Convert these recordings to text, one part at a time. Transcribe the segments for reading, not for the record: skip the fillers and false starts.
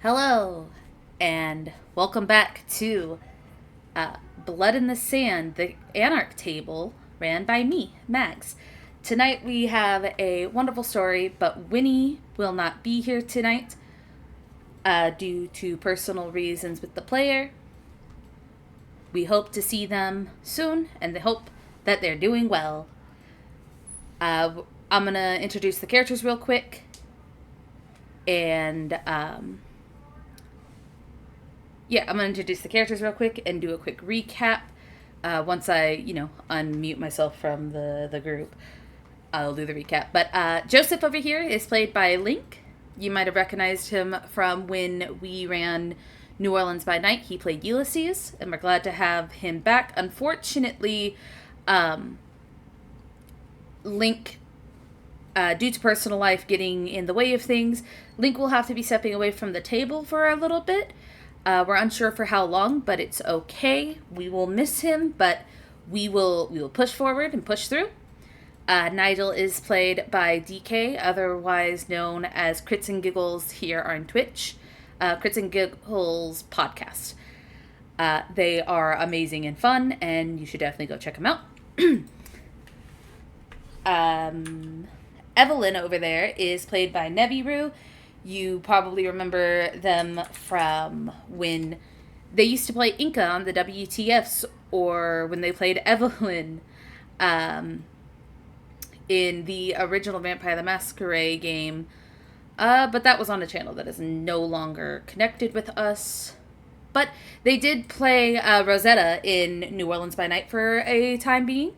Hello, and welcome back to Blood in the Sand, the Anarch table, ran by me, Mags. Tonight we have a wonderful story, but Winnie will not be here tonight due to personal reasons with the player. We hope to see them soon, and they hope that they're doing well. I'm going to introduce the characters real quick, and I'm going to introduce the characters real quick and do a quick recap. Once I, unmute myself from the group, I'll do the recap. But Joseph over here is played by Link. You might have recognized him from when we ran New Orleans by Night. He played Ulysses, and we're glad to have him back. Unfortunately, Link, due to personal life getting in the way of things, Link will have to be stepping away from the table for a little bit. We're unsure for how long, but it's okay. We will miss him, but we will push forward and push through. Nigel is played by DK, otherwise known as Crits and Giggles here on Twitch. Crits and Giggles podcast. They are amazing and fun, and you should definitely go check them out. Evelyn over there is played by Nebiru. You probably remember them from when they used to play Inca on the WTFs, or when they played Evelyn in the original Vampire the Masquerade game. But that was on a channel that is no longer connected with us. But they did play Rosetta in New Orleans by Night for a time being.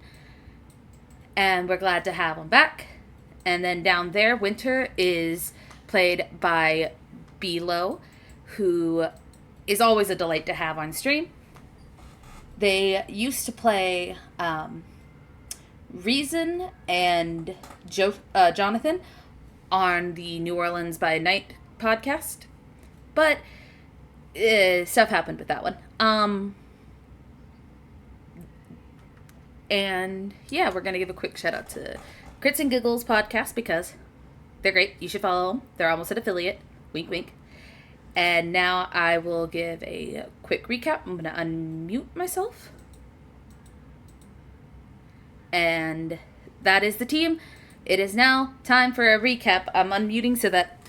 And we're glad to have them back. And then down there, Winter is played by Bilo, who is always a delight to have on stream. They used to play Reason and Jonathan on the New Orleans by Night podcast, but stuff happened with that one. And yeah, we're gonna give a quick shout out to Crits and Giggles podcast because they're great. You should follow them. They're almost an affiliate. Wink, wink. And now I will give a quick recap. I'm going to unmute myself. And that is the team. It is now time for a recap. I'm unmuting so that,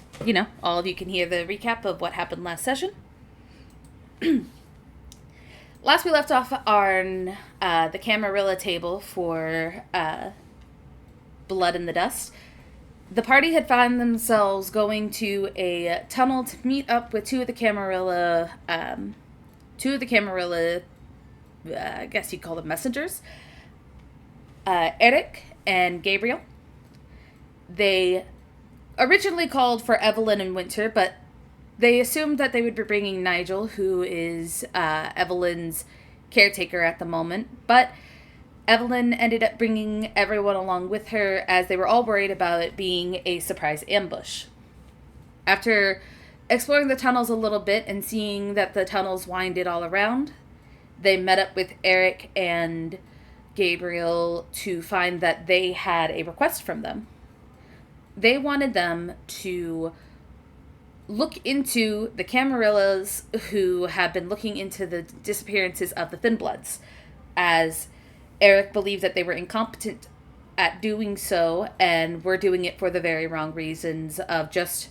all of you can hear the recap of what happened last session. Last we left off on the Camarilla table for Blood in the Dust. The party had found themselves going to a tunnel to meet up with two of the Camarilla, I guess you'd call them messengers, Eric and Gabriel. They originally called for Evelyn and Winter, but they assumed that they would be bringing Nigel, who is Evelyn's caretaker at the moment, but Evelyn ended up bringing everyone along with her as they were all worried about it being a surprise ambush. After exploring the tunnels a little bit and seeing that the tunnels winded all around, they met up with Eric and Gabriel to find that they had a request from them. They wanted them to look into the Camarillas who have been looking into the disappearances of the Thin Bloods, as Eric believed that they were incompetent at doing so and were doing it for the very wrong reasons of just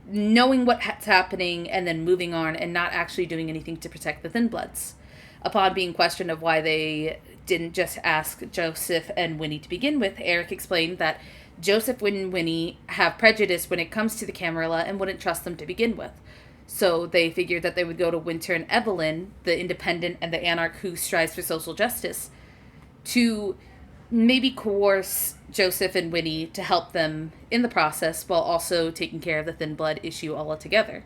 knowing what's happening and then moving on and not actually doing anything to protect the Thin Bloods. Upon being questioned of why they didn't just ask Joseph and Winnie to begin with, Eric explained that Joseph and Winnie have prejudice when it comes to the Camarilla and wouldn't trust them to begin with. So they figured that they would go to Winter and Evelyn, the independent and the Anarch who strives for social justice, to maybe coerce Joseph and Winnie to help them in the process while also taking care of the Thin Blood issue all together.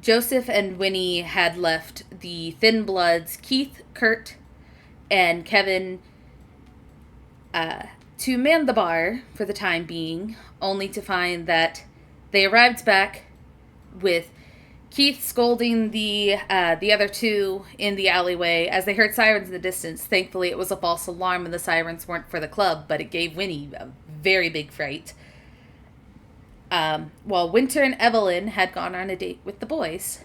Joseph and Winnie had left the Thin Bloods, Keith, Kurt, and Kevin, to man the bar for the time being, only to find that they arrived back with Keith scolding the other two in the alleyway as they heard sirens in the distance. Thankfully, it was a false alarm and the sirens weren't for the club, but it gave Winnie a very big fright. while Winter and Evelyn had gone on a date with the boys,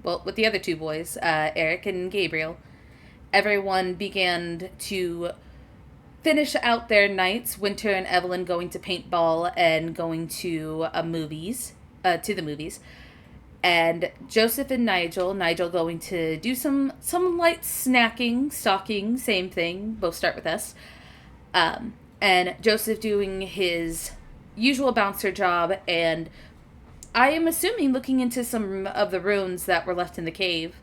well, with the other two boys, Eric and Gabriel, everyone began to finish out their nights. Winter and Evelyn going to paintball and going to the movies, and Joseph and Nigel going to do some light snacking, stalking, same thing. Both start with S. And Joseph doing his usual bouncer job, and I am assuming looking into some of the runes that were left in the cave,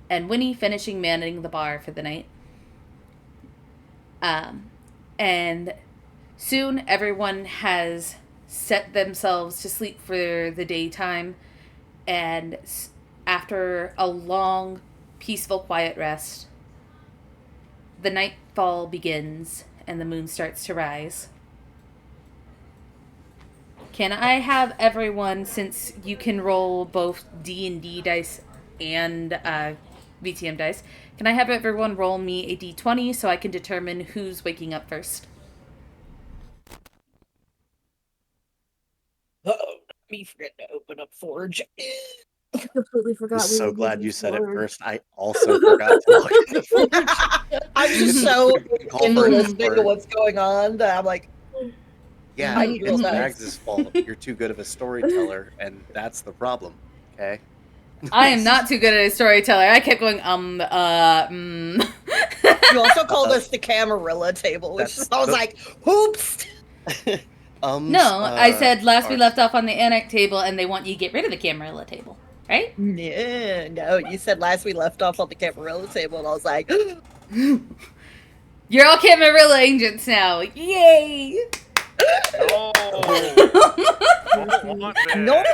and Winnie finishing manning the bar for the night. And soon everyone has set themselves to sleep for the daytime, and after a long, peaceful, quiet rest, the nightfall begins and the moon starts to rise. Can I have everyone, since you can roll both D&D dice and V.T.M dice, can I have everyone roll me a D20 so I can determine who's waking up first? Uh-oh, me forget to open up Forge. I completely forgot. I'm so glad you said it first. I also forgot to log into Forge. I'm just so into listening to Forge. what's going on that I'm like, Yeah, I need to roll it's dice. Mags' fault. You're too good of a storyteller, and that's the problem. Okay. I am not too good at a storyteller. I kept going, You also called us the Camarilla table, which That's I was the- like, oops. No, I said last we left off on the Anarch table, and they want you to get rid of the Camarilla table, right? Yeah, no, you said last we left off on the Camarilla table, and I was like, You're all Camarilla agents now. Yay! No. I don't want this. no.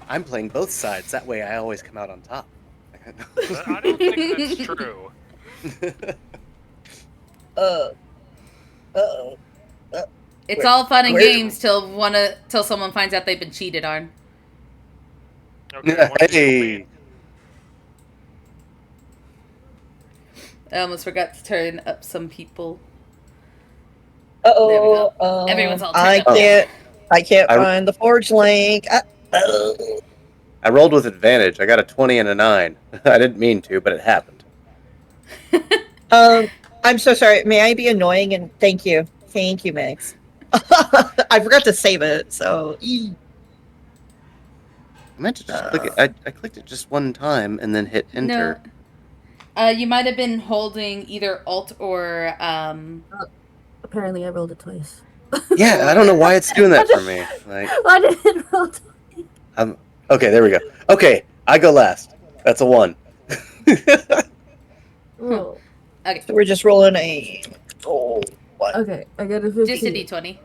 I'm playing both sides. That way, I always come out on top. I don't think that's true. Uh-oh. It's all fun and where- games till someone finds out they've been cheated on. Okay, I want you to Hey. wait. I almost forgot to turn up some people. There we go. Uh-oh. Everyone's all I turned up. can't I- find the Forge link. I rolled with advantage. I got a 20 and a 9. I didn't mean to, but it happened. I'm so sorry. May I be annoying? And thank you, Max. I forgot to save it, so. I meant to just click it. I clicked it just one time and then hit enter. No. You might have been holding either Alt or Apparently, I rolled it twice. Yeah, I don't know why it's doing that for me. Like, I didn't roll twice. okay, there we go. Okay, I go last. That's a 1. Oh, Okay. So we're just rolling a. Oh, what? okay, I got a 15. Just a D20.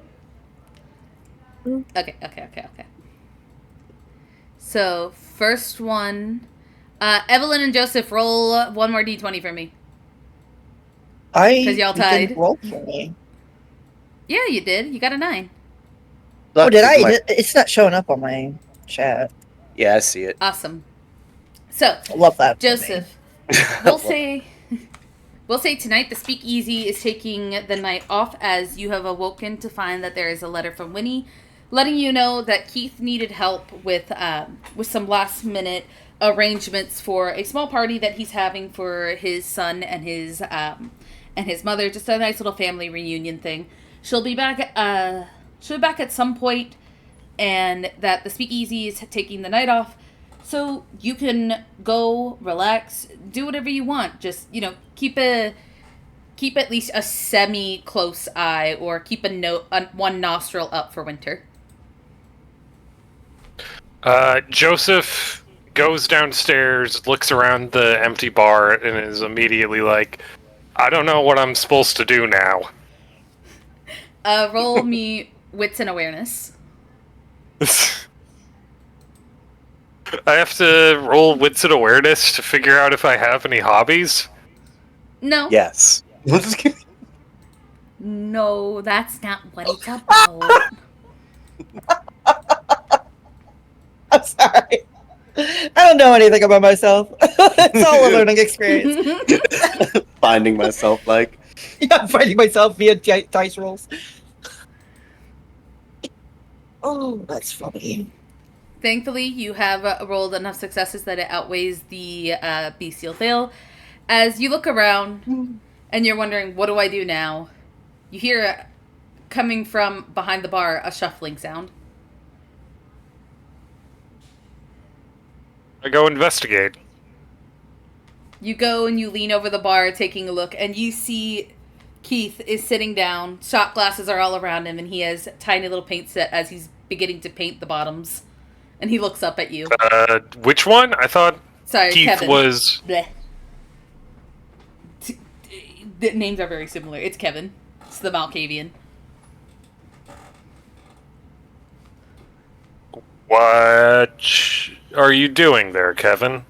Mm. Okay. So, first one. Evelyn and Joseph, roll one more D20 for me. 'Cause y'all tied. didn't roll for me. Yeah, you did. You got a 9. Oh, did I? It's not showing up on my chat. Yeah, I see it. Awesome. So, I love that. for me. Joseph, we'll say tonight the speakeasy is taking the night off as you have awoken to find that there is a letter from Winnie letting you know that Keith needed help with some last minute arrangements for a small party that he's having for his son and his mother, just a nice little family reunion thing. She'll be back at some point, and that the speakeasy is taking the night off. So you can go, relax, do whatever you want. Just, keep at least a semi-close eye, or keep one nostril up for Winter. Joseph goes downstairs, looks around the empty bar, and is immediately like, I don't know what I'm supposed to do now. Roll me wits and awareness. I have to roll wits and awareness to figure out if I have any hobbies? No. Yes. No, that's not what it's about. I'm sorry. I don't know anything about myself. It's all a learning experience. Finding myself like. Yeah, I'm finding myself via dice rolls. Oh, that's funny. Thankfully, you have rolled enough successes that it outweighs the bestial fail. As you look around and you're wondering, what do I do now? You hear, coming from behind the bar, a shuffling sound. I go investigate. You go and you lean over the bar taking a look, and you see Keith is sitting down. Shot glasses are all around him, and he has tiny little paint set as he's beginning to paint the bottoms. And he looks up at you. Which one? I thought Sorry, Keith Kevin. was... Bleh. The names are very similar. It's Kevin. It's the Malkavian. What are you doing there, Kevin?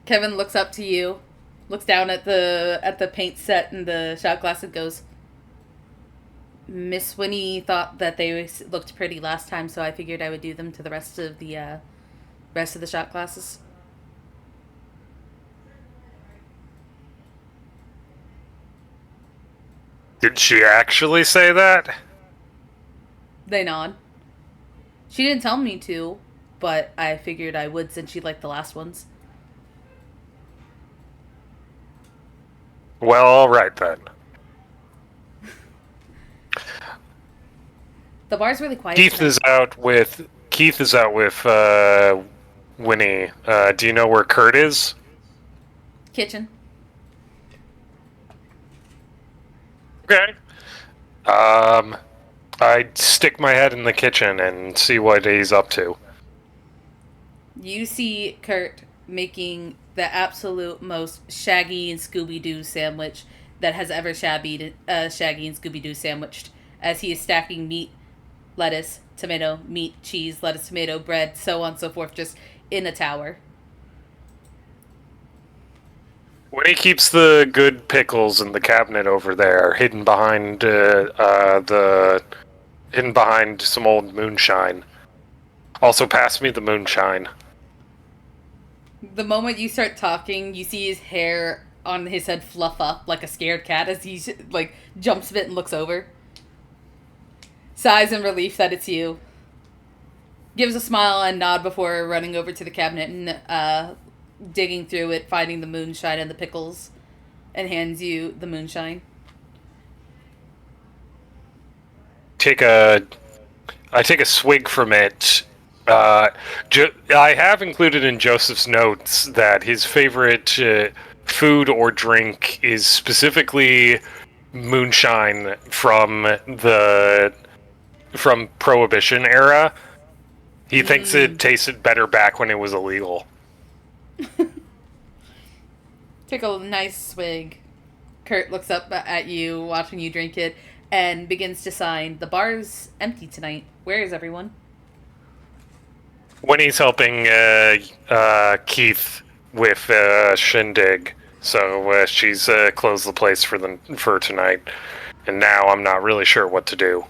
Kevin looks up to you, looks down at the paint set and the shot glass, and goes, Miss Winnie thought that they looked pretty last time, so I figured I would do them to the rest of the shot glasses. Did she actually say that? They nod. She didn't tell me to, but I figured I would since she liked the last ones. Well, all right then. The bar's really quiet. Keith tonight. is out with Winnie. Do you know where Kurt is? Kitchen. Okay. I'd stick my head in the kitchen and see what he's up to. You see Kurt making the absolute most Shaggy and Scooby-Doo sandwich that has ever Shaggy and Scooby-Doo sandwiched, as he is stacking meat, lettuce, tomato, meat, cheese, lettuce, tomato, bread, so on and so forth, just in a tower. Winnie keeps the good pickles in the cabinet over there, hidden behind some old moonshine. Also, pass me the moonshine. The moment you start talking, you see his hair on his head fluff up like a scared cat as he jumps a bit and looks over. Sighs in relief that it's you. Gives a smile and nod before running over to the cabinet and digging through it, finding the moonshine and the pickles, and hands you the moonshine. I take a swig from it. I have included in Joseph's notes that his favorite food or drink is specifically moonshine from Prohibition era. He thinks it tasted better back when it was illegal. Take a nice swig. Kurt looks up at you, watching you drink it, and begins to sign. The bar's empty tonight. Where is everyone? Winnie's helping Keith with Shindig, so she's closed the place for tonight. And now I'm not really sure what to do.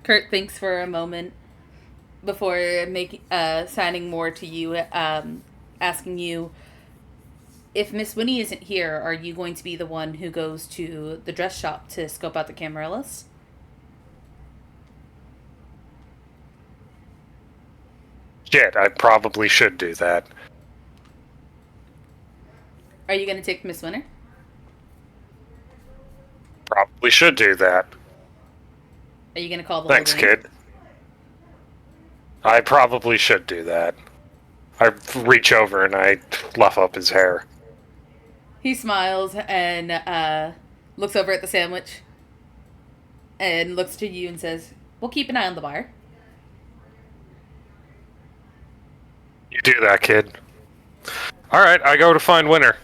Kurt thinks for a moment before signing more to you, asking you, if Miss Winnie isn't here, are you going to be the one who goes to the dress shop to scope out the Camarellas? Shit, I probably should do that. Are you going to take Miss Winter? Probably should do that. Are you going to call the Thanks, whole gang? kid. I probably should do that. I reach over and I fluff up his hair. He smiles and looks over at the sandwich and looks to you and says, we'll keep an eye on the bar. You do that, kid. Alright, I go to find Winter.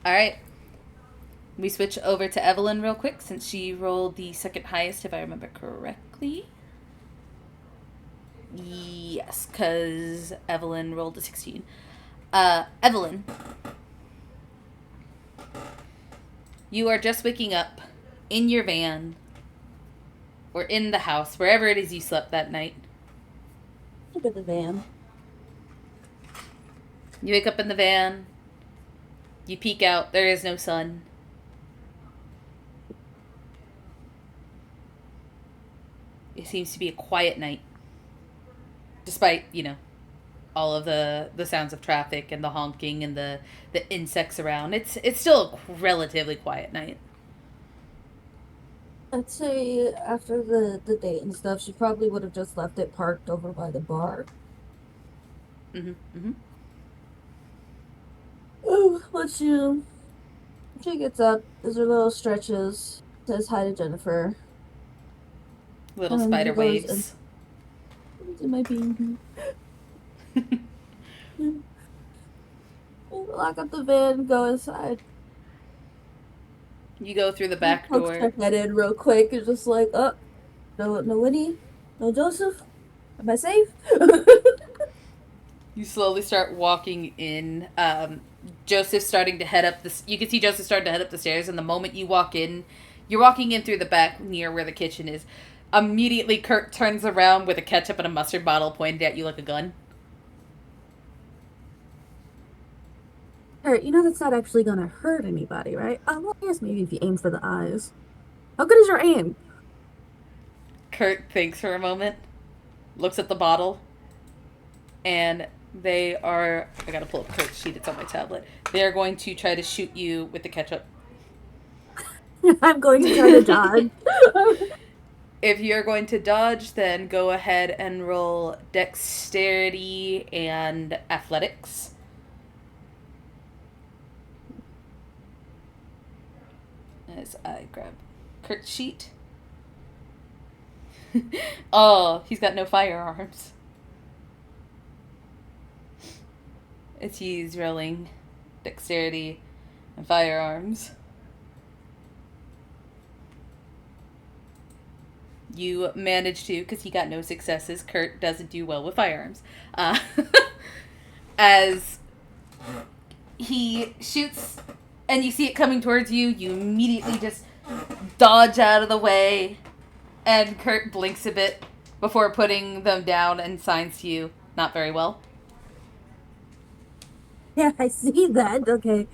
Alright. We switch over to Evelyn real quick since she rolled the second highest, if I remember correctly. Yes, because Evelyn rolled a 16. Evelyn. You are just waking up in your van or in the house, wherever it is you slept that night. Look at the van. You wake up in the van. You peek out. There is no sun. it seems to be a quiet night. Despite, all of the sounds of traffic and the honking and the insects around. It's still a relatively quiet night. I'd say after the date and stuff, she probably would have just left it parked over by the bar. Oh, but she gets up, does her little stretches, says hi to Jennifer. Little spider waves. It might be. Lock up the van, go inside. You go through the back door. Check that in real quick. It's just like, oh, no Winnie, no Joseph. Am I safe? You slowly start walking in. Joseph's starting to head up this. You can see Joseph starting to head up the stairs, and the moment you walk in, you're walking in through the back near where the kitchen is. Immediately, Kurt turns around with a ketchup and a mustard bottle pointed at you like a gun. Kurt, that's not actually gonna hurt anybody, right? Well, I guess maybe if you aim for the eyes. How good is your aim? Kurt thinks for a moment, looks at the bottle, and they are... I gotta pull up Kurt's sheet, it's on my tablet. They are going to try to shoot you with the ketchup. I'm going to try to dodge. If you're going to dodge, then go ahead and roll dexterity and athletics. As I grab Kurt's sheet. Oh, he's got no firearms. As he's rolling dexterity and firearms. You manage to, because he got no successes. Kurt doesn't do well with firearms. As he shoots and you see it coming towards you, you immediately just dodge out of the way. And Kurt blinks a bit before putting them down and signs to you, not very well. Yeah, I see that. Okay.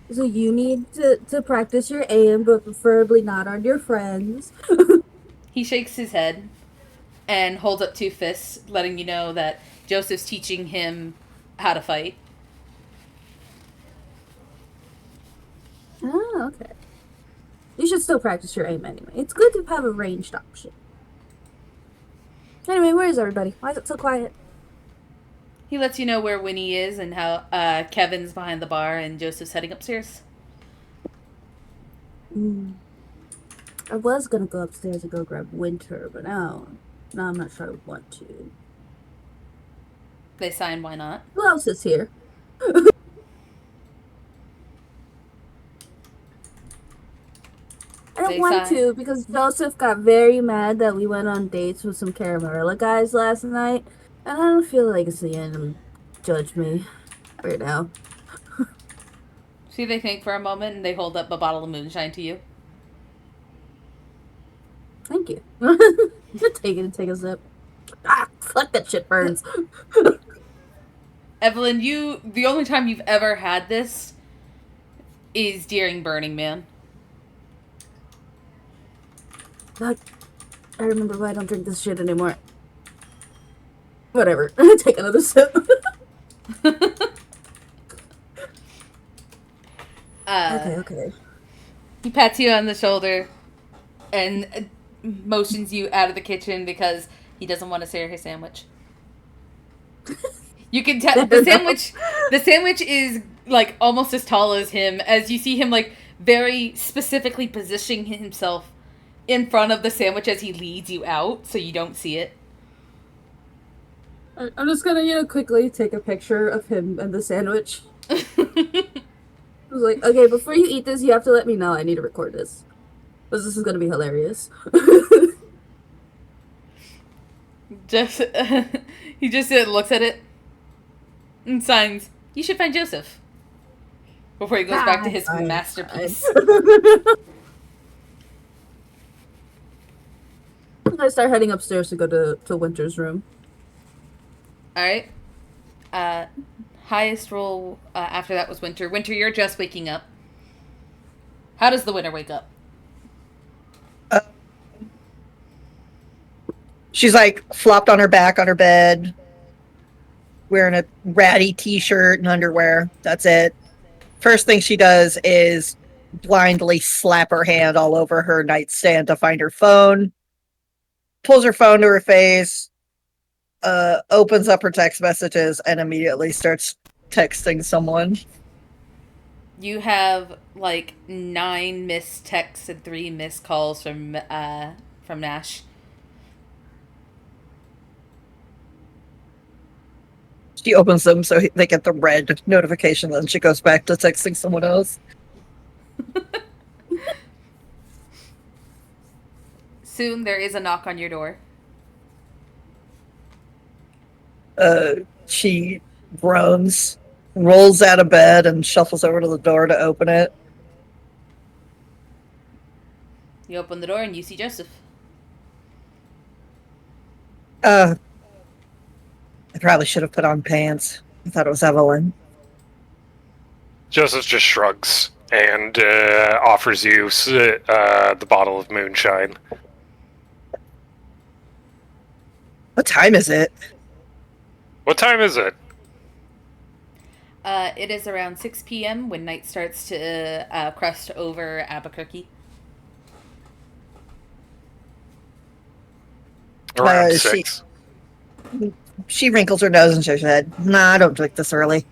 So you need to practice your aim, but preferably not on your friends. He shakes his head and holds up two fists, letting you know that Joseph's teaching him how to fight. Oh, okay. You should still practice your aim anyway. It's good to have a ranged option. Anyway, where is everybody? Why is it so quiet? He lets you know where Winnie is and how Kevin's behind the bar and Joseph's heading upstairs. I was gonna go upstairs and go grab Winter, but now I'm not sure I want to. They sign, why not? Who else is here? I don't want to because Joseph got very mad that we went on dates with some Caramarilla guys last night, and I don't feel like seeing him judge me right now. See, they think for a moment and they hold up a bottle of moonshine to you. Thank you. Take it and take a sip. Ah, fuck, that shit burns. Evelyn, the only time you've ever had this is during Burning Man. God, I remember why I don't drink this shit anymore. Whatever. Take another sip. Okay. He pats you on the shoulder and motions you out of the kitchen because he doesn't want to share his sandwich. You can tell the sandwich is like almost as tall as him, as you see him like very specifically positioning himself in front of the sandwich as he leads you out so you don't see it. I'm just gonna, quickly take a picture of him and the sandwich. I was like, okay, before you eat this, you have to let me know. I need to record this. Because this is gonna be hilarious. He just looks at it and signs, "You should find Joseph." Before he goes back to his masterpiece. I start heading upstairs to go to Winter's room. Alright. Highest roll after that was Winter. Winter, you're just waking up. How does the Winter wake up? She's like flopped on her back on her bed, wearing a ratty t-shirt and underwear. That's it. First thing she does is blindly slap her hand all over her nightstand to find her phone, pulls her phone to her face, opens up her text messages, and immediately starts texting someone. You have like 9 missed texts and 3 missed calls from Nash. She opens them so they get the red notification, then she goes back to texting someone else. Soon there is a knock on your door. She groans, rolls out of bed, and shuffles over to the door to open it. You open the door and you see Joseph. I probably should have put on pants. I thought it was Evelyn. Joseph just shrugs and offers you the bottle of moonshine. What time is it? What time is it? It is around 6 p.m. when night starts to crust over Albuquerque. Around 6. She wrinkles her nose and shakes her head. Nah, I don't drink this early.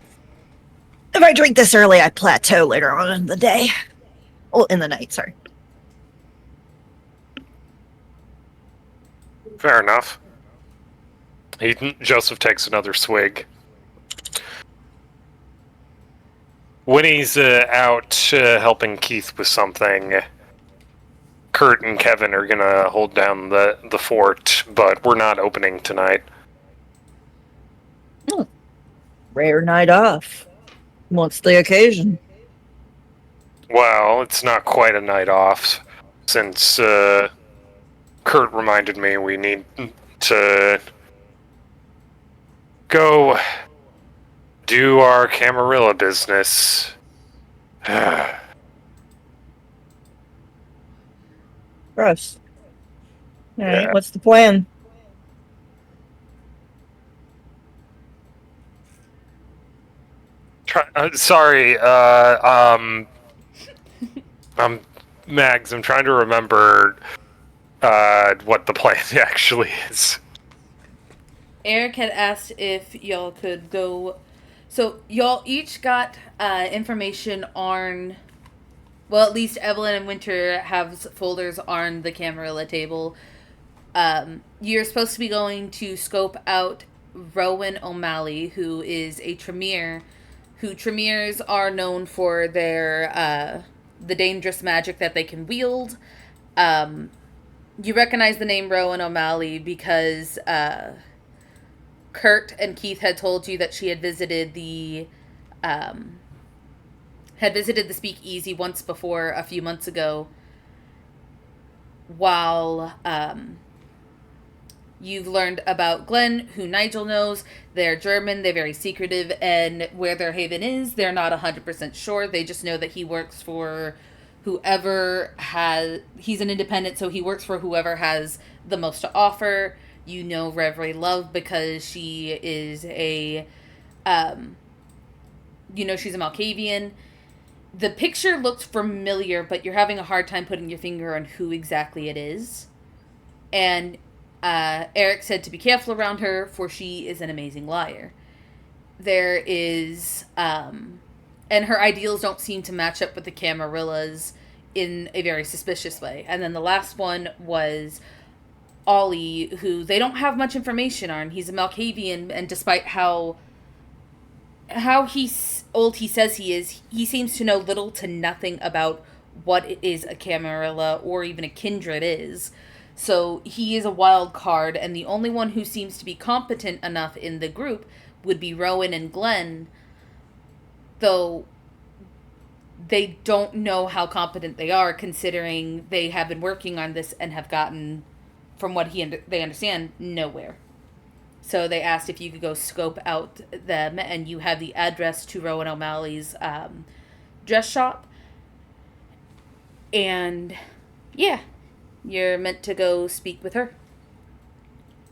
If I drink this early, I plateau later on in the day. Oh, in the night, sorry. Fair enough. Joseph takes another swig. When he's out helping Keith with something, Kurt and Kevin are gonna hold down the fort, but we're not opening tonight. Rare night off. What's the occasion? Well, it's not quite a night off, since Kurt reminded me we need to go do our Camarilla business. Gross. All right, Yeah. what's the plan? Sorry, Mags, I'm trying to remember what the plan actually is. Eric had asked if y'all could go. So y'all each got information on. Well, at least Evelyn and Winter have folders on the Camarilla table. You're supposed to be going to scope out Rowan O'Malley, who is a Tremere. Who Tremers are known for their the dangerous magic that they can wield. You recognize the name Rowan O'Malley because Kurt and Keith had told you that she had visited the Speakeasy once before a few months ago. While you've learned about Glenn, who Nigel knows. They're German, they're very secretive, and where their haven is, they're not 100% sure. They just know that he works for whoever has... He's an independent, so he works for whoever has the most to offer. You know Reverie Love because she is a... she's a Malkavian. The picture looks familiar, but you're having a hard time putting your finger on who exactly it is. And Eric said to be careful around her, for she is an amazing liar. There is... and her ideals don't seem to match up with the Camarillas in a very suspicious way. And then the last one was Ollie, who they don't have much information on. He's a Malkavian, and despite how old he says he is, he seems to know little to nothing about what it is a Camarilla or even a kindred is. So he is a wild card, and the only one who seems to be competent enough in the group would be Rowan and Glenn, though they don't know how competent they are, considering they have been working on this and have gotten, from what they understand, nowhere. So they asked if you could go scope out them, and you have the address to Rowan O'Malley's dress shop. And yeah, you're meant to go speak with her.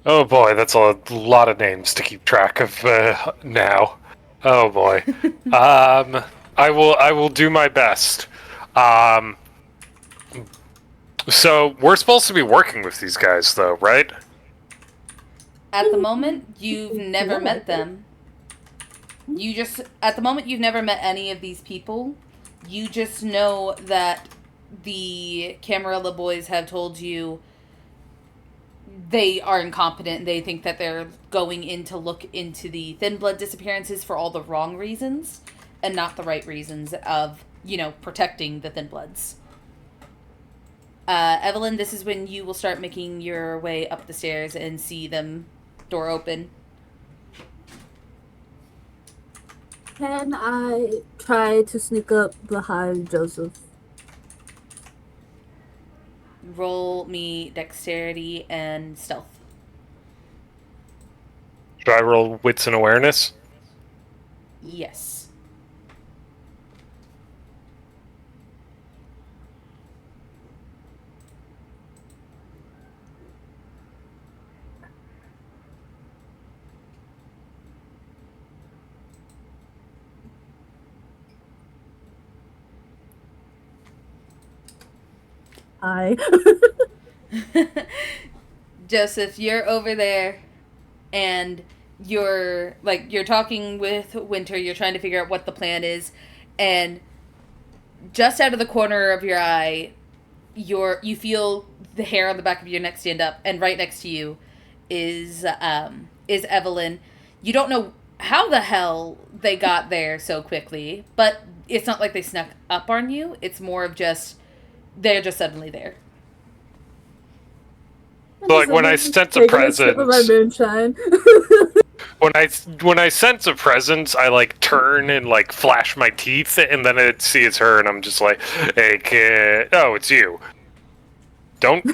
Oh boy, that's a lot of names to keep track of now. Oh boy. I will do my best. Um, so we're supposed to be working with these guys, though, right? At the moment, you've never Yeah, met them. At the moment, you've never met any of these people. You just know that the Camarilla boys have told you they are incompetent. They think that they're going in to look into the Thin Blood disappearances for all the wrong reasons and not the right reasons of, protecting the Thin Bloods. Evelyn, this is when you will start making your way up the stairs and see them door open. Can I try to sneak up behind Joseph? Roll me dexterity and stealth. Should I roll wits and awareness? Yes. I. Joseph, you're over there and you're talking with Winter, you're trying to figure out what the plan is, and just out of the corner of your eye, you feel the hair on the back of your neck stand up, and right next to you is Evelyn. You don't know how the hell they got there so quickly, but it's not like they snuck up on you. It's more of just they're just suddenly there. Like when I sense a Taking sip of my presence, moonshine. when I sense a presence, I like turn and like flash my teeth, and then I see it's her, and I'm just like, "Hey, kid, oh, it's you. Don't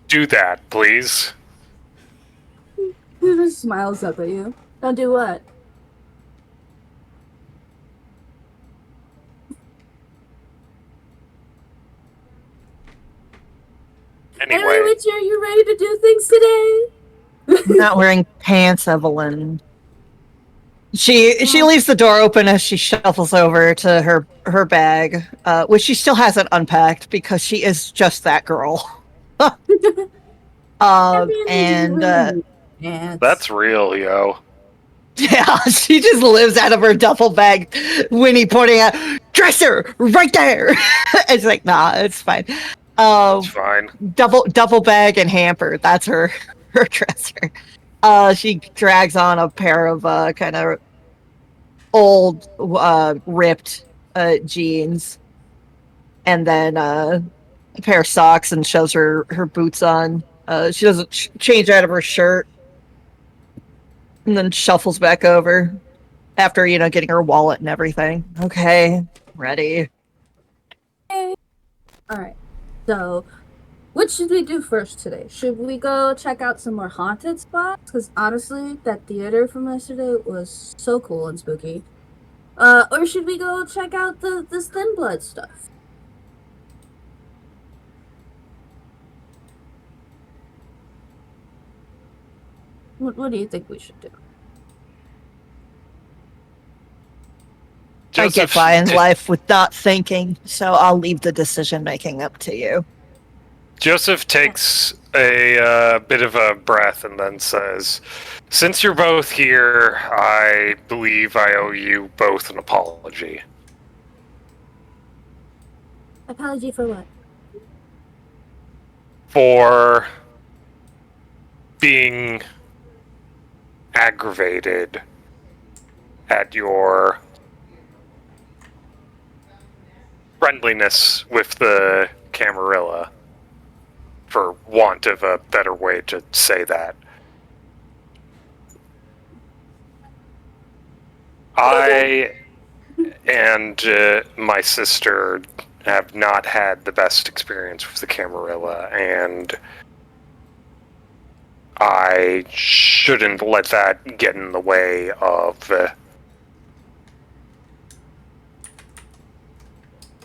do that, please." He just smiles up at you. Don't do what? Anyway, Witcher, you ready to do things today? I'm not wearing pants, Evelyn. She leaves the door open as she shuffles over to her bag, which she still hasn't unpacked because she is just that girl. And that's real, yo. yeah, she just lives out of her duffel bag. Winnie pointing out, dresser right there. It's like, nah, it's fine. It's fine. Duffel bag and hamper. That's her dresser. She drags on a pair of kind of old ripped jeans, and then a pair of socks, and shoves her boots on. She doesn't change out of her shirt, and then shuffles back over after getting her wallet and everything. Okay, ready. All right. So, what should we do first today? Should we go check out some more haunted spots? Because honestly, that theater from yesterday was so cool and spooky. Or should we go check out this Thin Blood stuff? What do you think we should do? I get by in life with not thinking, so I'll leave the decision making up to you. Joseph takes a bit of a breath and then says, "Since you're both here, I believe I owe you both an apology." Apology for what? For being aggravated at your friendliness with the Camarilla, for want of a better way to say that. I and my sister have not had the best experience with the Camarilla, and I shouldn't let that get in the way of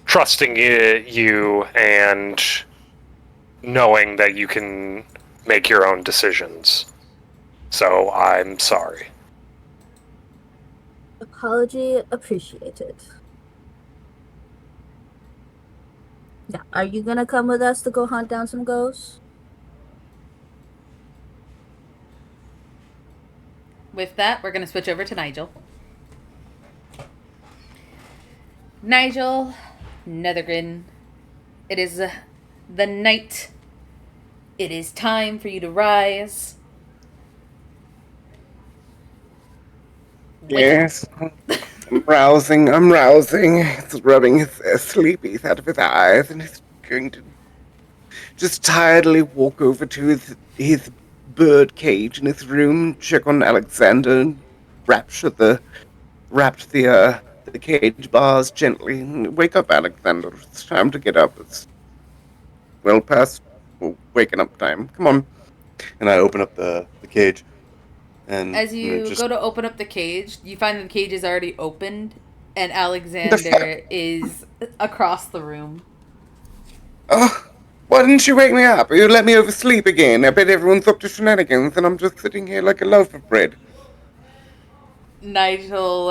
trusting you and knowing that you can make your own decisions. So I'm sorry. Apology appreciated. Yeah, are you gonna come with us to go hunt down some ghosts? With that, we're going to switch over to Nigel. Nigel, Nethergrin, it is the night. It is time for you to rise. Yes. I'm rousing. It's rubbing his sleepies out of his eyes, and he's going to just tiredly walk over to his bird cage in his room, check on Alexander, and wrapped the cage bars gently. And wake up, Alexander. It's time to get up. It's well past waking up time. Come on. And I open up the cage. And As you just go to open up the cage, you find the cage is already opened, and Alexander is across the room. oh, why didn't you wake me up? You let me oversleep again. I bet everyone's up to shenanigans, and I'm just sitting here like a loaf of bread. Nigel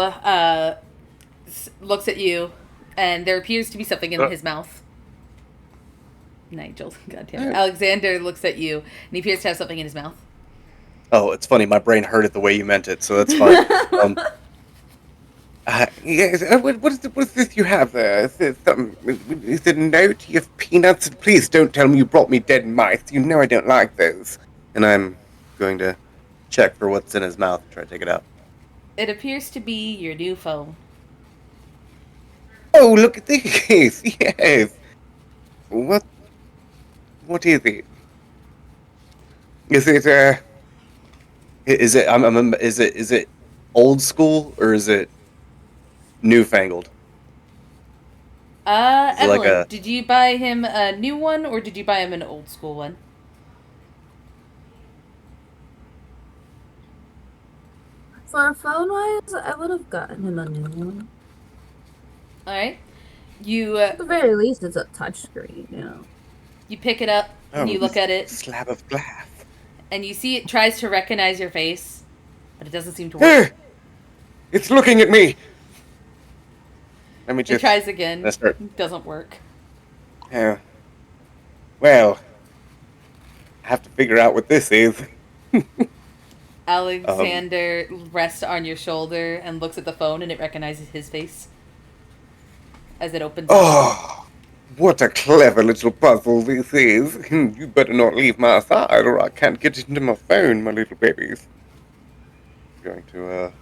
looks at you, and there appears to be something in his mouth. Nigel, goddamn it. Alexander looks at you, and he appears to have something in his mouth. Oh, it's funny. My brain heard it the way you meant it, so that's fine. Yes, what is this you have there? Is it a note? You have peanuts? Please don't tell me you brought me dead mice. You know I don't like those. And I'm going to check for what's in his mouth and try to take it out. It appears to be your new phone. Oh, look at this! Yes. What is it? Is it old school or is it newfangled? Evelyn, did you buy him a new one or did you buy him an old school one? For a phone wise, I would have gotten him a new one. Alright. You, At the very least, it's a touchscreen, you know. you pick it up and you look at it. Slab of glass. And you see it tries to recognize your face, but it doesn't seem to work. It's looking at me. Let me It just. tries again. Let's start. Doesn't work. Yeah. Well, I have to figure out what this is. Alexander rests on your shoulder and looks at the phone, and it recognizes his face as it opens up. Oh, what a clever little puzzle this is. You better not leave my side or I can't get into my phone, my little babies. I'm going to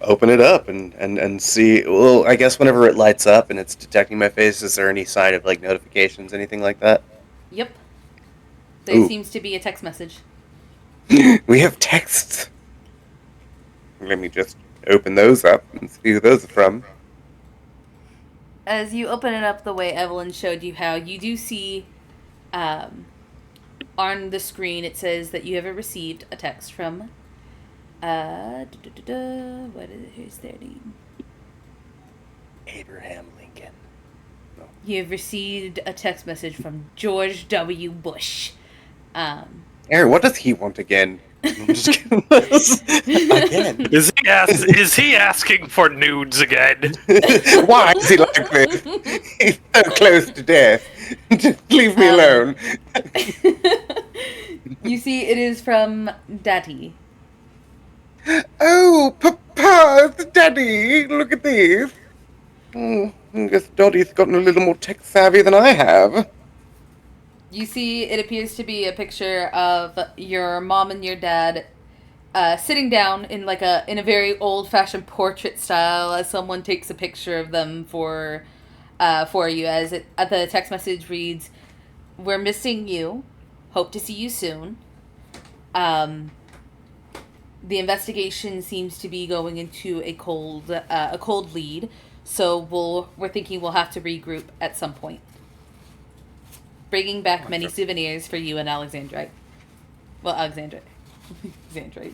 open it up and see. Well, I guess whenever it lights up and it's detecting my face, is there any sign of like notifications, anything like that? Yep. There seems to be a text message. We have texts. Let me just open those up and see who those are from. As you open it up the way Evelyn showed you how, you do see on the screen it says that you have received a text from what is it? Who's their name? Abraham Lincoln. No. You have received a text message from George W. Bush. Aaron, what does he want again? I'm just kidding. Again? Is he asking for nudes again? Why is he like this? He's so close to death. Just leave me alone. You see, it is from Daddy. Oh, Papa, it's Daddy. Look at this. I guess Dotty's gotten a little more tech savvy than I have. You see, it appears to be a picture of your mom and your dad sitting down in in a very old-fashioned portrait style as someone takes a picture of them for you. As the text message reads, "We're missing you. Hope to see you soon." The investigation seems to be going into a cold lead, so we're thinking we'll have to regroup at some point. Bringing back many souvenirs for you and Alexandrite. Well, Alexandrite. Alexandrite.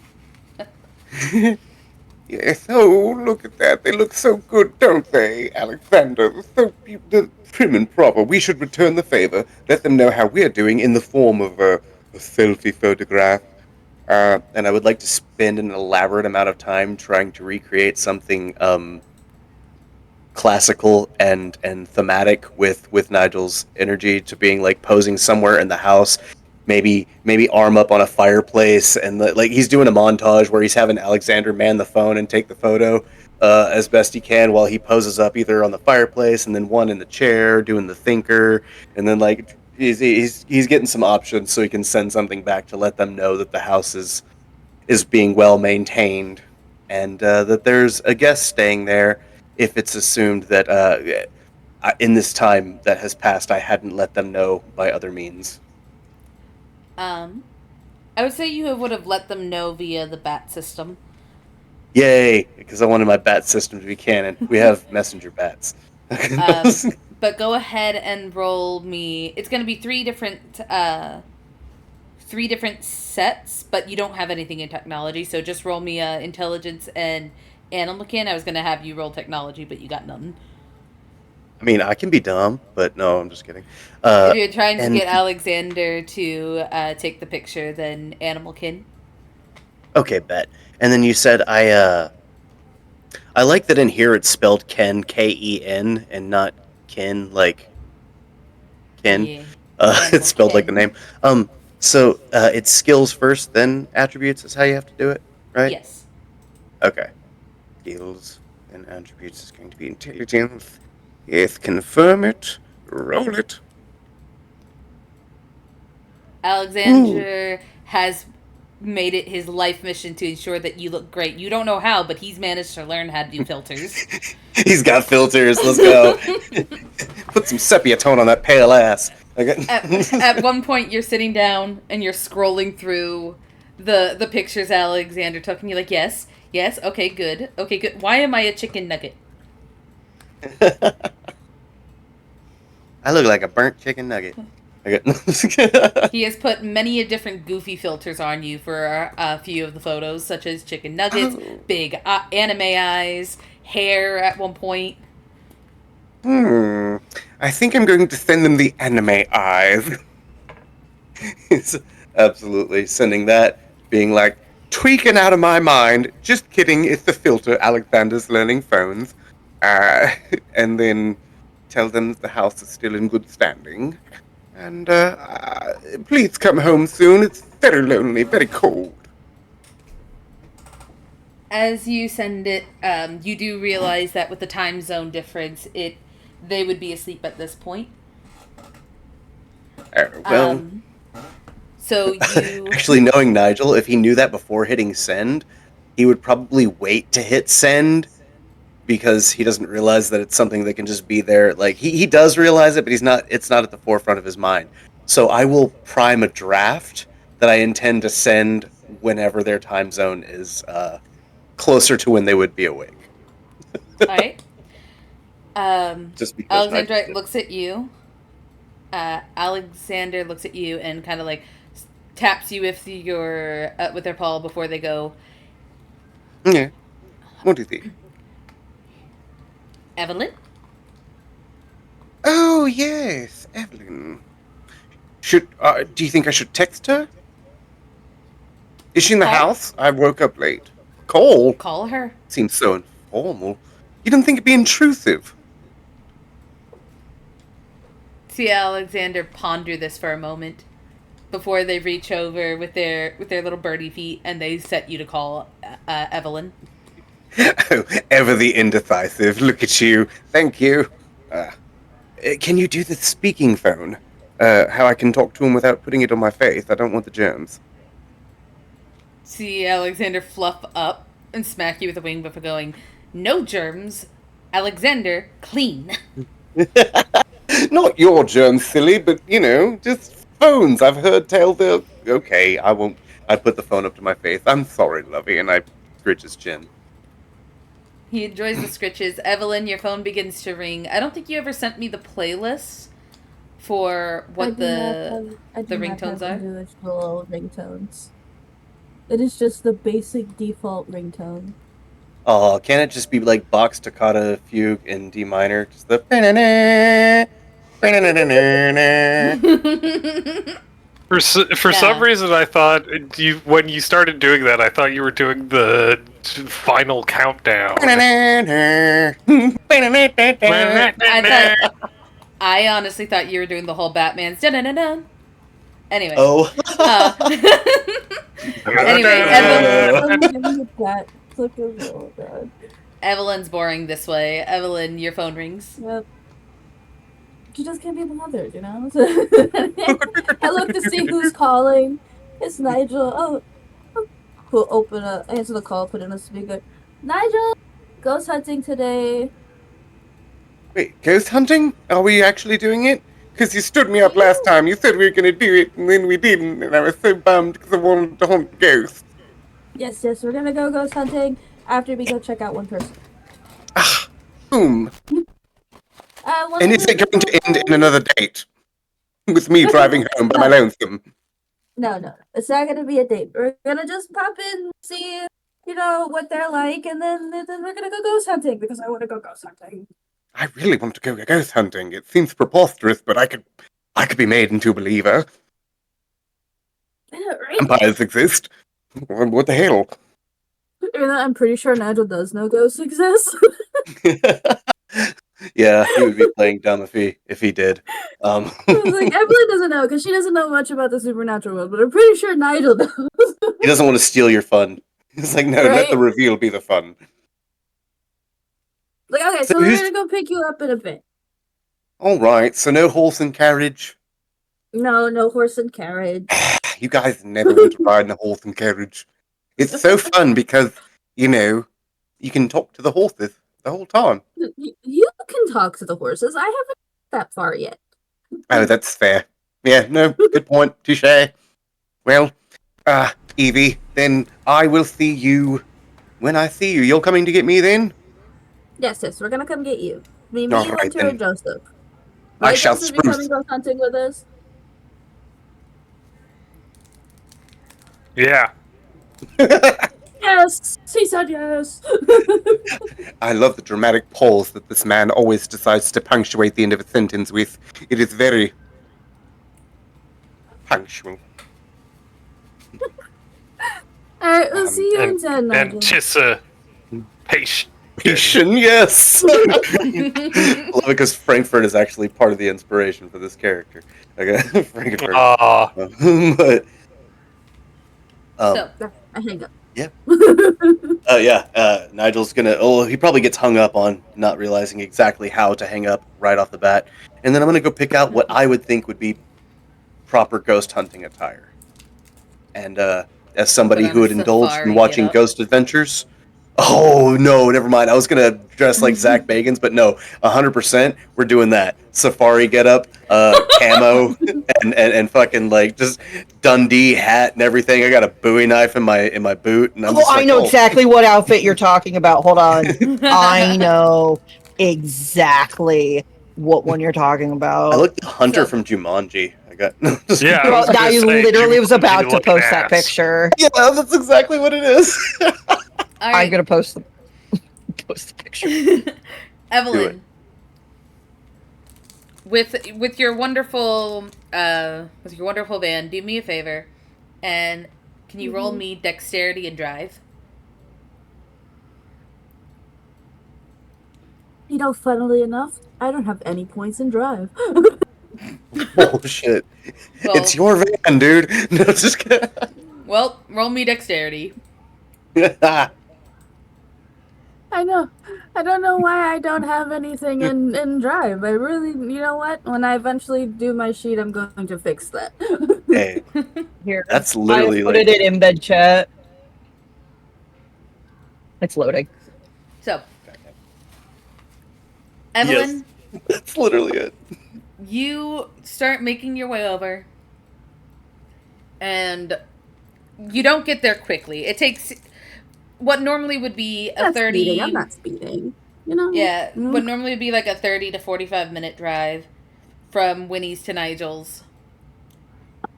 Yes, oh, look at that. They look so good, don't they, Alexander? They're prim and proper. We should return the favor. Let them know how we're doing in the form of a selfie photograph. And I would like to spend an elaborate amount of time trying to recreate something classical and thematic with Nigel's energy to being like posing somewhere in the house, maybe arm up on a fireplace, and like he's doing a montage where he's having Alexander man the phone and take the photo as best he can while he poses up either on the fireplace and then one in the chair doing the thinker, and then like he's getting some options so he can send something back to let them know that the house is being well maintained, and that there's a guest staying there if it's assumed that in this time that has passed, I hadn't let them know by other means. I would say you would have let them know via the bat system. Yay! Because I wanted my bat system to be canon. We have messenger bats. But go ahead and roll me. It's going to be three different sets, but you don't have anything in technology, so just roll me intelligence and animal kin. I was going to have you roll technology, but you got none. I mean, I can be dumb, but no, I'm just kidding. If you're trying to and- get Alexander to take the picture, then animal kin. Okay, bet. And then you said I like that in here it's spelled Ken, Ken, and not Kin like Ken. Yeah. It's spelled like the Ken. name. So it's skills first, then attributes is how you have to do it, right? Yes. Okay. Skills and attributes is going to be intelligence. Yes, confirm it. Roll it. Alexander has made it his life mission to ensure that you look great. You don't know how, but he's managed to learn how to do filters. He's got filters. Let's go. Put some sepia tone on that pale ass. Okay. At one point, you're sitting down and you're scrolling through the pictures Alexander took, and you're like, yes, okay, good. Why am I a chicken nugget? I look like a burnt chicken nugget. He has put many a different goofy filters on you for a few of the photos, such as chicken nuggets, big anime eyes, hair at one point. I think I'm going to send them the anime eyes. It's absolutely sending that, being like, tweaking out of my mind. Just kidding, it's the filter. Alexander's learning phones. And then tell them the house is still in good standing. And please come home soon. It's very lonely, very cold. As you send it, you do realize that with the time zone difference, they would be asleep at this point. Well, so you actually, knowing Nigel, if he knew that before hitting send, he would probably wait to hit send because he doesn't realize that it's something that can just be there. Like he does realize it, but it's not at the forefront of his mind. So I will prime a draft that I intend to send whenever their time zone is closer to when they would be awake. all right. Just because Alexander looks at you. Alexander looks at you and kind of like taps you with with their paw before they go. Yeah. What do you think? Evelyn? Oh yes, Evelyn. Do you think I should text her? Is she in the Call. house? I woke up late. Call? Call her. Seems so informal. You don't think it'd be intrusive? See Alexander ponder this for a moment before they reach over with their little birdie feet and they set you to call Evelyn. Oh, ever the indecisive. Look at you. Thank you. Can you do the speaking phone? How I can talk to him without putting it on my face? I don't want the germs. See Alexander fluff up and smack you with a wing before going, no germs. Alexander, clean. Not your germs, silly, but, just phones. I've heard tell the... Okay, I won't... I put the phone up to my face. I'm sorry, lovey, and I scritch his chin. He enjoys the scritches. Evelyn, your phone begins to ring. I don't think you ever sent me the playlist for what the ringtones are. Individual ringtones. It is just the basic default ringtone. Oh, can't it just be like Bach's Toccata Fugue in D minor? Just the... For some reason, I thought when you started doing that, I thought you were doing the final countdown. I honestly thought you were doing the whole Batman's dun-dun-dun-dun. Anyway. Oh. Anyway, I'm giving it that. It's like, oh god. Evelyn's boring this way. Evelyn, your phone rings. Yep. She just can't be bothered, you know? I look to see who's calling. It's Nigel. Oh, who'll answer the call, put in a speaker. Nigel, ghost hunting today. Wait, ghost hunting? Are we actually doing it? Because you stood me up last time. You said we were going to do it, and then we didn't, and I was so bummed because I wanted to hunt ghosts. Yes, we're gonna go ghost hunting after we go check out one person. Ah, boom. One And is it going to end in another date? With me driving home by my lonesome? No. It's not gonna be a date. We're gonna just pop in, see, what they're like, and then we're gonna go ghost hunting because I want to go ghost hunting. I really want to go ghost hunting. It seems preposterous, but I could be made into a believer. Right? Vampires exist. What the hell? I'm pretty sure Nigel does know ghosts exist. Yeah, he would be playing dumb if he did. I was like, Evelyn doesn't know because she doesn't know much about the supernatural world, but I'm pretty sure Nigel knows. He doesn't want to steal your fun. He's like, no, Right? let the reveal be the fun. Like, okay, so we're gonna go pick you up in a bit. All right, so no horse and carriage. No horse and carriage. You guys never want to ride in a horse and carriage. It's so fun because, you can talk to the horses the whole time. You can talk to the horses. I haven't that far yet. Oh, that's fair. Yeah, no, good point. Touche. Well, Evie, then I will see you when I see you. You're coming to get me then? Yes, we're gonna come get you. Me, All right, Winter, then. and Joseph. I Right, shall Joseph, you coming spruce. ghost hunting with us? Yeah. Yes! He said yes! I love the dramatic pause that this man always decides to punctuate the end of a sentence with. It is very punctual. Alright, we'll see you in 10, Nigel. Anticipation. Yes. I love it because Frankfurt is actually part of the inspiration for this character. Okay, Frankfurt. But So, I hang up. Yeah. Nigel's gonna. Oh, he probably gets hung up on not realizing exactly how to hang up right off the bat, and then I'm gonna go pick out what I would think would be proper ghost hunting attire. And as somebody who had indulged in watching Ghost Adventures. Oh no, never mind. I was gonna dress like Zach Bagans, but no, 100%. We're doing that safari getup, camo, and fucking like just Dundee hat and everything. I got a Bowie knife in my boot, and I'm just I know exactly what outfit you're talking about. Hold on, I know exactly what one you're talking about. I look the hunter from Jumanji. I got Yeah. Well, I literally was about to post that picture. Yeah, that's exactly what it is. right. I'm gonna post the picture. Evelyn, with your wonderful van, do me a favor, and can you roll me dexterity and drive? Funnily enough, I don't have any points in drive. Oh shit! Well, it's your van, dude. No, just kidding. Well, roll me dexterity. I know. I don't know why I don't have anything in drive. I really, you know what? When I eventually do my sheet, I'm going to fix that. Hey, Here, that's literally I put it in embed chat. It's loading. So, Evelyn, that's literally it. you start making your way over, and you don't get there quickly. It takes what normally would be a 30... Speeding. I'm not speeding. Yeah, what normally would be like a 30 to 45 minute drive from Winnie's to Nigel's.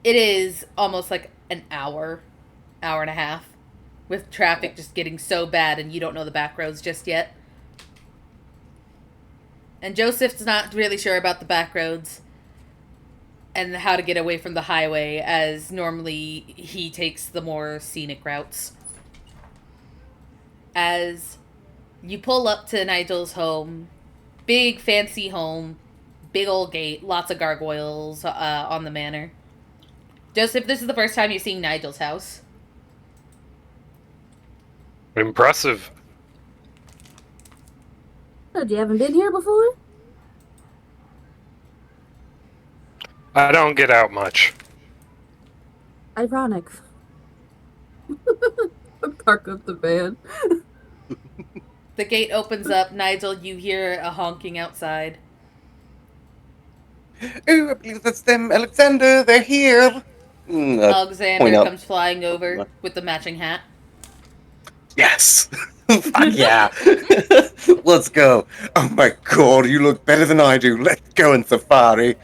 It is almost like an hour and a half, with traffic just getting so bad and you don't know the back roads just yet. And Joseph's not really sure about the back roads. and how to get away from the highway, as normally he takes the more scenic routes. As you pull up to Nigel's home, big fancy home, big old gate, lots of gargoyles on the manor. Joseph, this is the first time you're seeing Nigel's house. Impressive. Oh, you haven't been here before? I don't get out much. Ironic. Park up the van. The gate opens up. Nigel, you hear a honking outside. Oh, I believe that's them, Alexander. They're here. Point Alexander out. comes flying over with the matching hat. Yes. Fuck yeah. Let's go. Oh my god, you look better than I do. Let's go in safari.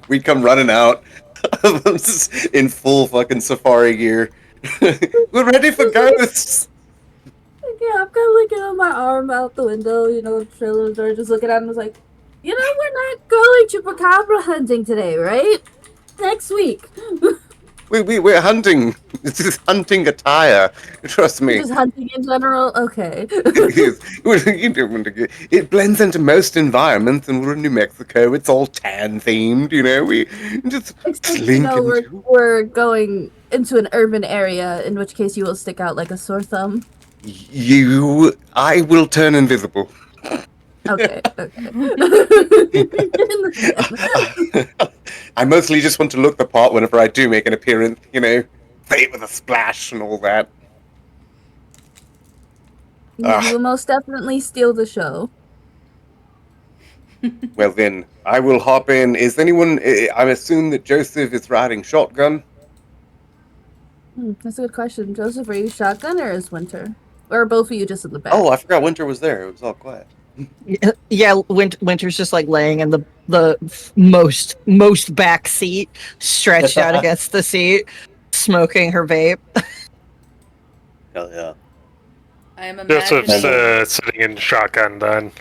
We come running out in full fucking safari gear. We're ready for ghosts. Yeah, I'm kind of looking on my arm out the window, you know, trailers are just looking at him and was like, you know, we're not going chupacabra hunting today, right? Next week. We're hunting. This is hunting attire. Trust me. Just hunting in general? Okay. It blends into most environments, and we're in New Mexico. It's all tan themed, you know. We just Except, slink you know, into. we're going into an urban area, in which case you will stick out like a sore thumb. I will turn invisible. Okay. I mostly just want to look the part whenever I do make an appearance, you know, say it with a splash and all that. You will most definitely steal the show. Well then, I will hop in. Is anyone? I assume that Joseph is riding shotgun. That's a good question. Joseph, are you shotgun or is Winter? Or are both of you just in the back? Oh, I forgot Winter was there. It was all quiet. Yeah, Winter's just like laying in the most back seat, stretched out against the seat, smoking her vape. Hell yeah. I am imagining... Joseph's sitting in shotgun then.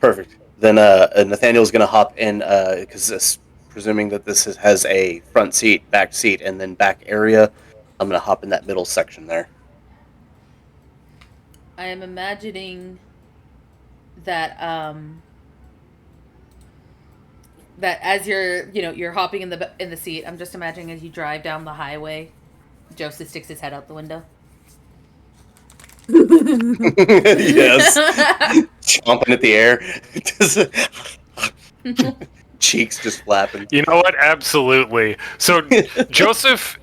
Perfect. Then Nathaniel's gonna hop in because presuming that this has a front seat, back seat, and then back area. I'm gonna hop in that middle section there. I am imagining that that as you're hopping in the seat, I'm just imagining as you drive down the highway, Joseph sticks his head out the window. Yes. Chomping at the air. Cheeks just flapping. You know what? Absolutely. So Joseph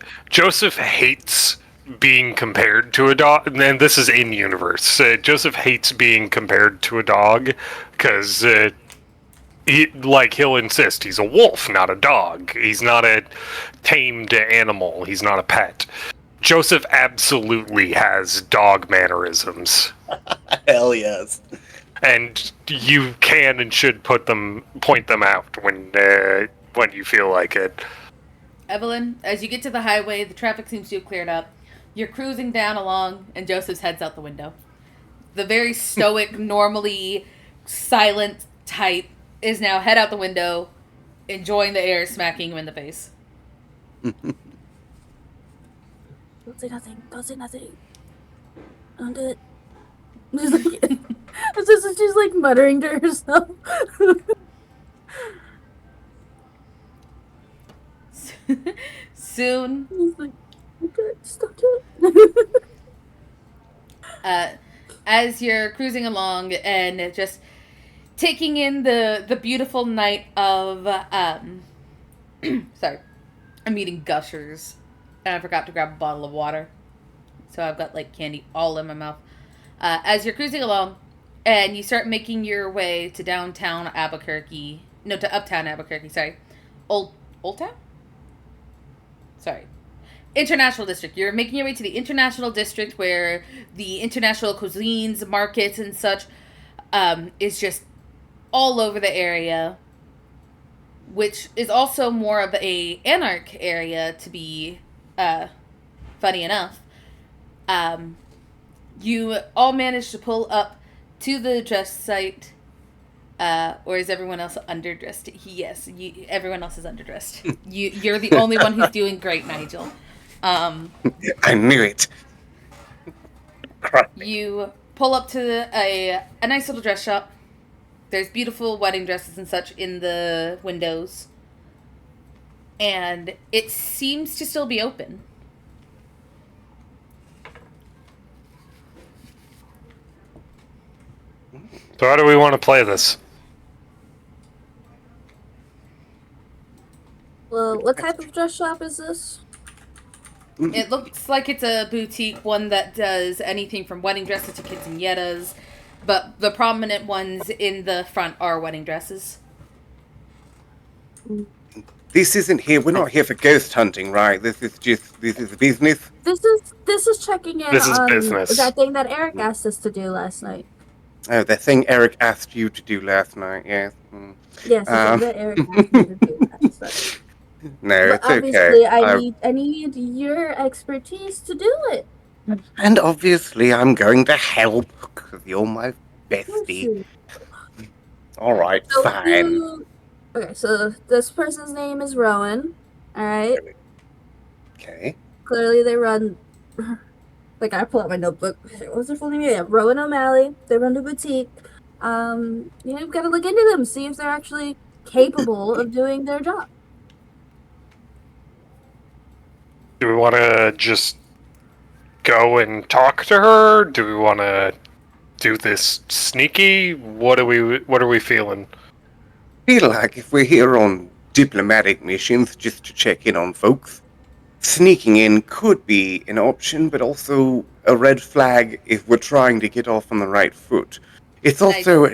hates being compared to a dog, and this is in universe. Joseph hates being compared to a dog because he'll insist he's a wolf, not a dog. He's not a tamed animal. He's not a pet. Joseph absolutely has dog mannerisms. Hell yes. And you can and should point them out when you feel like it. Evelyn, as you get to the highway, the traffic seems to have cleared up. You're cruising down along, and Joseph's head's out the window. The very stoic, normally silent type is now head out the window, enjoying the air smacking him in the face. Don't say nothing. Don't say nothing. Don't do it. She's like muttering to herself. Soon. He's like, okay, stop it. As you're cruising along and just taking in the beautiful night of sorry, I'm eating Gushers, and I forgot to grab a bottle of water, so I've got like candy all in my mouth. As you're cruising along, and you start making your way to uptown Albuquerque. Sorry, Old Town. Sorry. International District. You're making your way to the International District where the international cuisines, markets, and such is just all over the area, which is also more of a Anarch area, to be funny enough. You all managed to pull up to the just site Or is everyone else underdressed? Yes, everyone else is underdressed. You're the only one who's doing great, Nigel. I knew it. Crap. You pull up to a nice little dress shop. There's beautiful wedding dresses and such in the windows. And it seems to still be open. So how do we want to play this? Well, what type of dress shop is this? It looks like it's a boutique, one that does anything from wedding dresses to quinceañeras. But the prominent ones in the front are wedding dresses. This isn't here. We're not here for ghost hunting, right? This is business. This is checking in This is on business. that thing that Eric asked us to do last night. Oh, the thing Eric asked you to do last night, yes. Yes, the thing that Eric asked me to do last night. No, But it's obviously, okay. I need your expertise to do it. And obviously, I'm going to help because you're my bestie. All right, So fine. okay, so this person's name is Rowan. All right. Okay. Clearly, they run. Like, I pull out my notebook. What's their full name? Yeah, Rowan O'Malley. They run the boutique. You've got to look into them, see if they're actually capable of doing their job. Do we want to just go and talk to her? Do we want to do this sneaky? What are we feeling? Feel like if we're here on diplomatic missions just to check in on folks, sneaking in could be an option, but also a red flag if we're trying to get off on the right foot. It's also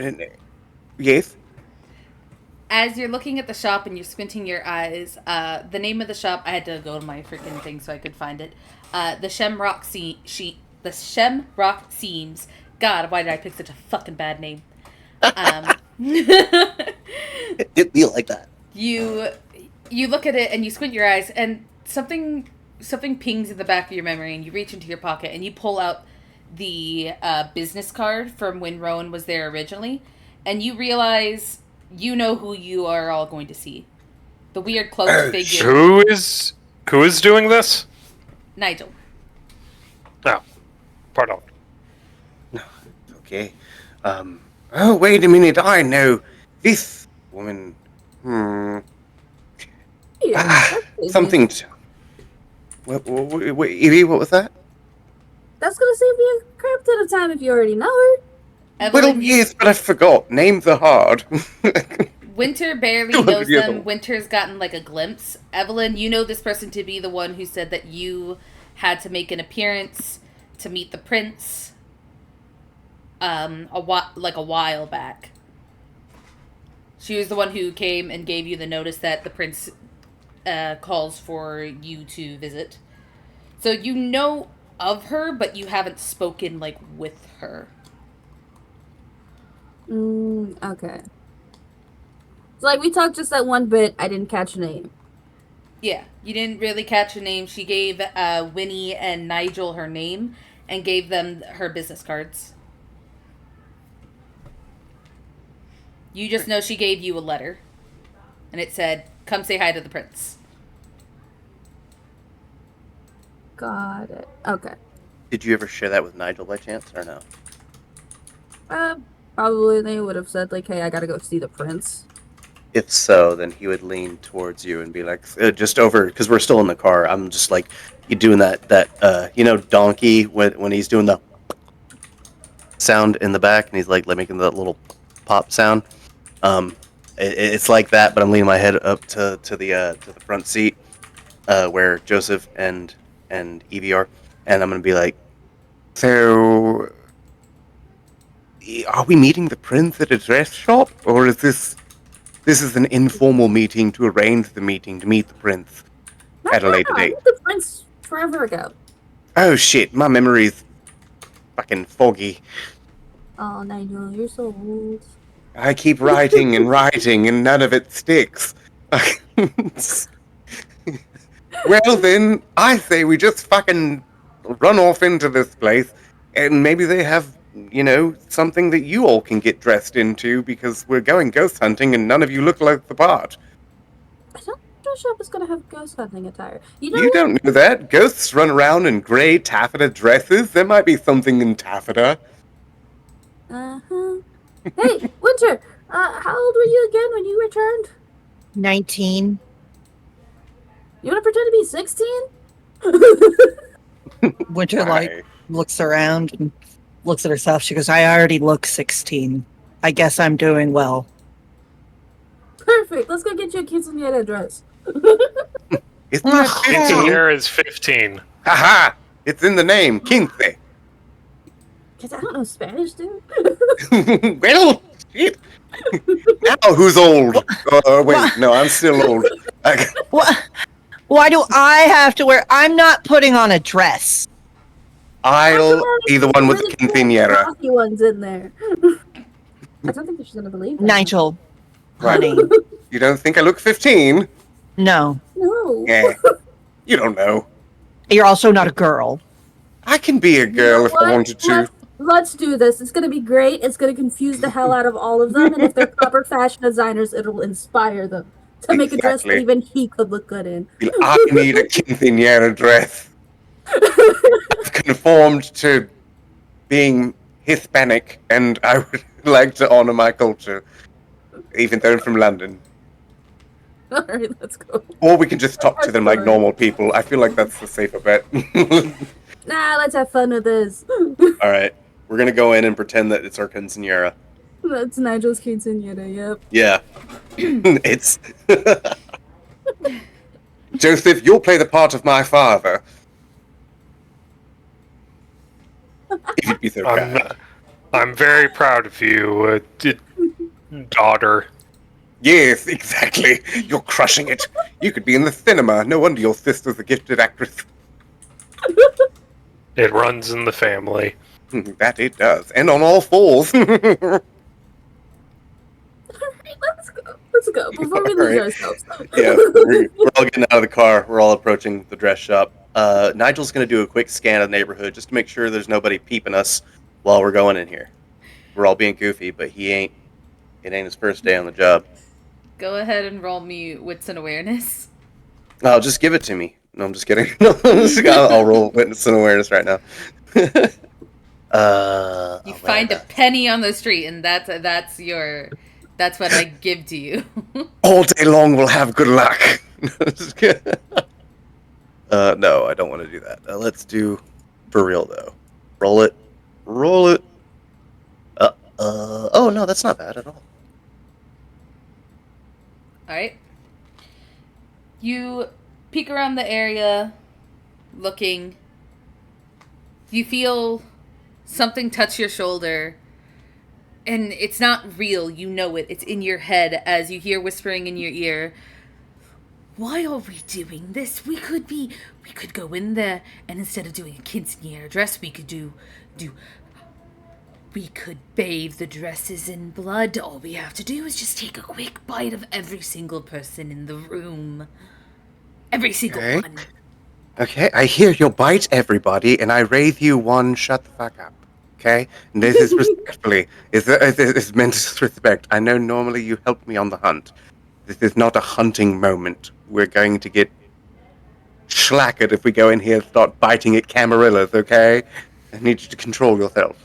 yes. As you're looking at the shop and you're squinting your eyes, the name of the shop, I had to go to my freaking thing so I could find it. The Shamrock Seams. God, why did I pick such a fucking bad name? It did feel like that. You look at it and you squint your eyes and something pings in the back of your memory and you reach into your pocket and you pull out the business card from when Rowan was there originally, and you realize you know who you are all going to see. The weird cloaked figure. Who is doing this? Nigel. No, pardon. Okay. Oh, wait a minute. I know this woman. Something. Evie, what was that? That's gonna save you a crap ton of time if you already know her. Evelyn, Well, yes, but I forgot. Names are hard. Winter barely 200 knows years them. old. Winter's gotten like a glimpse. Evelyn, you know this person to be the one who said that you had to make an appearance to meet the prince a while back. She was the one who came and gave you the notice that the prince calls for you to visit. So you know of her, but you haven't spoken like with her. Okay. So, like, we talked just that one bit. I didn't catch a name. Yeah, you didn't really catch her name. She gave Winnie and Nigel her name and gave them her business cards. You just know she gave you a letter. And it said, come say hi to the prince. Got it. Okay. Did you ever share that with Nigel by chance, or no? Probably they would have said, like, hey, I gotta go see the prince. If so, then he would lean towards you and be like, just over, because we're still in the car. I'm just like, you doing that donkey when he's doing the sound in the back, and he's like making that little pop sound. It's like that, but I'm leaning my head up to the front seat, where Joseph and Evie are, and I'm gonna be like, So, are we meeting the prince at a dress shop, or is this is an informal meeting to arrange the meeting to meet the prince at a later I date? met the prince forever ago. Oh shit, my memory's fucking foggy. Oh, Nigel, you're so old. I keep writing and writing, and none of it sticks. Well then, I say we just fucking run off into this place, and maybe they have something that you all can get dressed into because we're going ghost hunting and none of you look like the part. I don't think dress shop is gonna have ghost hunting attire. You know You what? don't know that. Ghosts run around in gray taffeta dresses. There might be something in taffeta. Uh-huh. Hey, Winter, how old were you again when you returned? 19. You wanna pretend to be 16? Winter, Why? looks around and looks at herself. She goes, I already look 16. I guess I'm doing well. Perfect. Let's go get you a quinceañera dress. Isn't that Ugh. 15? Quinceañera is 15. Haha! It's in the name, quince. Because I don't know Spanish, dude. Well, shit. Now who's old? Wait, no, I'm still old. What? Why do I have to wear? I'm not putting on a dress. I'll be the one with the quinceañera. Rocky ones in there. I don't think she's gonna believe that. Nigel, What? honey, You don't think I look 15? no. No. Yeah. You don't know. You're also not a girl. I can be a girl if I wanted to. Let's do this. It's gonna be great. It's gonna confuse the hell out of all of them, and if they're proper fashion designers, it'll inspire them to make a dress that Exactly. even he could look good in. I need a quinceañera dress. I've conformed to being Hispanic, and I would like to honor my culture, even though I'm from London. All right, let's go. Or we can just talk to them like normal people. I feel like that's the safer bet. Nah, let's have fun with this. All right, we're gonna go in and pretend that it's our quinceañera. That's Nigel's quinceañera. Yep. Yeah, it's. Joseph, you'll play the part of my father. If you'd be so kind. I'm very proud of you, daughter. Yes, exactly. You're crushing it. You could be in the cinema. No wonder your sister's a gifted actress. It runs in the family. That it does. And on all fours. Alright, let's go. Let's go before we lose Alright. ourselves. Yeah, we're all getting out of the car. We're all approaching the dress shop. Nigel's going to do a quick scan of the neighborhood just to make sure there's nobody peeping us while we're going in here. We're all being goofy, but he ain't. It ain't his first day on the job. Go ahead and roll me wits and awareness. Oh, just give it to me. No, I'm just kidding. I'll roll witness and awareness right now. You I'll find a let penny on the street, and that's what I give to you. All day long we'll have good luck. Just kidding. No, I don't want to do that. Let's do for real though. Roll it. Roll it. Oh no, that's not bad at all. All right. You peek around the area, looking. You feel something touch your shoulder, and it's not real. You know it. It's in your head as you hear whispering in your ear. Why are we doing this? We could go in there, and instead of doing a quinceañera dress, we could bathe the dresses in blood. All we have to do is just take a quick bite of every single person in the room. Every single Okay. one. Okay, I hear your bite, everybody, and I raise you one. Shut the fuck up. Okay? And this is respectfully. It's meant as respect. I know normally you help me on the hunt. This is not a hunting moment. We're going to get schlackered if we go in here and start biting at camarillas, okay? I need you to control yourself.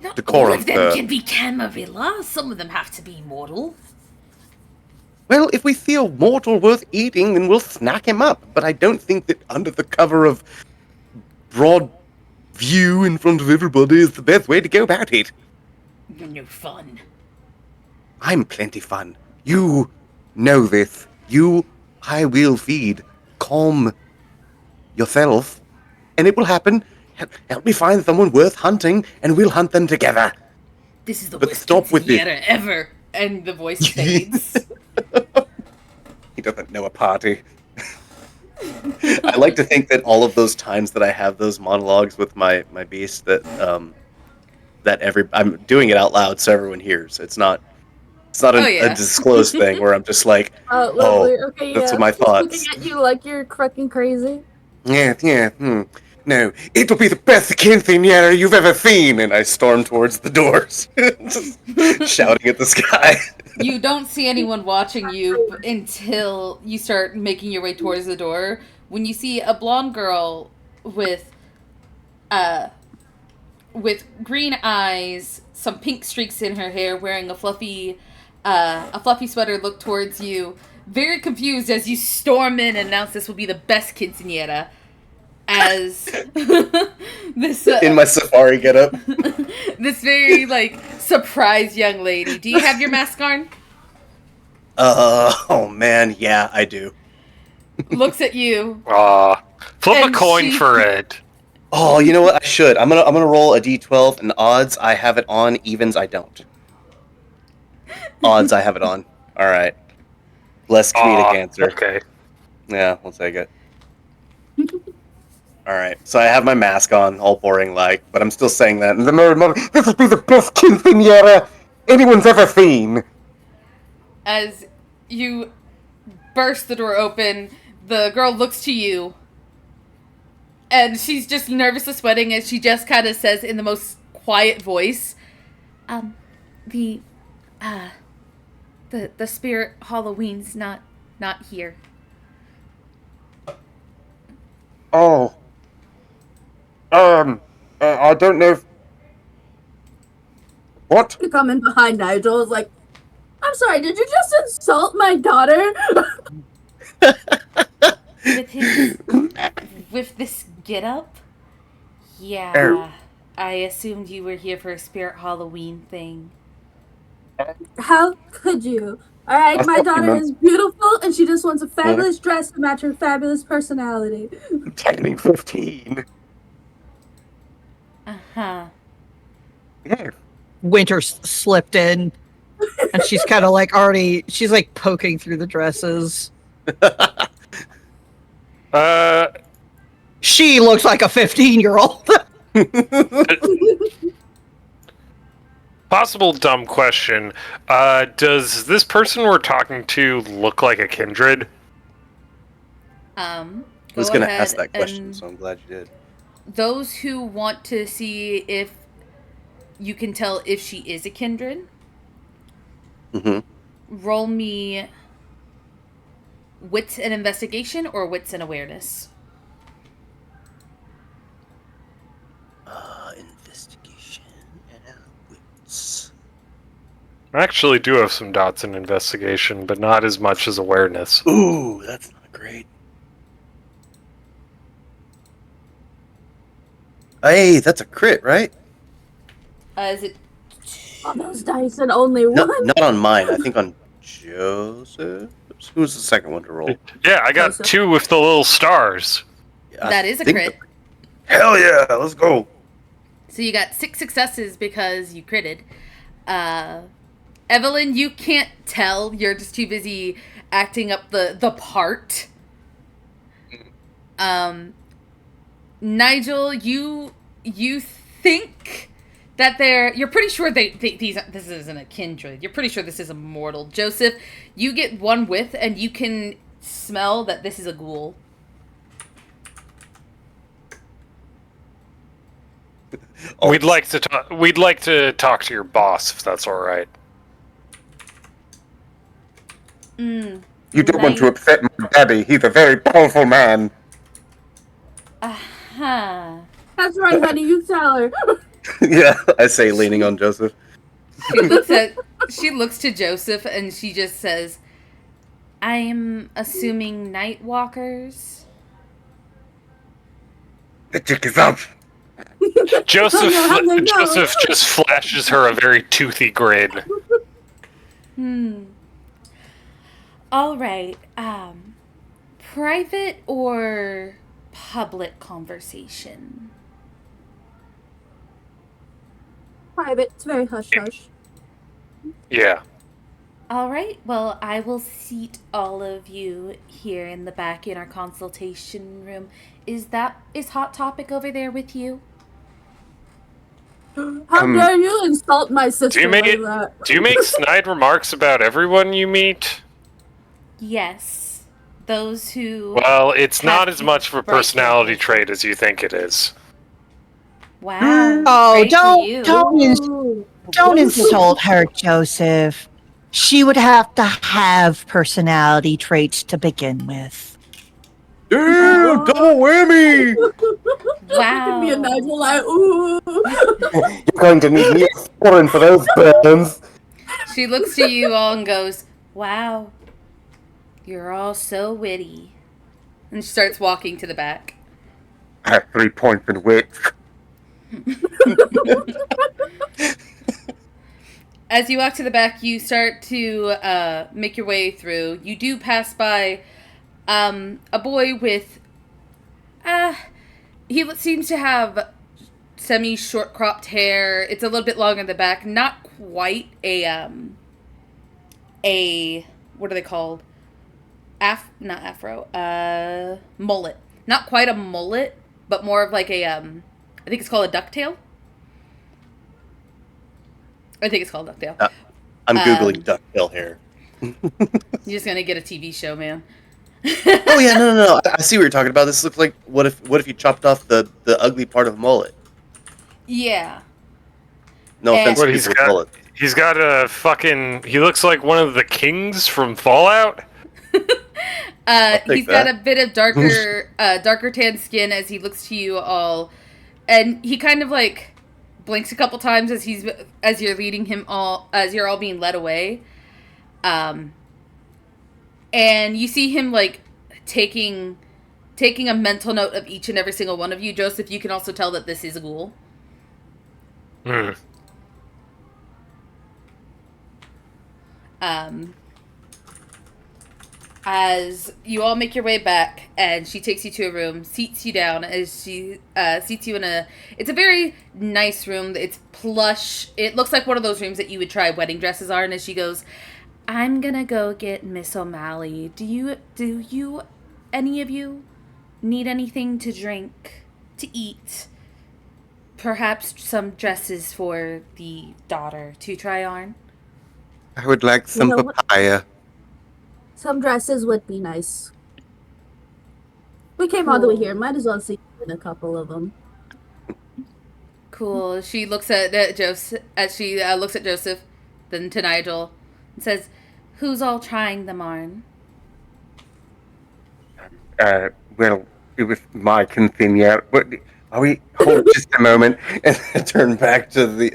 Not Decorum, all of them sir. can be Camarilla. Some of them have to be mortal. Well, if we see a mortal worth eating, then we'll snack him up. But I don't think that under the cover of broad view in front of everybody is the best way to go about it. You're no fun. I'm plenty fun. You know this. I will feed. Calm yourself, and it will happen. Help me find someone worth hunting, and we'll hunt them together. This is the But worst stop with it. quinceañera ever. And the voice fades. He doesn't know a party. I like to think that all of those times that I have those monologues with my beast that I'm doing it out loud so everyone hears. It's not a disclosed thing where I'm just like, Lovely. Okay, that's yeah. what my He's looking thoughts. at you like you're fucking crazy. Yeah. No, it'll be the best quinceañera you've ever seen! And I storm towards the doors, just shouting at the sky. You don't see anyone watching you until you start making your way towards the door. When you see a blonde girl with green eyes, some pink streaks in her hair, wearing a fluffy sweater, look towards you, very confused as you storm in and announce this will be the best quinceañera. As this In my safari getup. this very surprised young lady. Do you have your mask on? Oh man, yeah, I do. Looks at you. Flip And a coin she- for it. Oh, you know what? I should. I'm gonna roll a d12, and odds I have it on, evens I don't. Odds I have it on. All right. Less comedic answer. Okay. Yeah, we'll take it. All right. So I have my mask on, all boring like, but I'm still saying that. The Merry Mother, this will be the best quinceañera anyone's ever seen! As you burst the door open, the girl looks to you. And she's just nervously sweating as she just kind of says in the most quiet voice, the spirit Halloween's not here. Oh. I don't know if... What? Coming behind Nigel is like, I'm sorry, did you just insult my daughter? With this getup? Yeah. Oh. I assumed you were here for a spirit Halloween thing. How could you? Alright, I my thought you daughter meant- is beautiful and she just wants a fabulous dress to match her fabulous personality. I'm turning 15. Uh-huh. Yeah. Winter slipped in, and she's kind of she's poking through the dresses. She looks like a 15-year-old. Possible dumb question. Does this person we're talking to look like a kindred? I was gonna ask that question, and so I'm glad you did. those who want to see if you can tell if she is a kindred, Mm-hmm. roll me wits and investigation or wits and awareness. Investigation and wits. I actually do have some dots in investigation, but not as much as awareness. Ooh, that's not great. Hey, that's a crit, right? Is it All those dice and only No, one. not on mine. I think on Joseph. Who's the second one to roll? Yeah, I got Joseph. 2 with the little stars. I that is a think- crit? Hell yeah, let's go. So you got 6 successes because you critted. Evelyn, you can't tell. You're just too busy acting up the part. Nigel, you think that you're pretty sure this isn't a kindred. You're pretty sure this is a mortal. Joseph, you get one whiff and you can smell that this is a ghoul. Oh, We'd like to talk to your boss, if that's all right. Mm. You don't want to upset my daddy. He's a very powerful man. Huh. That's right, honey, you tell her. Yeah, I say, leaning on Joseph. She looks to Joseph and she just says, I'm assuming night walkers. The chick is up. Joseph How they know? Joseph just flashes her a very toothy grin. All right. Private or public conversation? Private, it's very hush-hush. Yeah. All right. Well, I will seat all of you here in the back in our consultation room. Is Hot Topic over there with you? How dare you insult my sister like that? Do you make snide remarks about everyone you meet? Yes. Those who Well, it's have not as much of a bright personality purple. trait as you think it is. Wow. Oh, great for you. don't insult her, Joseph. She would have to have personality traits to begin with. Damn, double whammy! Me and Wow. Nigel like, ooh. You're going to need Neosporin for those burns. She looks to you all and goes, "Wow. You're all so witty." And she starts walking to the back. I have 3 points in wit. As you walk to the back, you start to make your way through. You do pass by a boy with. He seems to have semi-short cropped hair. It's a little bit longer in the back. Not quite a what are they called? Not afro. Mullet. Not quite a mullet, but more of like a I think it's called a ducktail. I think it's called ducktail. I'm googling ducktail hair. You're just gonna get a TV show, man. Oh yeah, no. I see what you're talking about. This looks like what if you chopped off the ugly part of mullet? Yeah. No offense What to he's people with got? mullet. He's got a fucking. He looks like one of the kings from Fallout. He's got a bit of darker tan skin as he looks to you all, and he kind of like blinks a couple times as you're leading him all as you're all being led away, and you see him like taking a mental note of each and every single one of you. Joseph, you can also tell that this is a ghoul. Hmm. As you all make your way back, and she takes you to a room, seats you down as she seats you in it's a very nice room. It's plush. It looks like one of those rooms that you would try wedding dresses are. And as she goes, "I'm gonna go get Miss O'Malley. Do you, any of you, need anything to drink, to eat? Perhaps some dresses for the daughter to try on?" I would like some You know what? papaya. Some dresses would be nice. We came all the way Cool. here. Might as well see a couple of them. Cool. She looks at Joseph as she looks at Joseph, then to Nigel, and says, "Who's all trying them on?" Well, it was my quinceañera. What? Are we? Hold just a moment. And I turn back to the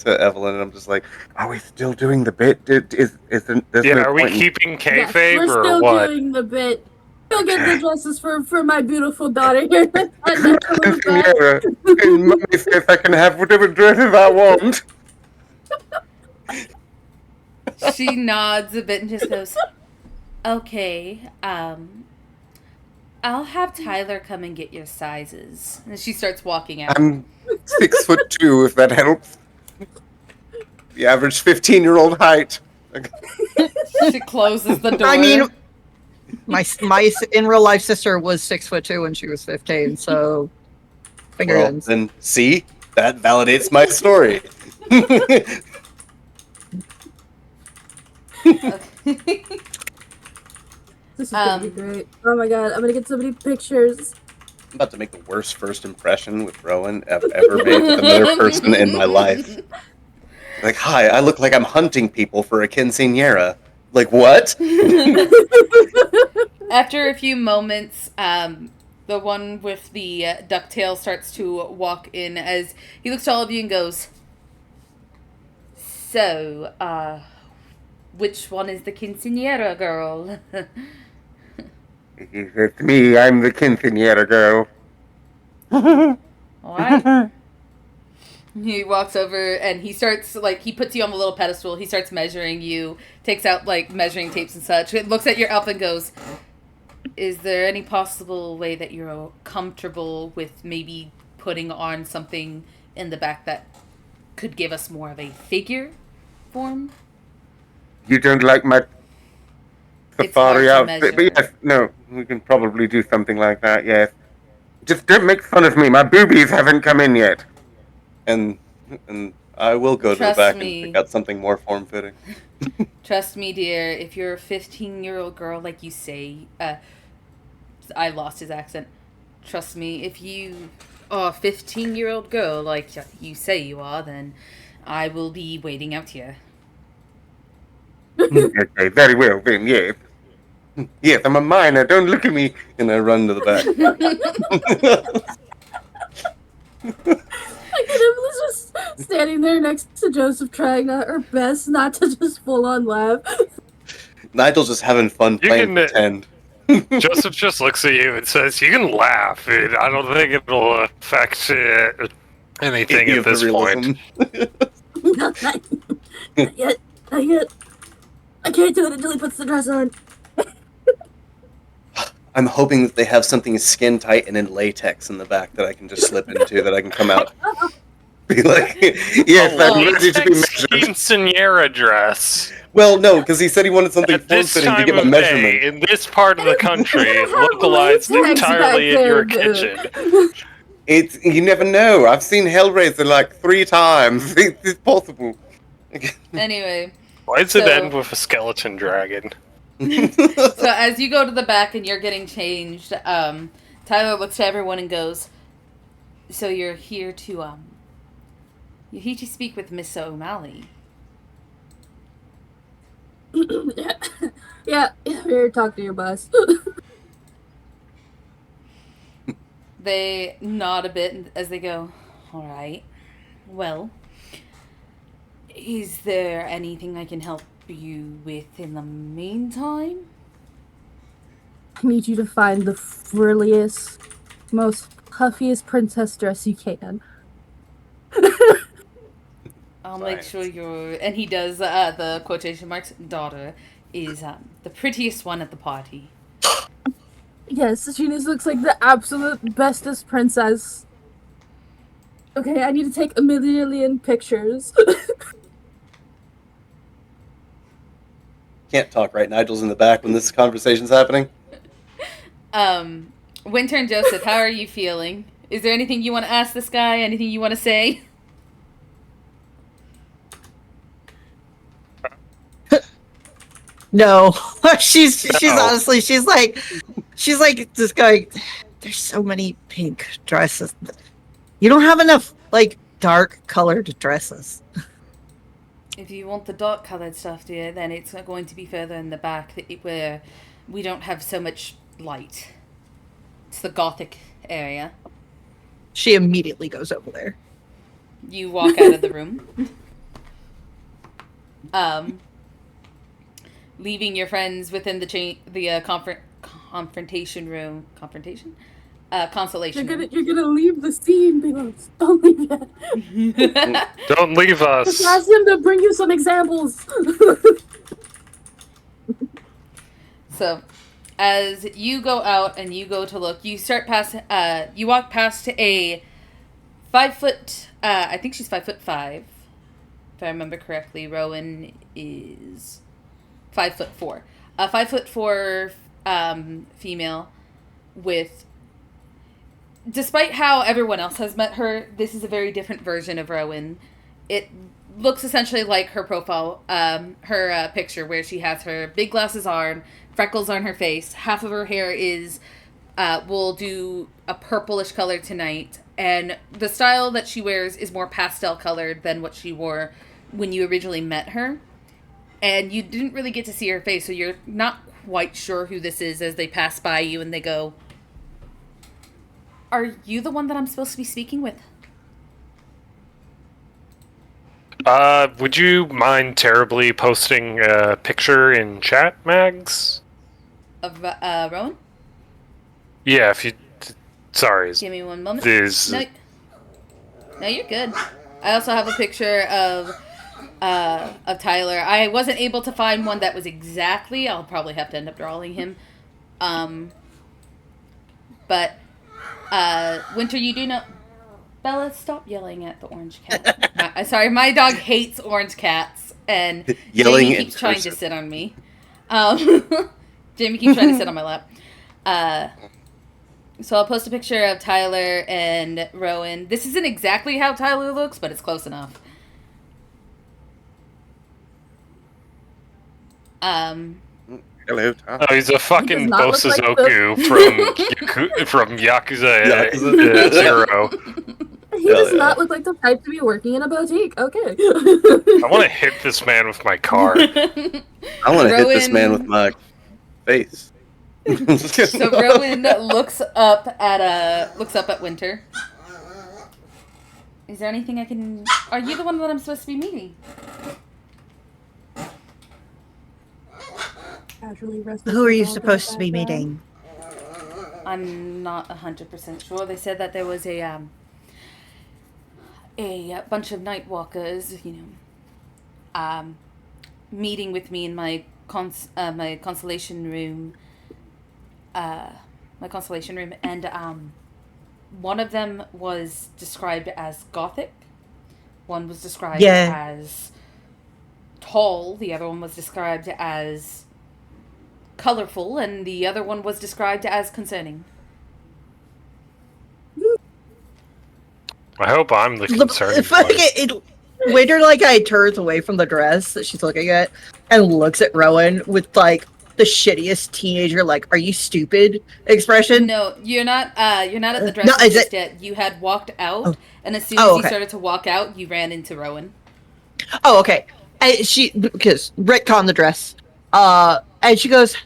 to Evelyn, and I'm just like, Are we still doing the bit? There's Yeah, no are we point in- keeping Yes, kayfabe we're or still what? doing the bit. Still get the dresses for my beautiful daughter here. Quinceañera. And Mommy says I can have whatever dresses I want. She nods a bit and just goes, "Okay, I'll have Tyler come and get your sizes." And she starts walking out. I'm 6'2", if that helps. the average 15-year-old height. She closes the door. I mean, my in real life sister was 6'2" when she was 15. So, finger Well, ends. then see, that validates my story. This is gonna be great. Oh my god, I'm gonna get so many pictures. I'm about to make the worst first impression with Rowan I've ever made with another person in my life. Like, hi, I look like I'm hunting people for a quinceañera. Like, what? After a few moments, the one with the ducktail starts to walk in as he looks to all of you and goes, "So, which one is the quinceañera girl?" It's me. I'm the quinceañera girl. Alright. He walks over and he starts, he puts you on the little pedestal. He starts measuring you, takes out, measuring tapes and such. It looks at your elf and goes, "Is there any possible way that you're comfortable with maybe putting on something in the back that could give us more of a figure form?" You don't like my It's hard safari to outfit? measure. But yes, no, we can probably do something like that, yes. Just don't make fun of me. My boobies haven't come in yet. And I will go to the Trust back me. and pick out something more form-fitting. Trust me, dear, if you're a 15-year-old girl like you say, I lost his accent. Trust me, if you are a 15-year-old girl like you say you are, then I will be waiting out here. Okay, very well then, yes. Yes, I'm a minor, don't look at me. And I run to the back. I could have was just standing there next to Joseph, trying her best not to just full on laugh. Nigel's just having fun You playing can, pretend. Joseph just looks at you and says, "You can laugh. I don't think it'll affect anything Any at of the this point." Not yet. Not yet. I can't do it until he puts the dress on. I'm hoping that they have something skin tight and in latex in the back that I can just slip into, that I can come out. Be like, Yes, A I'm ready to be latex measured. quinceanera dress. well, no, because he said he wanted something At this form-fitting to time get my of measurement. day, in this part of the country, They have localized latex entirely back in your there, kitchen. It's, you never know. I've seen Hellraiser like 3 times. It's possible. Anyway, Why does it So- end with a skeleton dragon? so as you go to the back and you're getting changed, Tyler looks to everyone and goes, "So you're here to speak with Miss O'Malley." Yeah, here, talk to your boss. They nod a bit as they go, "All right. Well, is there anything I can help you with in the meantime?" I need you to find the frilliest, most puffiest princess dress you can. I'll make Science. sure your, and he does the quotation marks, daughter is the prettiest one at the party. Yes, she just looks like the absolute bestest princess. Okay, I need to take a million pictures. Can't talk right. Nigel's in the back when this conversation's happening. Winter and Joseph, how are you feeling? Is there anything you want to ask this guy? Anything you want to say? No. she's No. honestly, she's like just going, there's so many pink dresses. You don't have enough like dark colored dresses. If you want the dark colored stuff, dear, then it's going to be further in the back where we don't have so much light. It's the gothic area. She immediately goes over there. You walk out of the room. Leaving your friends within the confrontation room. Confrontation? Consolation room. You're gonna leave the scene, below. Don't leave yet. Don't leave us. Just ask him to bring you some examples. So, as you go out and you go to look, you walk past a 5 foot, I think she's 5'5", if I remember correctly. Rowan is 5'4". A 5'4" female with, despite how everyone else has met her, this is a very different version of Rowan. It looks essentially like her profile, her picture, where she has her big glasses on, freckles on her face. Half of her hair is, will do a purplish color tonight. And the style that she wears is more pastel colored than what she wore when you originally met her. And you didn't really get to see her face, so you're not quite sure who this is as they pass by you and they go, "Are you the one that I'm supposed to be speaking with?" Would you mind terribly posting a picture in chat, Mags? Of Rowan? Yeah, if you... Sorry. Give me one moment. This... No, you're good. I also have a picture of Tyler. I wasn't able to find one that was exactly. I'll probably have to end up drawing him. But Winter, you do know. Bella, stop yelling at the orange cat. Sorry, my dog hates orange cats, and Yelling Jamie in keeps trying to cursive. sit on me. Jamie keeps trying to sit on my lap. So I'll post a picture of Tyler and Rowan. This isn't exactly how Tyler looks, but it's close enough. Hello, Tom. Oh, he's a fucking not look like Bosuzoku from Yakuza, Yakuza. 0. He Hell does yeah. not look like the type to be working in a boutique. Okay. I want to hit this man with my car. I want to hit this man with Rowan- my face. So Rowan looks up at Winter. Is there anything I can? Are you the one that I'm supposed to be meeting? Who are you supposed to be meeting? I'm not 100% sure. They said that there was a bunch of night walkers, meeting with me in my constellation room. My constellation room, and one of them was described as gothic. One was described as tall. The other one was described as colorful, and the other one was described as concerning. I hope I'm the concerning one. Winter like I turns away from the dress that she's looking at and looks at Rowan with like the shittiest teenager, like, "Are you stupid?" expression. No, you're not. You're not at the dress No, is just it- yet. You had walked out, Oh. and as soon Oh, as you okay. started to walk out, you ran into Rowan. Oh, okay. And because retcon the dress. And she goes,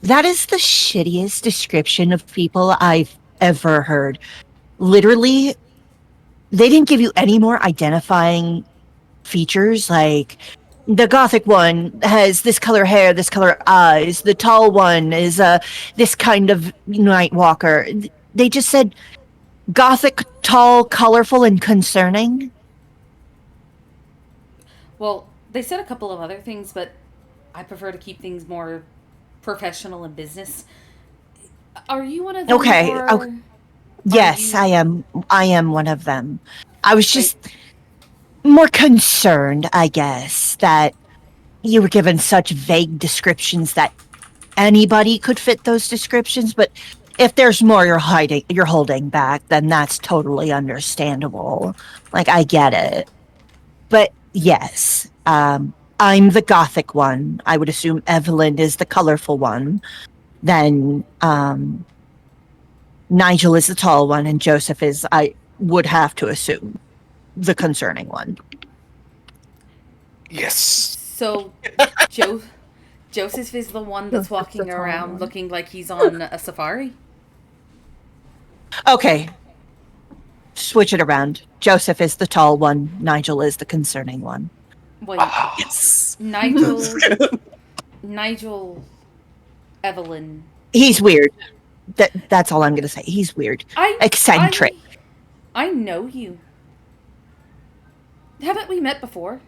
"That is the shittiest description of people I've ever heard. Literally, they didn't give you any more identifying features, like the gothic one has this color hair, this color eyes. The tall one is this kind of night walker. They just said gothic, tall, colorful, and concerning." Well, they said a couple of other things, but I prefer to keep things more professional and business. Are you one of them? Okay, or okay. Yes, you- I am. I am one of them. I was just more concerned, I guess, that you were given such vague descriptions that anybody could fit those descriptions. But if there's more you're holding back, then that's totally understandable. Like, I get it. But yes, I'm the gothic one. I would assume Evelyn is the colorful one. Then Nigel is the tall one, and Joseph is, I would have to assume, the concerning one. Yes. So, Joseph is the one that's Joseph's walking the tall around one. looking like he's on a safari. Okay. Switch it around. Joseph is the tall one. Nigel is the concerning one. Wait, Yes. Nigel, Evelyn. He's weird. That's all I'm gonna say. He's weird. Eccentric. I know you. Haven't we met before?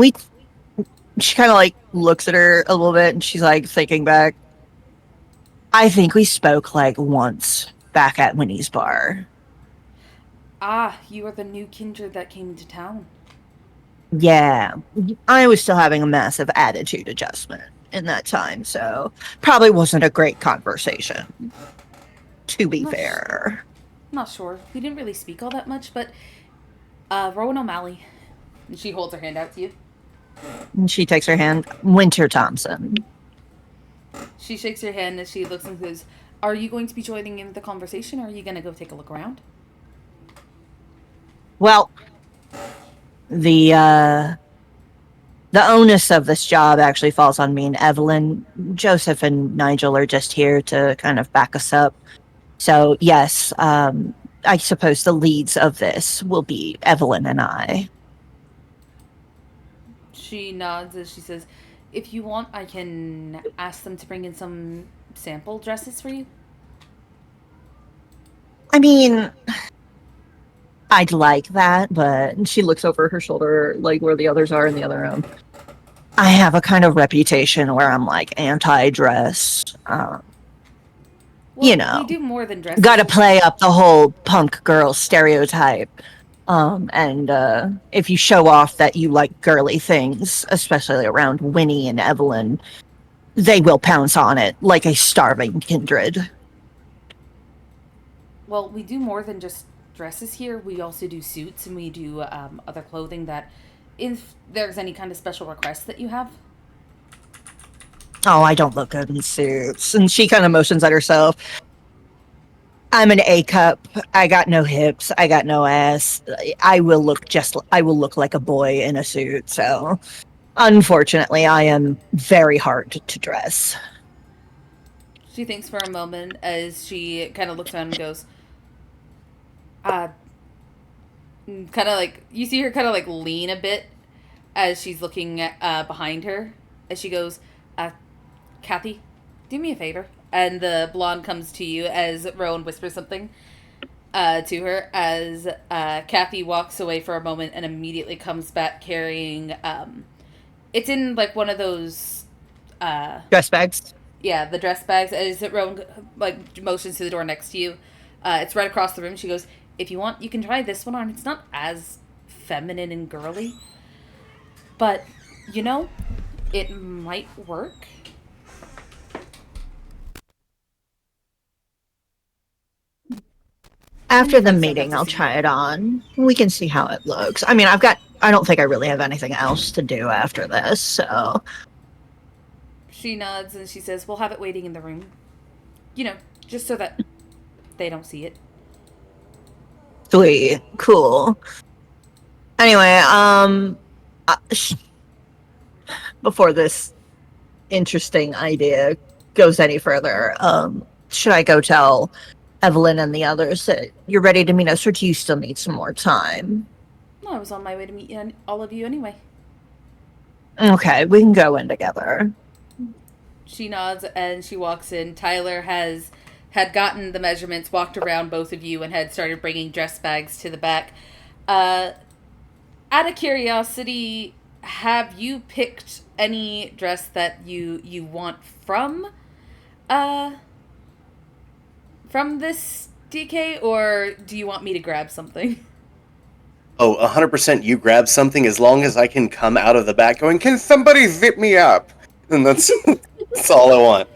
She kind of like looks at her a little bit, and she's like thinking back. I think we spoke like once back at Winnie's bar. Ah, you are the new kindred that came into town. Yeah, I was still having a massive attitude adjustment in that time, so probably wasn't a great conversation. To be fair. Not sure. We didn't really speak all that much, but Rowan O'Malley. And she holds her hand out to you. And she takes her hand. Winter Thompson. She shakes your hand as she looks and goes, "Are you going to be joining in the conversation, or are you going to go take a look around?" Well, the onus of this job actually falls on me and Evelyn. Joseph and Nigel are just here to kind of back us up. So yes, I suppose the leads of this will be Evelyn and I. She nods as she says, "If you want, I can ask them to bring in some sample dresses for you." I mean, I'd like that, but she looks over her shoulder, like where the others are in the other room. I have a kind of reputation where I'm like anti-dress. Well, You know, we do more than dresses. Gotta play up the whole punk girl stereotype. And if you show off that you like girly things, especially around Winnie and Evelyn, they will pounce on it like a starving kindred. Well, we do more than just dresses here. We also do suits, and we do other clothing that, if there's any kind of special requests that you have. Oh, I don't look good in suits. And she kind of motions at herself. I'm an A cup. I got no hips. I got no ass. I will look like a boy in a suit. So, unfortunately, I am very hard to dress. She thinks for a moment as she kind of looks around and goes, uh, kind of like, you see her kind of like lean a bit as she's looking at, behind her. As she goes, Kathy, do me a favor. And the blonde comes to you as Rowan whispers something to her as Kathy walks away for a moment and immediately comes back carrying. It's in like one of those. Dress bags. Yeah, the dress bags. As Rowan like motions to the door next to you, it's right across the room. She goes, "If you want, you can try this one on. It's not as feminine and girly, but you know, it might work." After the Sometimes meeting, I I'll see try it. it on. We can see how it looks. I mean, I don't think I really have anything else to do after this, so. She nods and she says, "We'll have it waiting in the room. You know, just so that they don't see it." Sweet. Cool. Anyway, before this interesting idea goes any further, should I go tell Evelyn and the others that you're ready to meet us, or do you still need some more time? No, I was on my way to meet all of you anyway. Okay, we can go in together. She nods and she walks in. Tyler had gotten the measurements, walked around both of you, and had started bringing dress bags to the back. Out of curiosity, have you picked any dress that you want uh from this DK, or do you want me to grab something? Oh, 100% you grab something as long as I can come out of the back going, can somebody zip me up? And that's all I want.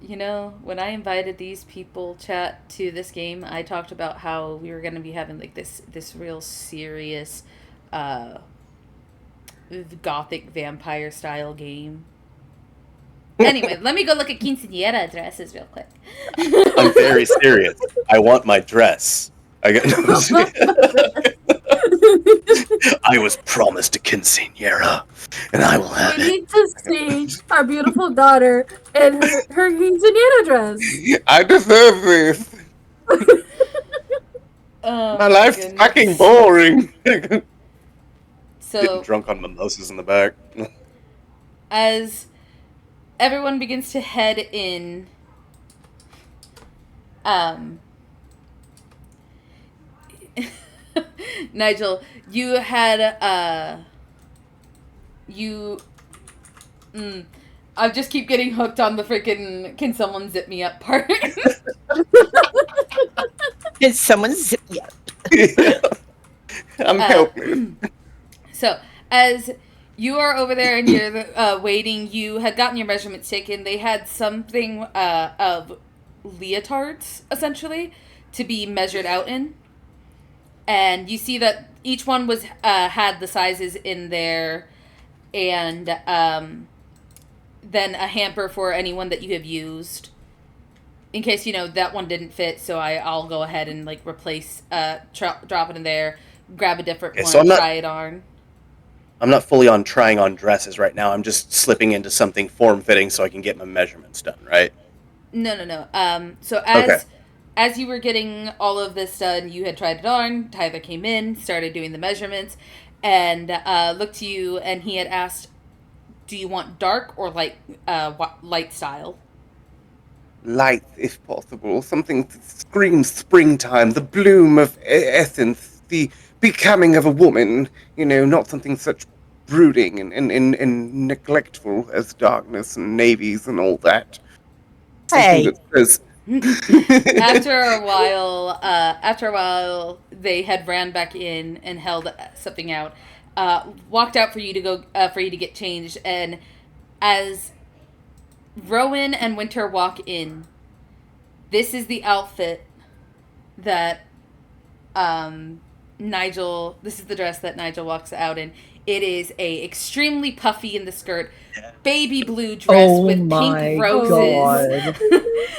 You know, when I invited these people chat to this game, I talked about how we were going to be having like this real serious gothic vampire style game. Anyway, let me go look at quinceañera dresses real quick. I'm very serious. I want my dress. I got I was promised a quinceañera, and I will have We it. need to see our beautiful daughter in her quinceañera dress. I deserve this. Oh, My life's goodness. fucking boring. Getting So drunk on mimosas in the back. as everyone begins to head in, Nigel, you had I just keep getting hooked on the freaking "can someone zip me up" part. Did someone zip me up? I'm helpless. So, as you are over there and you're waiting, you had gotten your measurements taken. They had something of leotards, essentially, to be measured out in. And you see that each one was had the sizes in there, and then a hamper for anyone that you have used. In case, you know, that one didn't fit, so I'll go ahead and, like, replace, drop it in there, grab a different Okay, one, so try it on. I'm not fully on trying on dresses right now. I'm just slipping into something form-fitting so I can get my measurements done, right? No. So Okay. as you were getting all of this done, you had tried it on. Tyler came in, started doing the measurements, and looked to you, and he had asked, "Do you want dark or light style?" Light, if possible. Something that screams springtime, the bloom of essence, the becoming of a woman. You know, not something such brooding and neglectful as darkness and navies and all that. Something Hey, that says. After a while, they had ran back in and held something out. Walked out for you to go for you to get changed, and as Rowan and Winter walk in, this is the outfit that Nigel. This is the dress that Nigel walks out in. It is a extremely puffy in the skirt, baby blue dress with pink roses.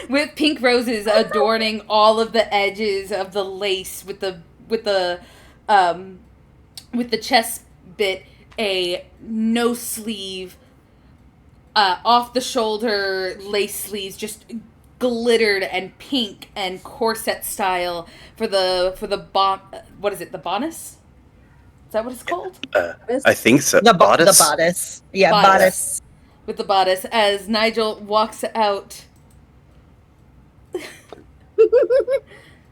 With pink roses adorning all of the edges of the lace with the chest bit, a no sleeve, off the shoulder lace sleeves, just glittered and pink and corset style for the what is it, the bodice? Is that what it's called? I think so. The Bodice? bodice. Yeah, Bodice. bodice. With the bodice, as Nigel walks out.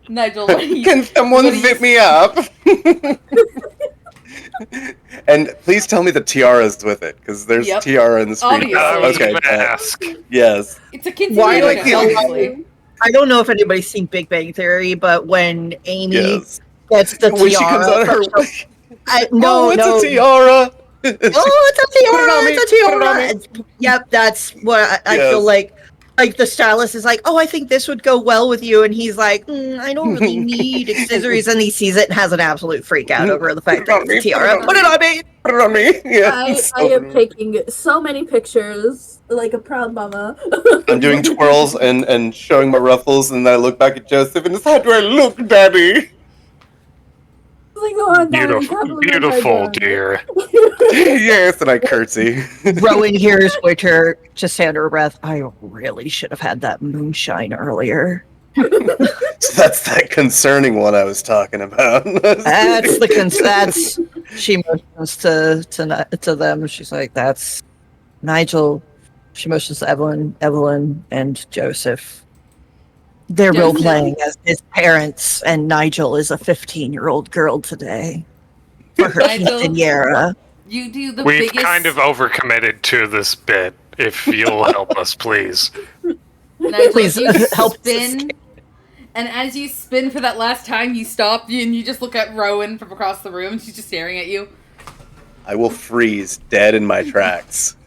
Nigel, Can someone zip me up? And please tell me the tiara's with it, because there's Yep. tiara in the screen. Obviously. I was Okay, gonna ask. yes. It's a Why do I continuation, feel obviously. I don't know if anybody's seen Big Bang Theory, but when Amy Yes. gets the When she comes tiara, out of her... no, it's no. a tiara! Oh, it's a tiara! Put it on me, It's a put it on tiara! me. Yep, that's what I Yes. feel like. Like the stylist is like, oh, I think this would go well with you, and he's like, I don't really need accessories, and he sees it and has an absolute freak out over the fact that it's a tiara. Put it on me! Put it on me! Yeah, I am taking so many pictures like a proud mama. I'm doing twirls and showing my ruffles, and I look back at Joseph and it's, how do I look, Daddy? Like, go on, Daddy, Beautiful, compliment my beautiful, daughter. dear. Yes, and I curtsy. Rowan hears Witcher just say under her breath, I really should have had that moonshine earlier. So that's that concerning one I was talking about. That's she motions to them. She's like, that's Nigel. She motions to Evelyn, and Joseph. They're role playing as his parents, and Nigel is a 15-year-old girl today for her Nigel? quinceañera. You do the We've biggest. kind of overcommitted to this bit. If you'll help us, please. Nigel, Please, you help us spin, and as you spin for that last time, you stop and you just look at Rowan from across the room, and she's just staring at you. I will freeze dead in my tracks.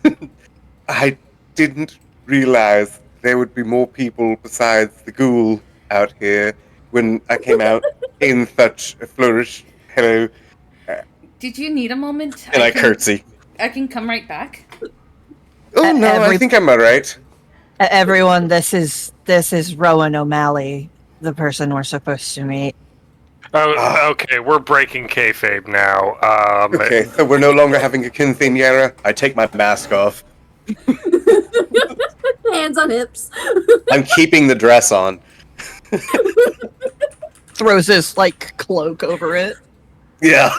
I didn't realize there would be more people besides the ghoul out here when I came out in such a flourish. Hello. Did you need a moment? And I curtsy. I can come right back. Oh no, I think I'm alright. Everyone, this is Rowan O'Malley, the person we're supposed to meet. Oh, okay, we're breaking kayfabe now. Okay, so we're no longer having a quinceañera. I take my mask off. Hands on hips. I'm keeping the dress on. Throws his cloak over it. Yeah.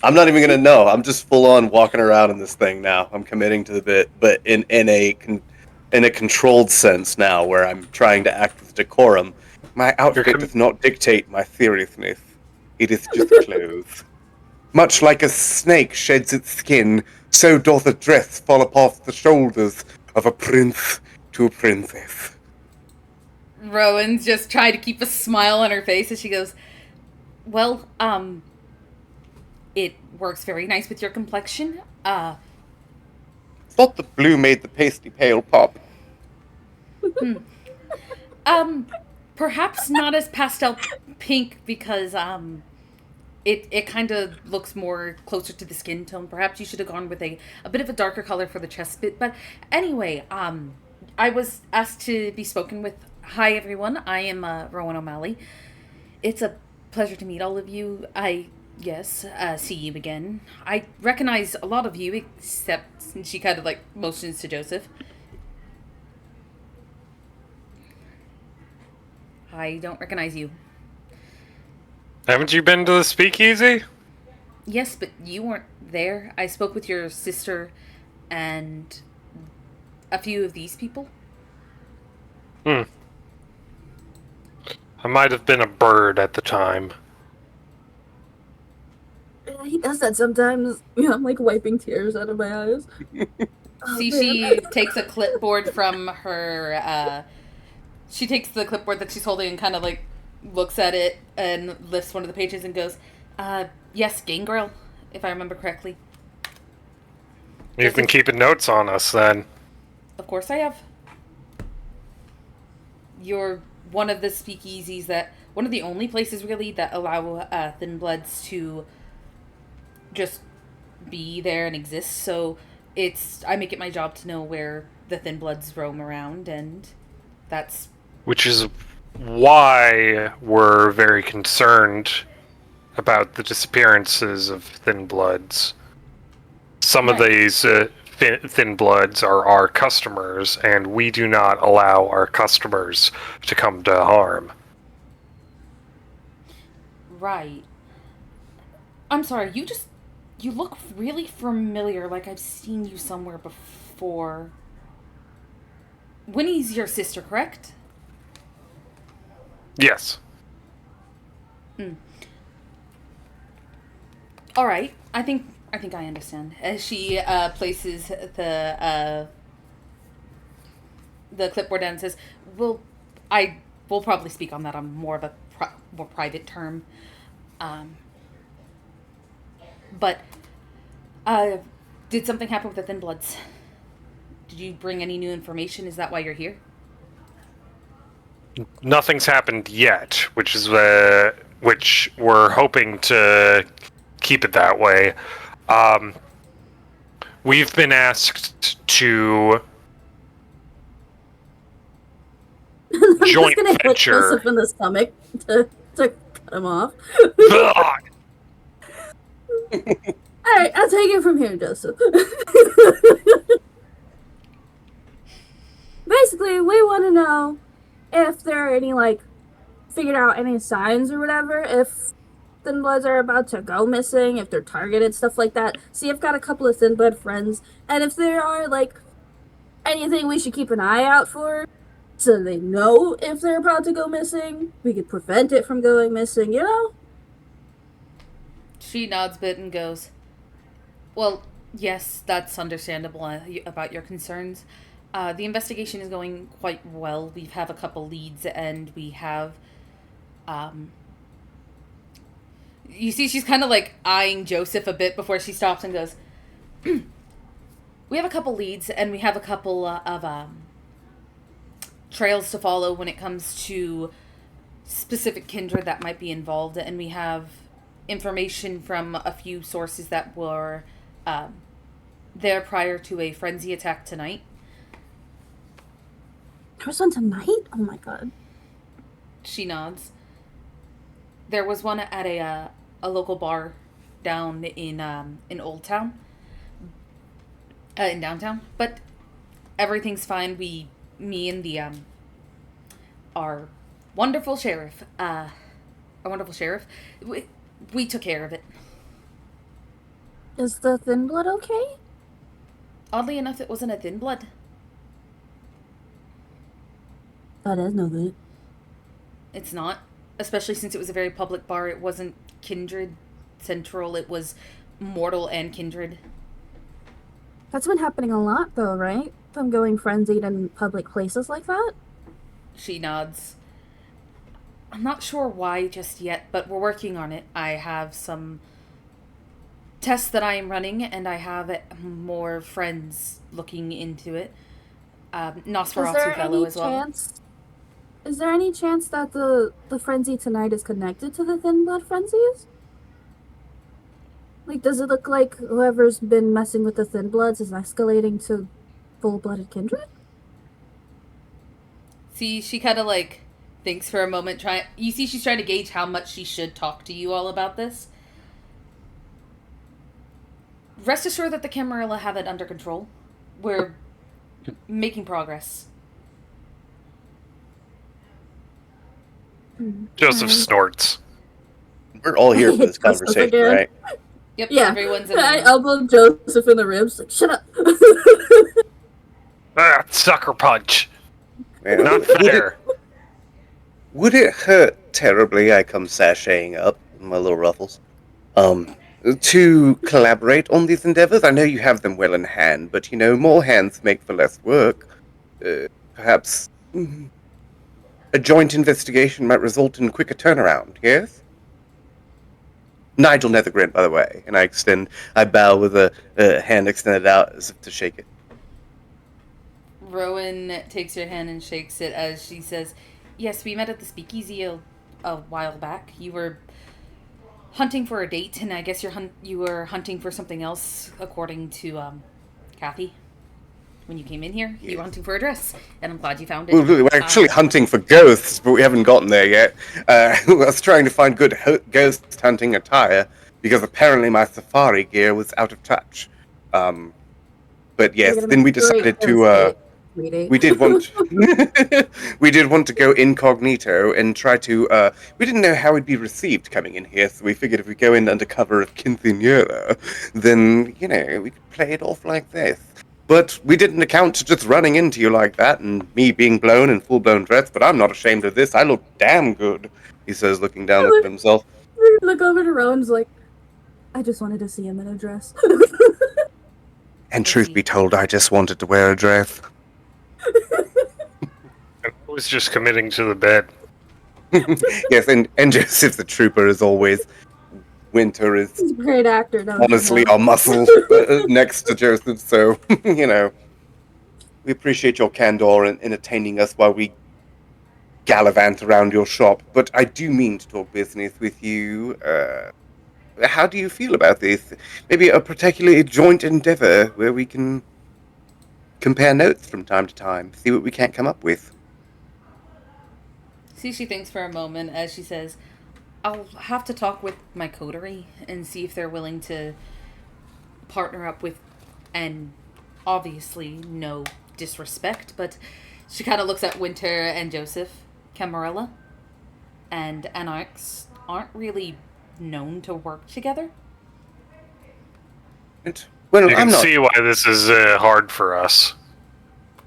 I'm not even gonna know. I'm just full on walking around in this thing now. I'm committing to the bit, but in a controlled sense now, where I'm trying to act with decorum. My outfit does not dictate my seriousness. It is just clothes. Much like a snake sheds its skin, so doth a dress fall upon the shoulders of a prince to a princess. Rowan's just trying to keep a smile on her face as she goes, well, it works very nice with your complexion. Thought the blue made the pasty pale pop. Perhaps not as pastel pink because, it kind of looks more closer to the skin tone. Perhaps you should have gone with a bit of a darker color for the chest bit. But anyway, I was asked to be spoken with. Hi, everyone. I am Rowan O'Malley. It's a pleasure to meet all of you. See you again. I recognize a lot of you, except she kind of motions to Joseph. I don't recognize you. Haven't you been to the speakeasy? Yes, but you weren't there. I spoke with your sister and a few of these people. I might have been a bird at the time. He does that sometimes. I'm wiping tears out of my eyes. See, man. she takes a clipboard from her, she takes the clipboard that she's holding and kind of looks at it and lifts one of the pages and goes, yes, Gangrel, if I remember correctly. You've been keeping notes on us, then. Of course I have. You're one of the speakeasies one of the only places really that allow Thin Bloods to just be there and exist, so I make it my job to know where the Thin Bloods roam around, and that's... Which is why we're very concerned about the disappearances of Thin Bloods. Some of Right. these Thin Bloods are our customers, and we do not allow our customers to come to harm. Right. I'm sorry, you look really familiar, like I've seen you somewhere before. Winnie's your sister, correct? Yes. All right. I think I understand. As she places the clipboard down and says, "We'll probably speak on that on more of a more private term." But did something happen with the Thin Bloods? Did you bring any new information? Is that why you're here? Nothing's happened yet, which we're hoping to keep it that way. We've been asked to I'm just joint gonna hit venture. Joseph in the stomach to cut him off. Alright, I'll take it from here, Joseph. Basically, we want to know if there are any, like, figured out any signs or whatever, if Thin Bloods are about to go missing, if they're targeted, stuff like that. See, I've got a couple of Thin Blood friends, and if there are, like, anything we should keep an eye out for, so they know if they're about to go missing, we could prevent it from going missing, you know? She nods a bit and goes, "Well, yes, that's understandable about your concerns. The investigation is going quite well. We have a couple leads, and we have... You see, she's kind of like eyeing Joseph a bit before she stops and goes, "We have a couple leads, and we have a couple of trails to follow when it comes to specific kindred that might be involved, and we have information from a few sources that were there prior to a frenzy attack tonight." There was one tonight? Oh my god. She nods. There was one at a local bar down in Old Town, in downtown. But everything's fine. Me and the our wonderful sheriff, we took care of it. Is the Thin Blood okay? Oddly enough, it wasn't a Thin Blood. That is no good. It's not, especially since it was a very public bar. It wasn't kindred central. It was mortal and kindred. That's been happening a lot, though, right? Them going frenzied in public places like that? She nods. I'm not sure why just yet, but we're working on it. I have some tests that I am running, and I have more friends looking into it. Nosferatu fellow as well. Is there any chance that the frenzy tonight is connected to the Thin Blood frenzies? Like, does it look like whoever's been messing with the Thin Bloods is escalating to full-blooded kindred? See, she kind of like thinks for a moment. You see, she's trying to gauge how much she should talk to you all about this. Rest assured that the camera will have it under control. We're making progress. Joseph snorts. We're all here for this conversation, right? Yep, Yeah. everyone's in I elbowed Joseph in the ribs, like, shut up. Sucker punch. Man, Not fair. would it hurt terribly, I come sashaying up in my little ruffles, to collaborate on these endeavors? I know you have them well in hand, but, more hands make for less work. Perhaps a joint investigation might result in quicker turnaround, yes? Nigel Nethergrin, by the way, and I bow with a hand extended out as if to shake it. Rowan takes your hand and shakes it as she says, "Yes, we met at the speakeasy a while back. You were hunting for a date, and I guess you were hunting for something else, according to Kathy. When you came in here, you were hunting for a dress, and I'm glad you found it. Well, really, we're actually hunting for ghosts, but we haven't gotten there yet. I was trying to find good ghost hunting attire because apparently my safari gear was out of touch. But yes, then we decided to. We did want we did want to go incognito and try to we didn't know how we'd be received coming in here, so we figured if we go in under cover of Quinceañera, then we could play it off like this. But we didn't account to just running into you like that and me being blown in full blown dress, but I'm not ashamed of this. I look damn good, he says, looking down at himself. Look over to Rowan's like, I just wanted to see him in a dress. And truth be told, I just wanted to wear a dress. I was just committing to the bed. Yes, and Joseph the Trooper, as always. Winter is He's a great actor, don't honestly you know? our muscle next to Joseph, so, we appreciate your candor in entertaining us while we gallivant around your shop, but I do mean to talk business with you. How do you feel about this? Maybe a particularly joint endeavor where we can compare notes from time to time, see what we can't come up with. See, she thinks for a moment as she says, I'll have to talk with my coterie and see if they're willing to partner up with, and obviously no disrespect, but she kind of looks at Winter and Joseph. Camarilla and Anarch aren't really known to work together. Well, You can see why this is hard for us.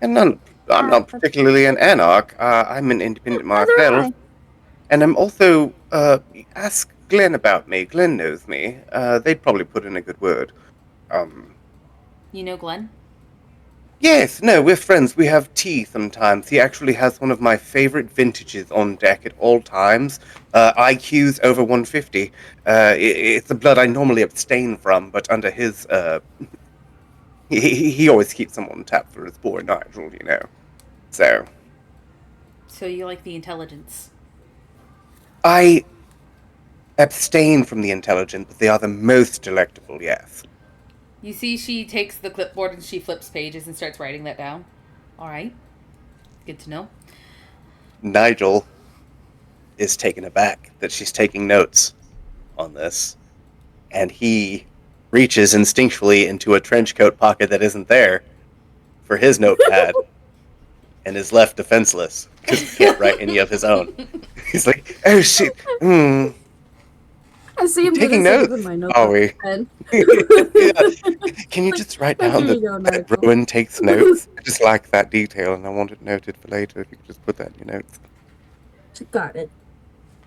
And I'm not particularly an Anarch. I'm an independent myself. And I'm also, ask Glenn about me. Glenn knows me. They'd probably put in a good word. You know Glenn? Yes, no, we're friends. We have tea sometimes. He actually has one of my favorite vintages on deck at all times. IQ's over 150. It's a blood I normally abstain from, but under his, he always keeps some on tap for his boy Nigel, So. So you like the intelligence? I abstain from the intelligent, but they are the most delectable, yes. You see, she takes the clipboard and she flips pages and starts writing that down. All right. Good to know. Nigel is taken aback that she's taking notes on this, and he reaches instinctually into a trench coat pocket that isn't there for his notepad and is left defenseless because he can't write any of his own. He's like, oh shit, I see him taking notes, are we? Can you just write down that Rowan takes notes? I just like that detail, and I want it noted for later. If you could just put that in your notes. Got it.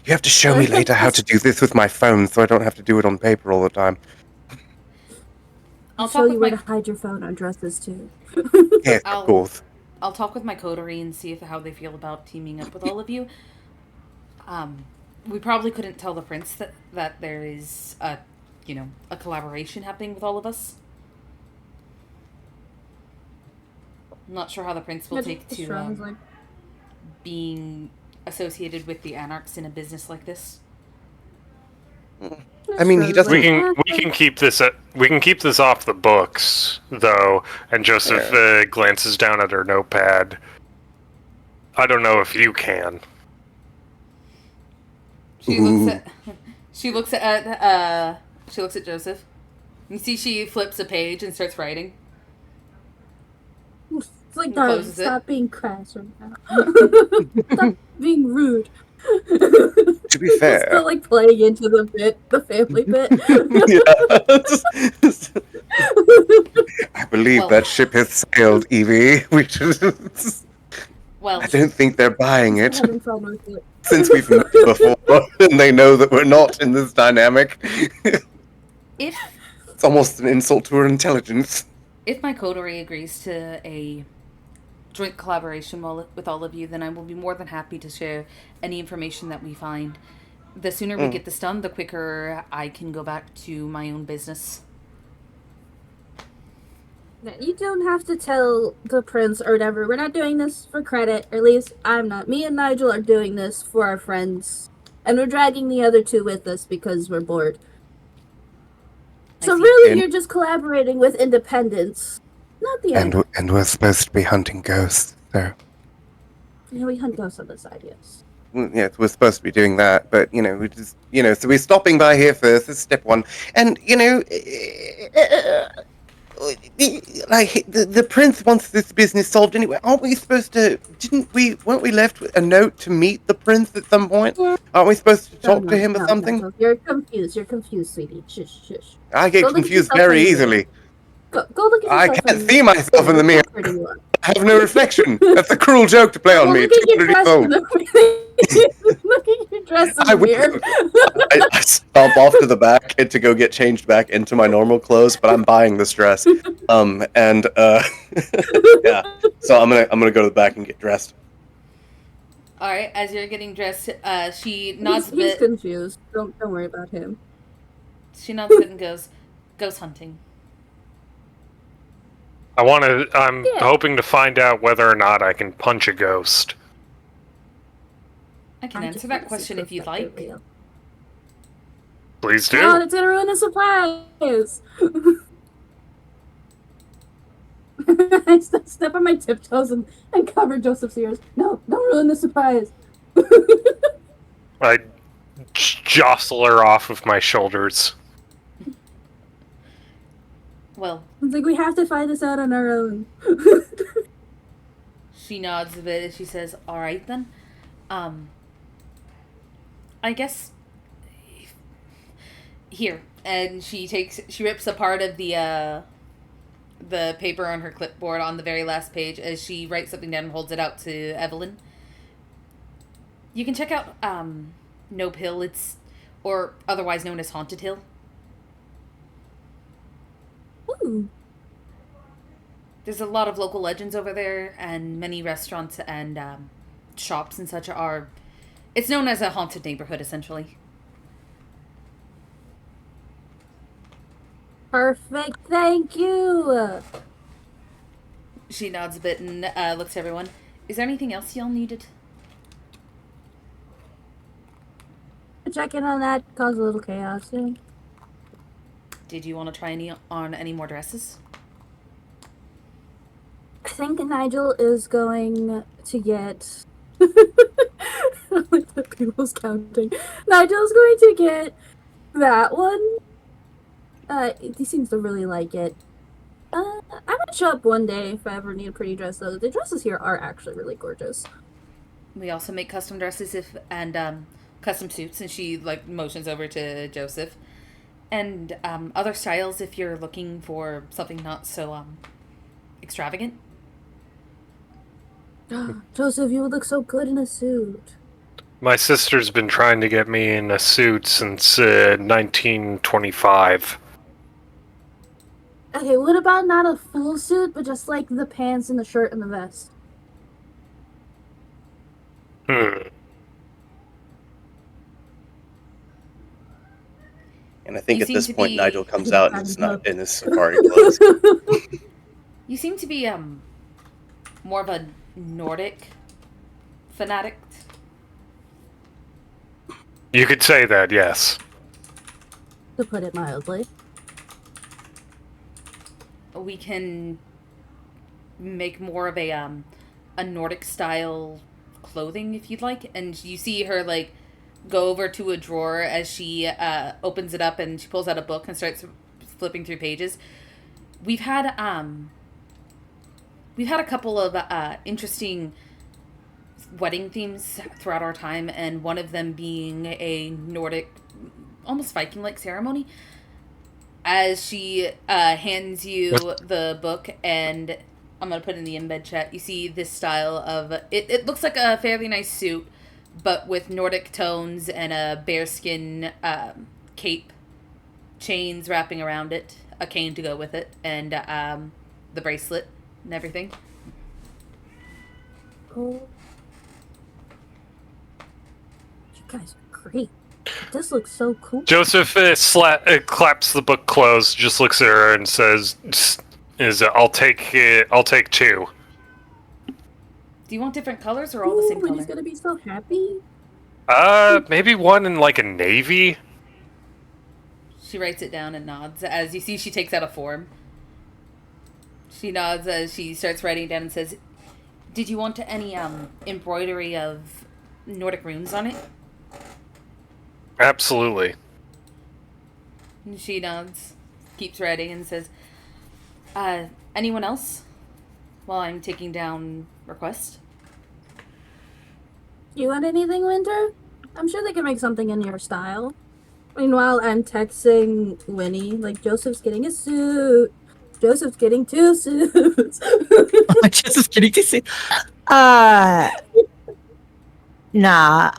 You have to show me later how to do this with my phone, so I don't have to do it on paper all the time. I'll show you where to hide your phone on dresses too. Yes, of course. I'll talk with my coterie and see how they feel about teaming up with all of you. We probably couldn't tell the prince that there is a collaboration happening with all of us. I'm not sure how the prince will take to being associated with the Anarchs in a business like this. I mean, he doesn't. We can keep this. We can keep this off the books, though. And Joseph glances down at her notepad. I don't know if you can. She looks at Joseph. You see, she flips a page and starts writing. It's like, darling, stop being crass right now. Stop being rude. To be fair, still like playing into the family bit. I believe that ship has sailed, Evie. We should. I don't think they're buying it. Since we've met before, and they know that we're not in this dynamic. It's almost an insult to her intelligence. If my coterie agrees to a joint collaboration with all of you, then I will be more than happy to share any information that we find. The sooner we get this done, the quicker I can go back to my own business. You don't have to tell the prince or whatever. We're not doing this for credit, or at least I'm not. Me and Nigel are doing this for our friends And we're dragging the other two with us because we're bored. I So see. really, you're just collaborating with independents, not the other. And we're supposed to be hunting ghosts, so Yeah, we hunt ghosts on the side, yes. yes, we're supposed to be doing that. But we just so we're stopping by here first. This is step one, and like the prince wants this business solved anyway. Aren't we supposed to? Weren't we left with a note to meet the prince at some point? Yeah. Aren't we supposed to No, talk to him or something? No. You're confused. You're confused, sweetie. Shush. I get Go look at confused yourself very in the mirror. easily. Go look at I yourself can't see myself in the mirror. I have no reflection. That's a cruel joke to play on me. Look at your 200 years dress in old. the Look at your dress in I the mirror. I stomp off to the back and to go get changed back into my normal clothes, but I'm buying this dress. And yeah. So I'm gonna go to the back and get dressed. All right, as you're getting dressed, she nods a He's bit. confused. Don't worry about him. She nods a bit and goes, "Ghost hunting." I'm Yeah. hoping to find out whether or not I can punch a ghost. I can I answer just that wanna see question if you'd proof that they're like. real. Please do. Oh, it's gonna ruin the surprise. I step on my tiptoes and cover Joseph's ears. No, don't ruin the surprise. I jostle her off of my shoulders. Well, It's like we have to find this out on our own. she nods a bit as she says, "All right then. I guess here." And she rips a part of the paper on her clipboard on the very last page as she writes something down and holds it out to Evelyn. You can check out Nope Hill. Or otherwise known as Haunted Hill. Ooh. There's a lot of local legends over there, and many restaurants and shops and such are. It's known as a haunted neighborhood, essentially. Perfect, thank you. She nods a bit and looks at everyone. Is there anything else y'all needed? Check in on that, cause a little chaos. Yeah. Did you want to try any more dresses? I think Nigel is going to get. Like the people's counting. Nigel's going to get that one. He seems to really like it. I might show up one day if I ever need a pretty dress, though. The dresses here are actually really gorgeous. We also make custom dresses and custom suits, and she motions over to Joseph. And other styles if you're looking for something not so extravagant. Joseph, you would look so good in a suit. My sister's been trying to get me in a suit since 1925. Okay, what about not a full suit, but just like the pants and the shirt and the vest? And I think You at seem this to point be- Nigel comes out and it's not in his safari clothes. You seem to be more of a Nordic fanatic. You could say that, yes. To put it mildly. We can make more of a Nordic style clothing if you'd like. And you see her go over to a drawer as she opens it up and she pulls out a book and starts flipping through pages. We've had a couple of interesting wedding themes throughout our time, and one of them being a Nordic, almost Viking-like ceremony. As she hands you the book, and I'm going to put in the embed chat, you see this style of... It looks like a fairly nice suit, but with Nordic tones and a bearskin cape, chains wrapping around it, a cane to go with it, and the bracelet and everything. Oh. You guys are great. This looks so cool. Joseph claps the book closed, just looks at her and says, I'll take two. Do you want different colors or all the same But color? he's gonna be so happy. Maybe one in like a navy. She writes it down and nods. As you see, she takes out a form. She nods as she starts writing down and says, "Did you want any embroidery of Nordic runes on it?" Absolutely. And she nods, keeps writing, and says, "Anyone else?" While I'm taking down requests. You want anything, Winter? I'm sure they can make something in your style. Meanwhile, I'm texting Winnie, like, Joseph's getting a suit. Joseph's getting 2 suits. I'm just kidding to see. Nah,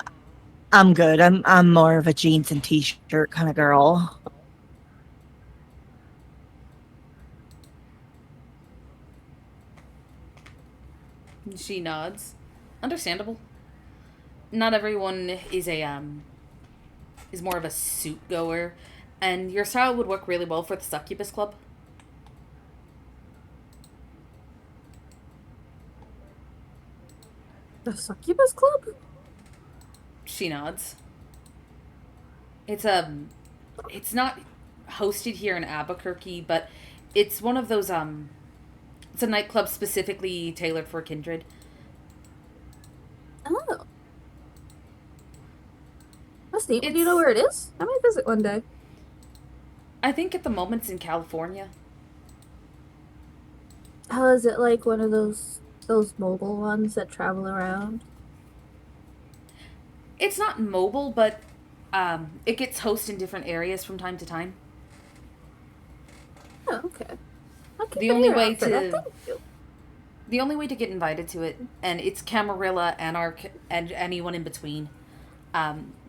I'm good. I'm more of a jeans and t-shirt kind of girl. She nods. Understandable. Not everyone is is more of a suit goer, and your style would work really well for the Succubus Club. The Succubus Club? She nods. It's it's not hosted here in Albuquerque, but it's one of those it's a nightclub specifically tailored for Kindred. Oh. That's neat. Do you It's- know where it is? I might visit one day. I think at the moment it's in California. How is it like one of those mobile ones that travel around? It's not mobile, but it gets hosted in different areas from time to time. Oh, okay. I'll keep The an only ear way out for that. to- Thank you. The only way to get invited to it, and it's Camarilla, Anarch, and anyone in between.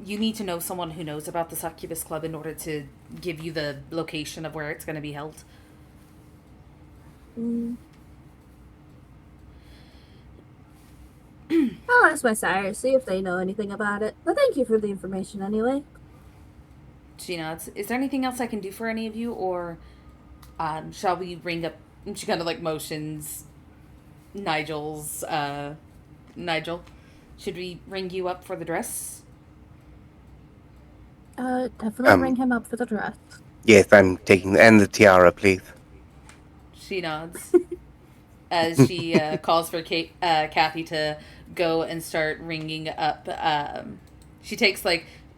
You need to know someone who knows about the Succubus Club in order to give you the location of where it's going to be held. I'll ask my sires, see if they know anything about it. But thank you for the information anyway. She nods. Is there anything else I can do for any of you, or shall we ring up? And she kind of like motions Nigel. Should we ring you up for the dress? Definitely ring him up for the dress. Yes, I'm taking and the tiara, please. She nods as she calls for Kathy to go and start ringing up. She takes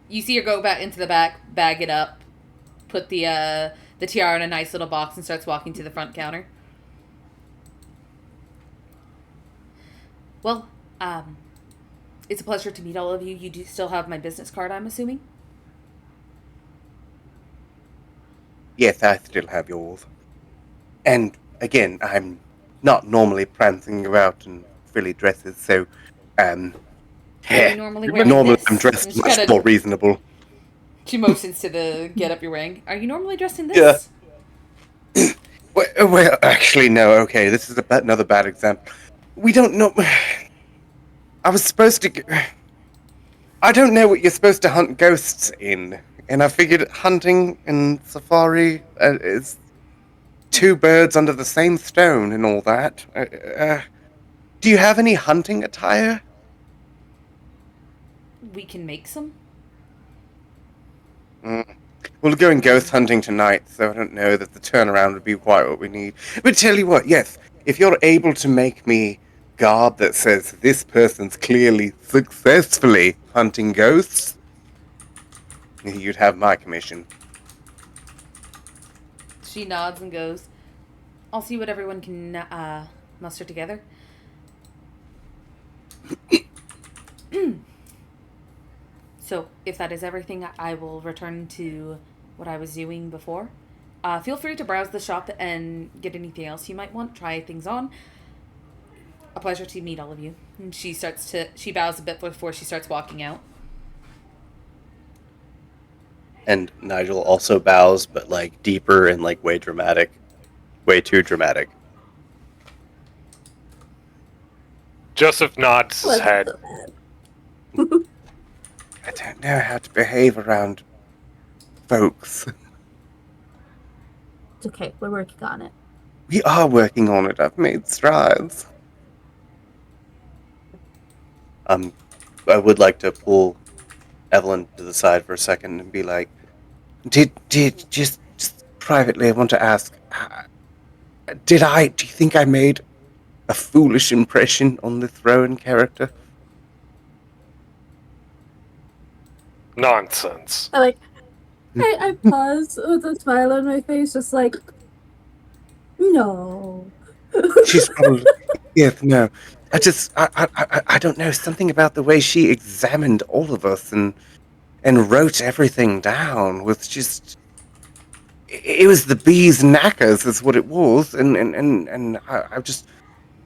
you see her go back into the back, bag it up, put the tiara in a nice little box, and starts walking to the front counter. Well, it's a pleasure to meet all of you. You do still have my business card, I'm assuming? Yes, I still have yours. And again, I'm not normally prancing about in frilly dresses, so Are you normally wearing normally this? I'm dressed And she much kinda- more reasonable. She motions to the get up you're wearing. Are you normally dressed in this? Yeah. Well, actually, no. Okay, this is another bad example. We don't know. I was supposed to. I don't know what you're supposed to hunt ghosts in, and I figured hunting and safari is two birds under the same stone and all that. Do you have any hunting attire? We can make some. We're going ghost hunting tonight, so I don't know that the turnaround would be quite what we need. But tell you what, yes, if you're able to make me garb that says this person's clearly successfully hunting ghosts, you'd have my commission. She nods and goes, I'll see what everyone can muster together. So, if that is everything, I will return to what I was doing before. Feel free to browse the shop and get anything else you might want. Try things on. A pleasure to meet all of you. And she bows a bit before she starts walking out. And Nigel also bows, but like deeper and like way dramatic. Way too dramatic. Joseph nods his Wasn't head. so bad. I don't know how to behave around folks. It's okay, we're working on it. We are working on it. I've made strides. I would like to pull Evelyn to the side for a second and be like, "Did just privately? I want to ask. Do you think I made a foolish impression on the throne character?" Nonsense. I pause with a smile on my face, just like, no. She's probably yes, no. I don't know, something about the way she examined all of us and wrote everything down was just it was the bee's knackers is what it was, and I just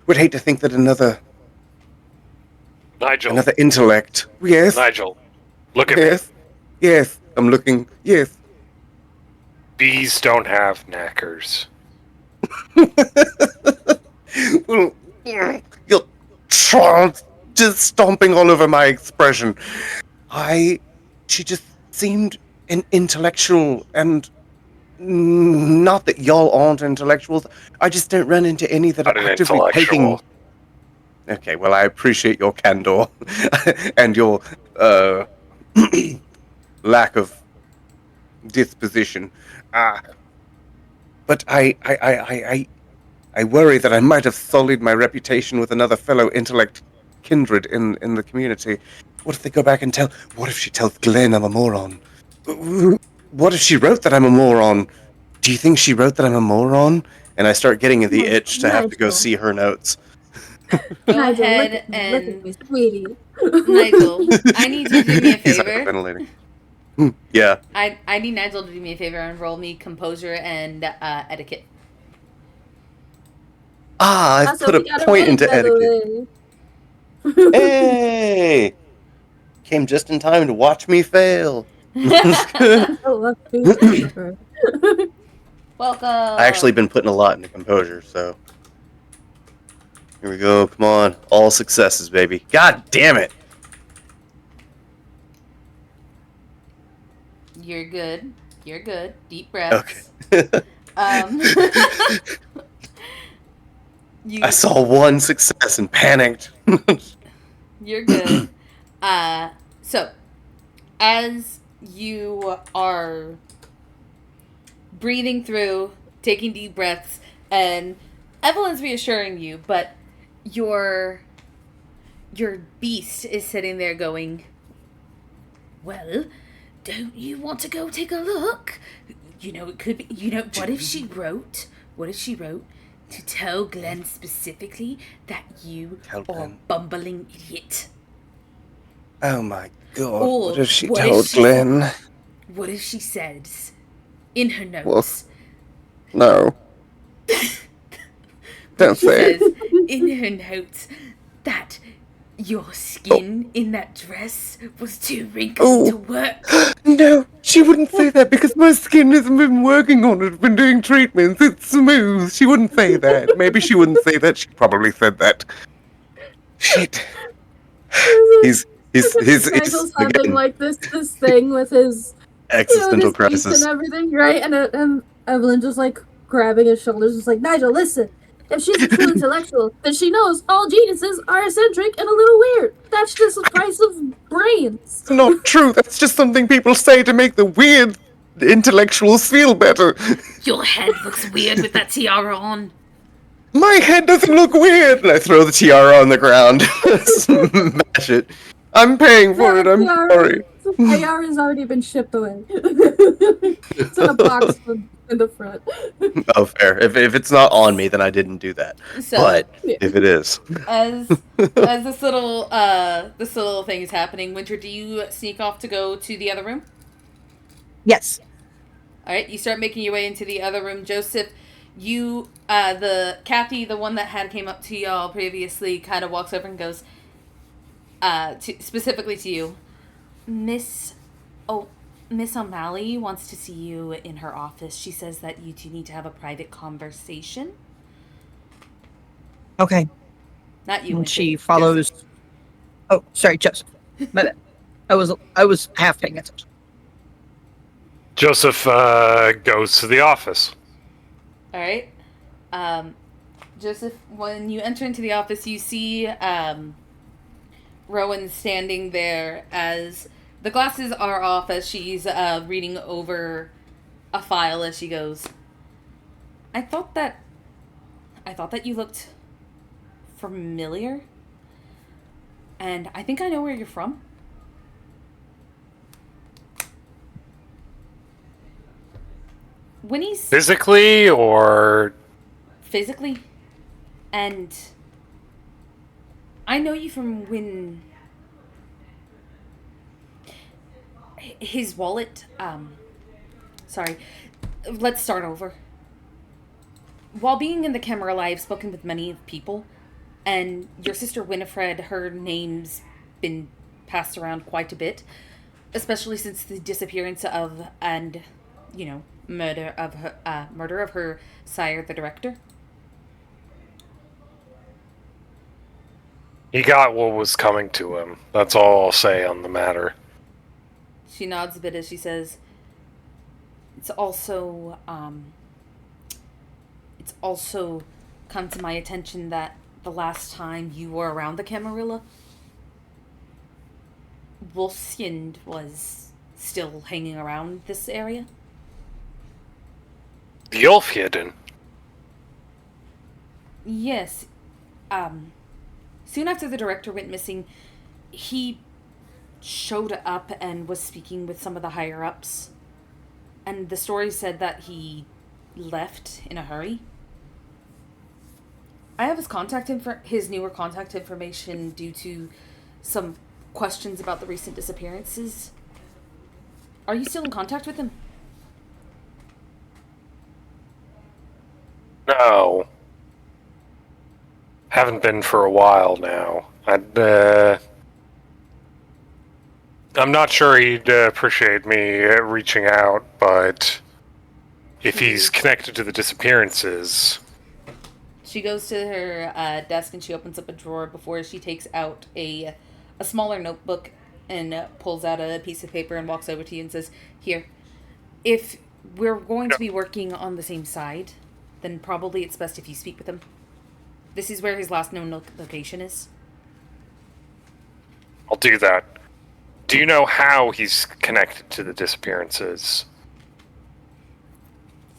would hate to think that another Nigel, intellect. Yes, Nigel, look at me. yes, yes. I'm looking. Yes. Bees don't have knackers. Well, you're just stomping all over my expression. She just seemed an intellectual, and not that y'all aren't intellectuals. I just don't run into any that Not are an actively taking. intellectual. Okay, well, I appreciate your candor and your lack of disposition. But I worry that I might have sullied my reputation with another fellow intellect kindred in the community. What if they go back and tell? What if she tells Glenn I'm a moron? What if she wrote that I'm a moron? Do you think she wrote that I'm a moron? And I start getting the itch to have to go Nigel. see her notes. Go Nigel, ahead look at and me, sweetie. Nigel, I need you to do me a He's favor. hyperventilating. Yeah. I need Nigel to do me a favor and roll me composure and etiquette. I've Also, put we a got point raid, into by etiquette. the way. Hey! Came just in time to watch me fail. Oh, Welcome. I actually been putting a lot into composure, so here we go. Come on, all successes, baby. God damn it! You're good. You're good. Deep breaths. Okay. You. I saw one success and panicked. You're good. So, as you are breathing through, taking deep breaths, and Evelyn's reassuring you, but your beast is sitting there going, well, don't you want to go take a look? You know, it could be, what if she wrote to tell Glenn specifically that you are a bumbling idiot? Oh my god, Or what if she told Glenn? What if she says in her notes? Well, no. Don't say says in her notes that your skin in that dress was too wrinkly to work. No, she wouldn't say that because my skin hasn't been working on it, been doing treatments. It's smooth. She wouldn't say that. Maybe she wouldn't say that. She probably said that. Shit. He's Nigel's having again, like this thing with his existential his beast crisis. and everything, right? And Evelyn just like grabbing his shoulders, just like, Nigel, listen. If she's a true intellectual, then she knows all geniuses are eccentric and a little weird. That's just the price of brains. Not true. That's just something people say to make the weird intellectuals feel better. Your head looks weird with that tiara on. My head doesn't look weird. And I throw the tiara on the ground. Smash it. I'm paying for it. I'm sorry. The tiara's already been shipped away. It's in a box in the front. Oh, fair. If it's not on me, then I didn't do that. So, but if it is, as this little thing is happening, Winter, do you sneak off to go to the other room? Yes. All right, you start making your way into the other room. Joseph, you, the Kathy, the one that had came up to y'all previously, kind of walks over and goes, specifically to you, Miss O'Malley wants to see you in her office. She says that you two need to have a private conversation. Okay. Not you. And she follows. Joseph. Oh, sorry, Joseph. My bad. I was half paying attention. Joseph goes to the office. All right. Joseph, when you enter into the office, you see Rowan standing there as The glasses are off as she's reading over a file as she goes. I thought that you looked familiar. And I think I know where you're from. Winnie's Physically or physically, and I know you from when his wallet, sorry, let's start over. While being in the Camarilla, I've spoken with many people, and your sister Winifred, her name's been passed around quite a bit, especially since the disappearance of, and, you know, murder of her sire, the director. he got what was coming to him. That's all I'll say on the matter. She nods a bit as she says, it's also come to my attention that the last time you were around the Camarilla, Wolfskind was still hanging around this area. The Ulfhidden. Yes. Soon after the director went missing, he showed up and was speaking with some of the higher-ups. And the story said that he left in a hurry. I have his newer contact information due to some questions about the recent disappearances. Are you still in contact with him? No. Haven't been for a while now. I'm not sure he'd appreciate me reaching out, but if he's connected to the disappearances... She goes to her desk and she opens up a drawer before she takes out a smaller notebook and pulls out a piece of paper and walks over to you and says, here, if we're going to be working on the same side, then probably it's best if you speak with him. This is where his last known location is. I'll do that. Do you know how he's connected to the disappearances?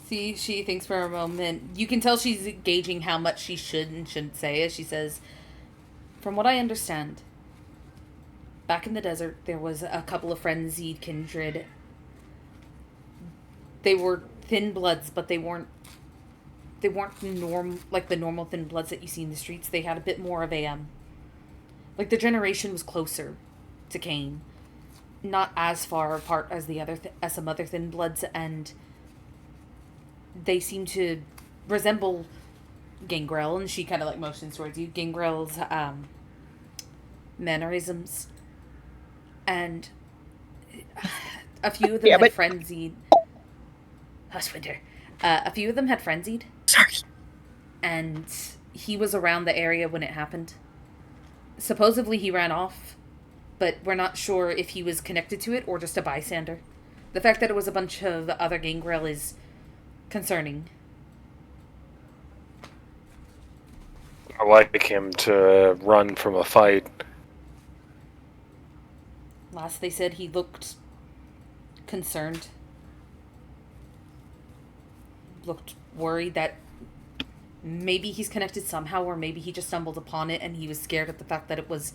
See, she thinks for a moment. You can tell she's gauging how much she should and shouldn't say as she says, from what I understand, back in the desert, there was a couple of frenzied kindred. They were thin bloods, but they weren't like the normal thin bloods that you see in the streets. They had a bit more of a, like the generation was closer to Cain. Not as far apart as as some other thin bloods, and they seem to resemble Gangrel, and she kind of like motions towards you. Gangrel's mannerisms, and a few of them had frenzied. Hush, Winter. A few of them had frenzied. Sorry. And he was around the area when it happened. Supposedly he ran off, but we're not sure if he was connected to it or just a bystander. The fact that it was a bunch of other Gangrel is concerning. I like him to run from a fight. Last they said he looked concerned. Looked worried that maybe he's connected somehow, or maybe he just stumbled upon it and he was scared at the fact that it was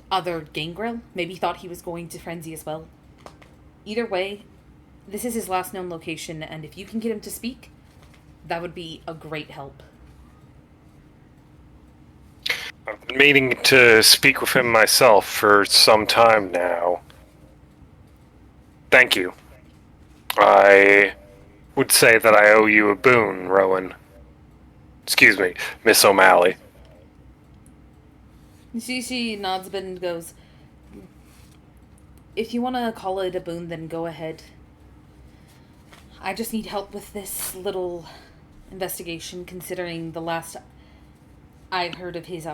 other Gangrel. Maybe he thought he was going to frenzy as well. Either way, this is his last known location, and if you can get him to speak, that would be a great help. I've been meaning to speak with him myself for some time now. Thank you. I would say that I owe you a boon, Rowan. Excuse me, Miss O'Malley. She nods a bit and goes, if you want to call it a boon, then go ahead. I just need help with this little investigation, considering the last I heard of his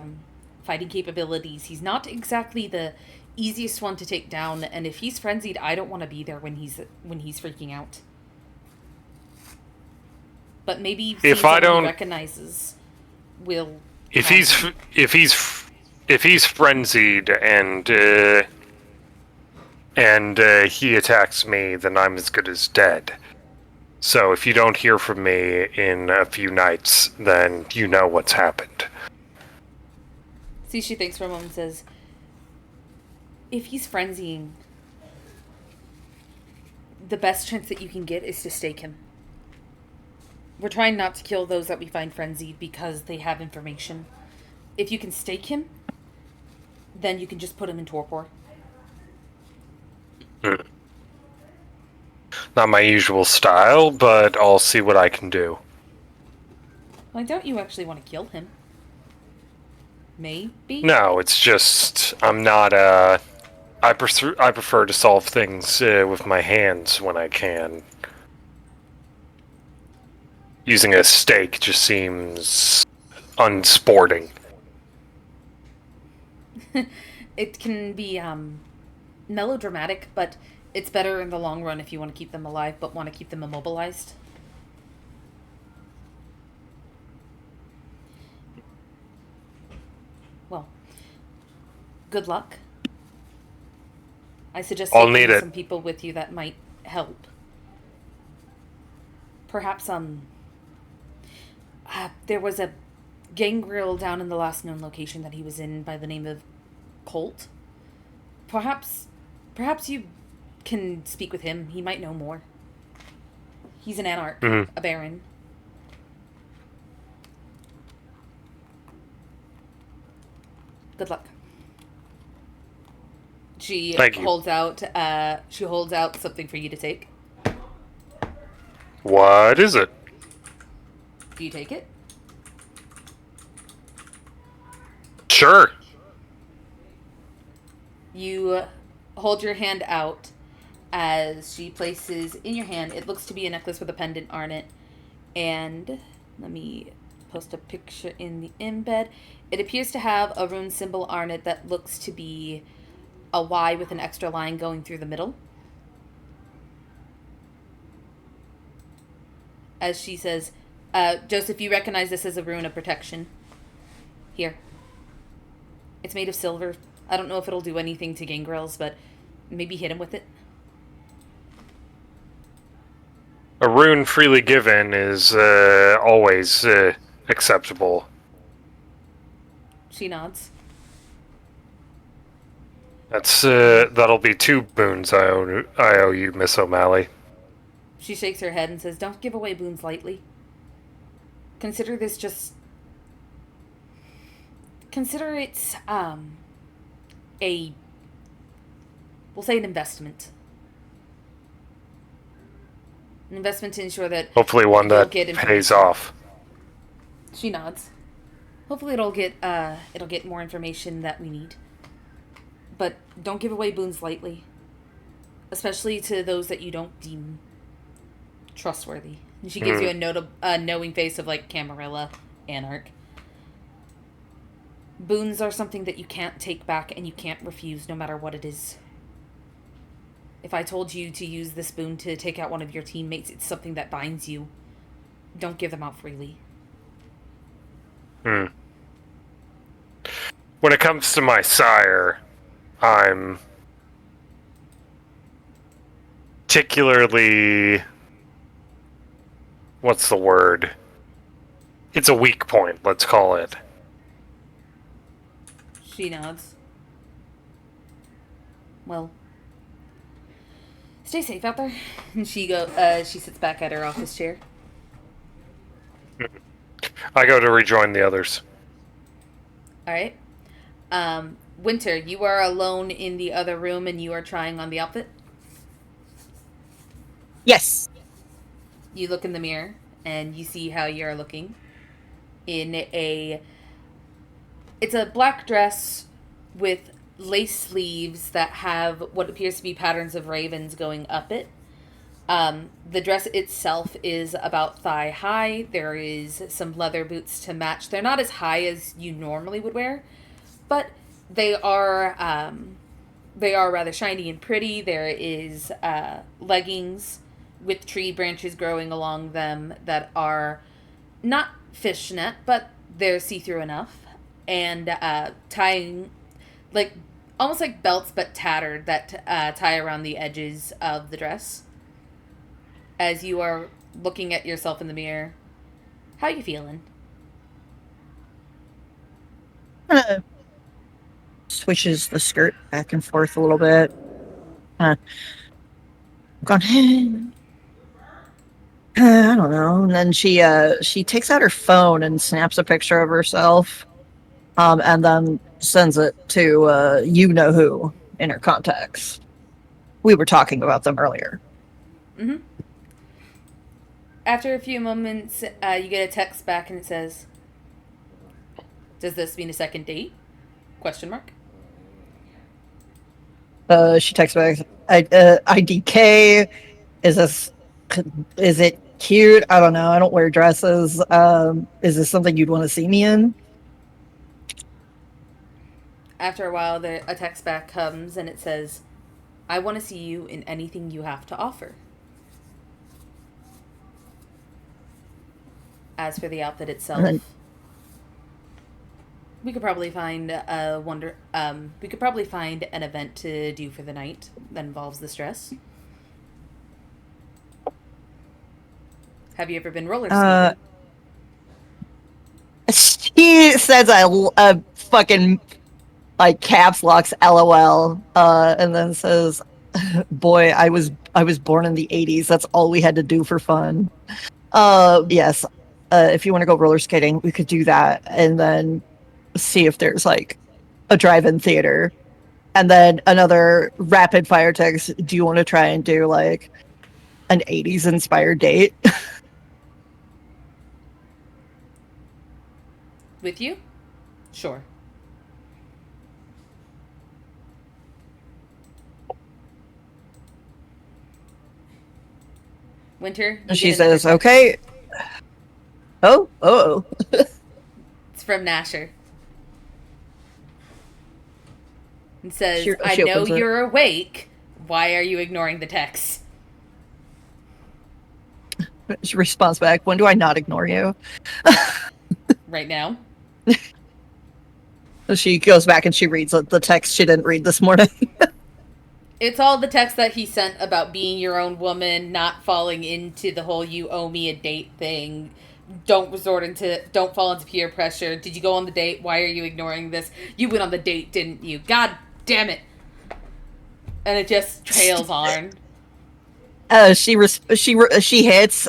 fighting capabilities. He's not exactly the easiest one to take down, and if he's frenzied, I don't want to be there when he's freaking out. But maybe if I don't he recognizes, will. If he's frenzied and and he attacks me, then I'm as good as dead. So if you don't hear from me in a few nights, then you know what's happened. See, she thinks for a moment and says, if he's frenzying, the best chance that you can get is to stake him. We're trying not to kill those that we find frenzied because they have information. If you can stake him, then you can just put him in torpor. Not my usual style, but I'll see what I can do. Well, I doubt you actually want to kill him. Maybe? No, it's just I'm not I prefer to solve things with my hands when I can. Using a stake just seems unsporting. It can be melodramatic, but it's better in the long run if you want to keep them alive but want to keep them immobilized. Well, good luck. I suggest I'll taking need it. some people with you that might help. Perhaps there was a gangrel down in the last known location that he was in by the name of Colt. Perhaps you can speak with him. He might know more. He's an Anarch, a Baron. Good luck. She holds out something for you to take. What is it? Do you take it? Sure. You hold your hand out as she places in your hand, it looks to be a necklace with a pendant on it. And let me post a picture in the embed. It appears to have a rune symbol on it that looks to be a Y with an extra line going through the middle. As she says, Joseph, you recognize this as a rune of protection. Here. It's made of silver. I don't know if it'll do anything to gangrels, but maybe hit him with it. A rune freely given is always acceptable. She nods. That'll be 2 boons I owe you, Miss O'Malley. She shakes her head and says, don't give away boons lightly. Consider it we'll say an investment. An investment to ensure that hopefully one that pays off. She nods. Hopefully it'll get more information that we need. But don't give away boons lightly. Especially to those that you don't deem trustworthy. And she gives you a knowing face of like Camarilla, Anarch. Boons are something that you can't take back and you can't refuse no matter what it is. If I told you to use this boon to take out one of your teammates, it's something that binds you. Don't give them out freely. When it comes to my sire, I'm particularly... what's the word? It's a weak point, let's call it. She nods. Well, stay safe out there. And she sits back at her office chair. I go to rejoin the others. Alright. Winter, you are alone in the other room and you are trying on the outfit? Yes. You look in the mirror and you see how you're looking in it's a black dress with lace sleeves that have what appears to be patterns of ravens going up it. The dress itself is about thigh high. There is some leather boots to match. They're not as high as you normally would wear, but they are rather shiny and pretty. There is leggings with tree branches growing along them that are not fishnet, but they're see-through enough. And tying, like, almost like belts but tattered that tie around the edges of the dress. As you are looking at yourself in the mirror, how you feeling? Switches the skirt back and forth a little bit. Gone. I don't know. And then she takes out her phone and snaps a picture of herself, and then sends it to you know who in her contacts. We were talking about them earlier. Mm-hmm. After a few moments, you get a text back and it says, "Does this mean a second date?" Question mark. She texts back, IDK. Is it cute? I don't know. I don't wear dresses. Is this something you'd want to see me in? After a while, a text back comes and it says, "I want to see you in anything you have to offer." As for the outfit itself, we could probably find we could probably find an event to do for the night that involves this dress. Have you ever been roller skating? She says a fucking like caps locks LOL, and then says, "Boy, I was born in the '80s. That's all we had to do for fun." Yes. If you want to go roller skating, we could do that, and then see if there's like a drive-in theater. And then another rapid fire text. Do you want to try and do like an '80s inspired date? With you? Sure. Winter? She says, "Okay." Oh. It's from Nasher. It says, "I know you're awake. Why are you ignoring the text?" She responds back, "When do I not ignore you?" Right now. She goes back and she reads the text she didn't read this morning. It's all the text that he sent about being your own woman, not falling into the whole "you owe me a date" thing. Don't fall into peer pressure. Did you go on the date? Why are you ignoring this? You went on the date, didn't you? God damn it. And it just trails on. She hits,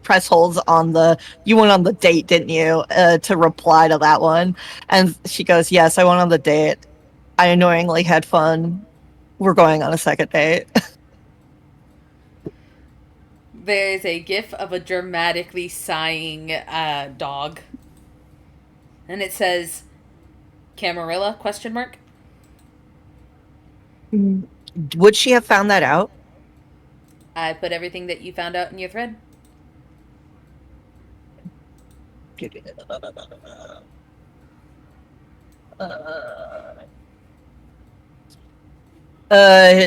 press holds on the "you went on the date, didn't you?" To reply to that one. And she goes, "Yes, I went on the date. I annoyingly had fun. We're going on a second date." There's a gif of a dramatically sighing dog. And it says, "Camarilla?" question mark. Would she have found that out? I put everything that you found out in your thread.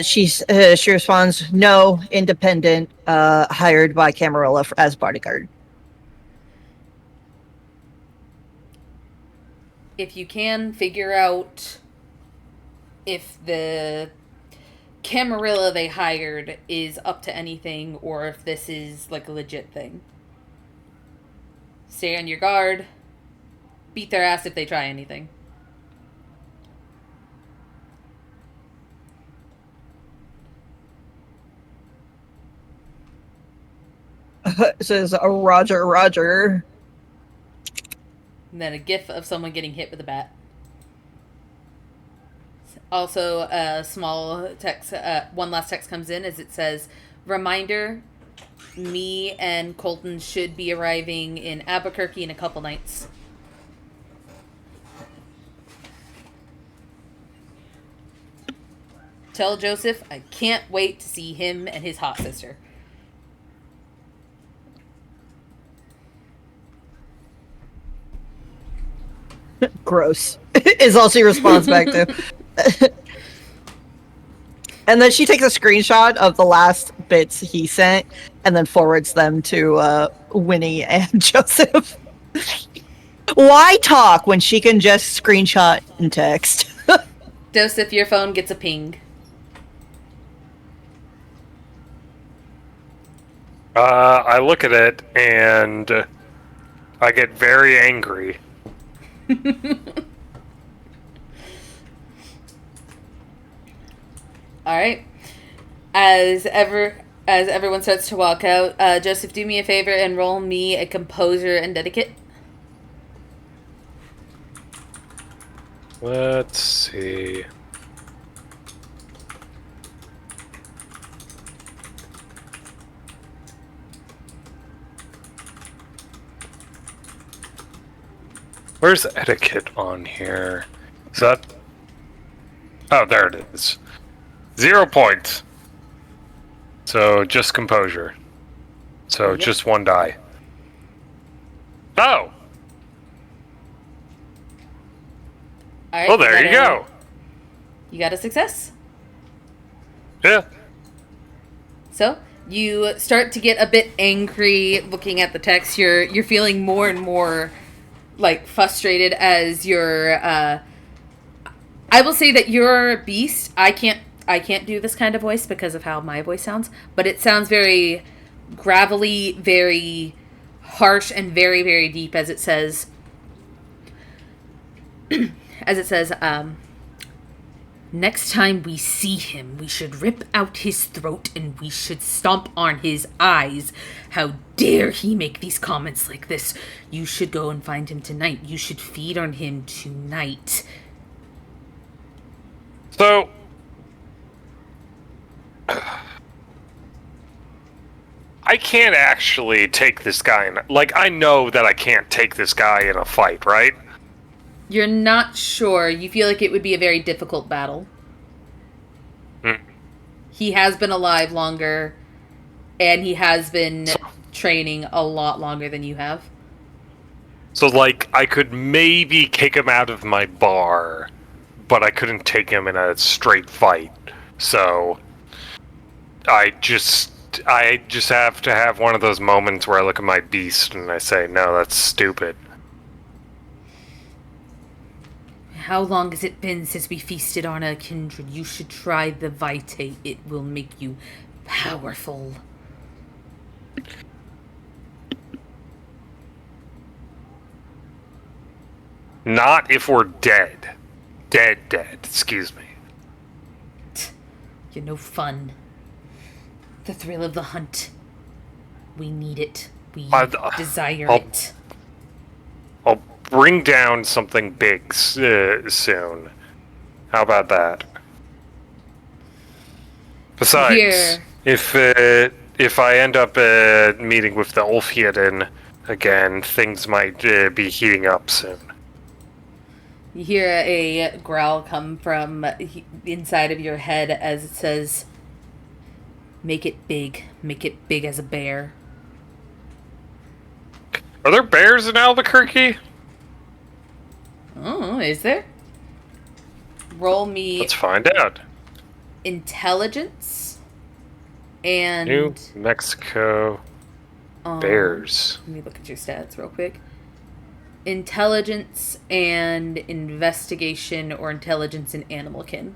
She responds, "No, independent, hired by Camarilla as bodyguard." If you can figure out if the Camarilla they hired is up to anything or if this is like a legit thing. Stay on your guard. Beat their ass if they try anything. It says, "Oh, Roger, Roger." And then a gif of someone getting hit with a bat. Also, a small text, one last text comes in as it says, "Reminder, me and Colton should be arriving in Albuquerque in a couple nights." Tell Joseph I can't wait to see him and his hot sister. Gross. Is all she responds back to. And then she takes a screenshot of the last bits he sent and then forwards them to Winnie and Joseph. Why talk when she can just screenshot and text? Joseph, your phone gets a ping. I look at it and I get very angry. All right. As everyone starts to walk out, Joseph, do me a favor and roll me a composure and etiquette. Let's see. Where's etiquette on here? Is that... Oh, there it is. 0 points. So, just composure. So, Yep. just 1 die. Oh! All right. Well, there you go. You got a success. Yeah. So you start to get a bit angry looking at the text. You're feeling more and more like frustrated as your. I will say that your beast. I can't do this kind of voice because of how my voice sounds, but it sounds very gravelly, very harsh, and very, very deep. As it says. Next time we see him, we should rip out his throat and we should stomp on his eyes. How dare he make these comments like this? You should go and find him tonight. You should feed on him tonight. So... I can't actually take this guy in... Like, I know that I can't take this guy in a fight, right? You're not sure. You feel like it would be a very difficult battle. He has been alive longer, and he has been training a lot longer than you have. So, like, I could maybe kick him out of my bar, but I couldn't take him in a straight fight. So, I just have to have one of those moments where I look at my beast and I say, no, that's stupid. How long has it been since we feasted on a kindred? You should try the Vitae. It will make you powerful. Not if we're dead. Dead, excuse me. You're no fun. The thrill of the hunt. We need it. We desire it. I'll bring down something big soon. How about that? Besides, if I end up meeting with the Ulfheden again, things might be heating up soon. You hear a growl come from inside of your head as it says, "Make it big. Make it big as a bear." Are there bears in Albuquerque? Oh, is there? Roll me Let's find out. intelligence and New Mexico bears. Let me look at your stats real quick. Intelligence and investigation or intelligence in animal kin.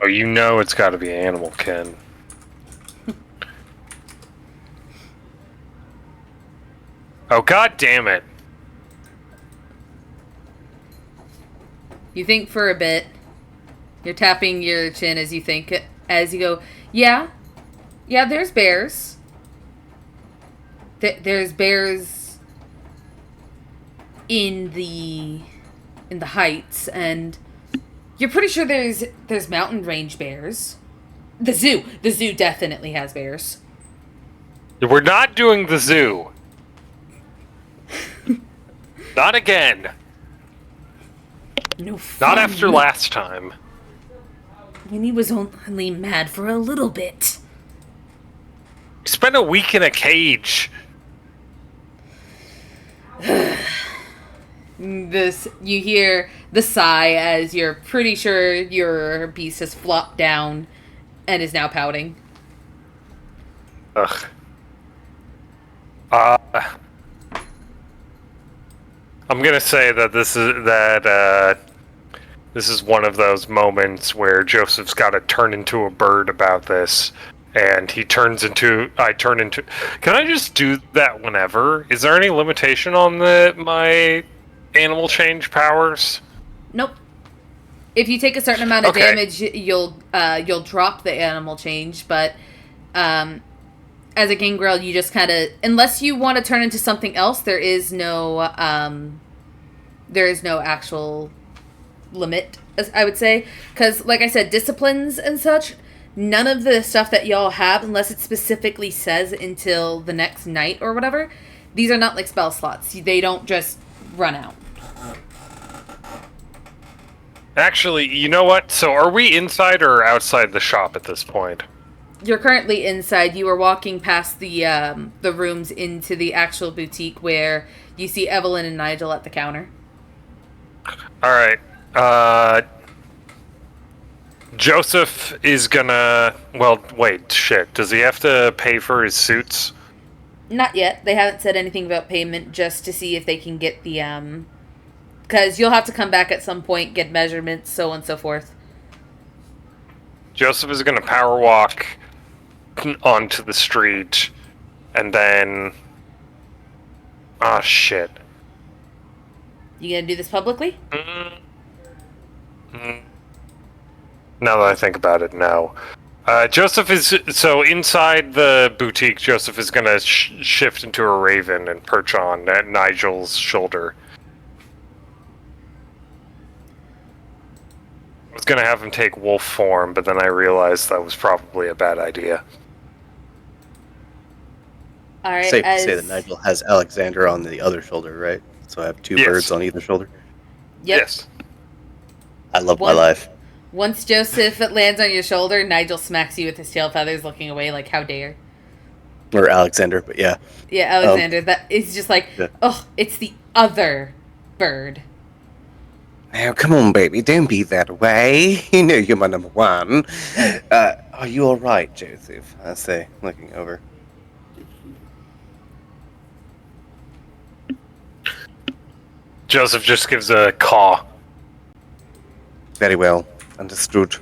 Oh, you know it's got to be animal kin. Oh, god damn it. You think for a bit. You're tapping your chin as you think, as you go, yeah, there's bears. There's bears in the heights, and you're pretty sure there's mountain range bears. The zoo definitely has bears. We're not doing the zoo. Not again. No fun. Not after last time. When he was only mad for a little bit. Spent a week in a cage. You hear the sigh as you're pretty sure your beast has flopped down and is now pouting. Ugh. I'm gonna say that this is one of those moments where Joseph's got to turn into a bird about this, and I turn into. Can I just do that whenever? Is there any limitation on my animal change powers? Nope. If you take a certain amount of Okay. damage, you'll drop the animal change, but as a gangrel, you just kind of, unless you want to turn into something else, there is no actual limit, I would say, because like I said, disciplines and such, none of the stuff that y'all have, unless it specifically says until the next night or whatever, these are not like spell slots. They don't just run out. Actually, you know what? So are we inside or outside the shop at this point? You're currently inside. You are walking past the rooms into the actual boutique where you see Evelyn and Nigel at the counter. All right. Joseph is gonna. Well, wait. Shit. Does he have to pay for his suits? Not yet. They haven't said anything about payment, just to see if they can get the because you'll have to come back at some point, get measurements, so on and so forth. Joseph is gonna power walk onto the street, and then. Ah, shit. You gonna do this publicly? Now that I think about it, no. Joseph is so inside the boutique. Joseph is gonna shift into a raven and perch on Nigel's shoulder. I was gonna have him take wolf form, but then I realized that was probably a bad idea. All right. Safe to say that Nigel has Alexander on the other shoulder, right? So I have two birds on either shoulder. Yep. Yes. I love my life. Once Joseph lands on your shoulder, Nigel smacks you with his tail feathers, looking away like, how dare. Or Alexander, but yeah. Yeah, Alexander. That is just like, oh, it's the other bird. Now, come on, baby, don't be that way. You know you're my number one. Are you all right, Joseph? I say, looking over. Joseph just gives a caw. Very well, understood.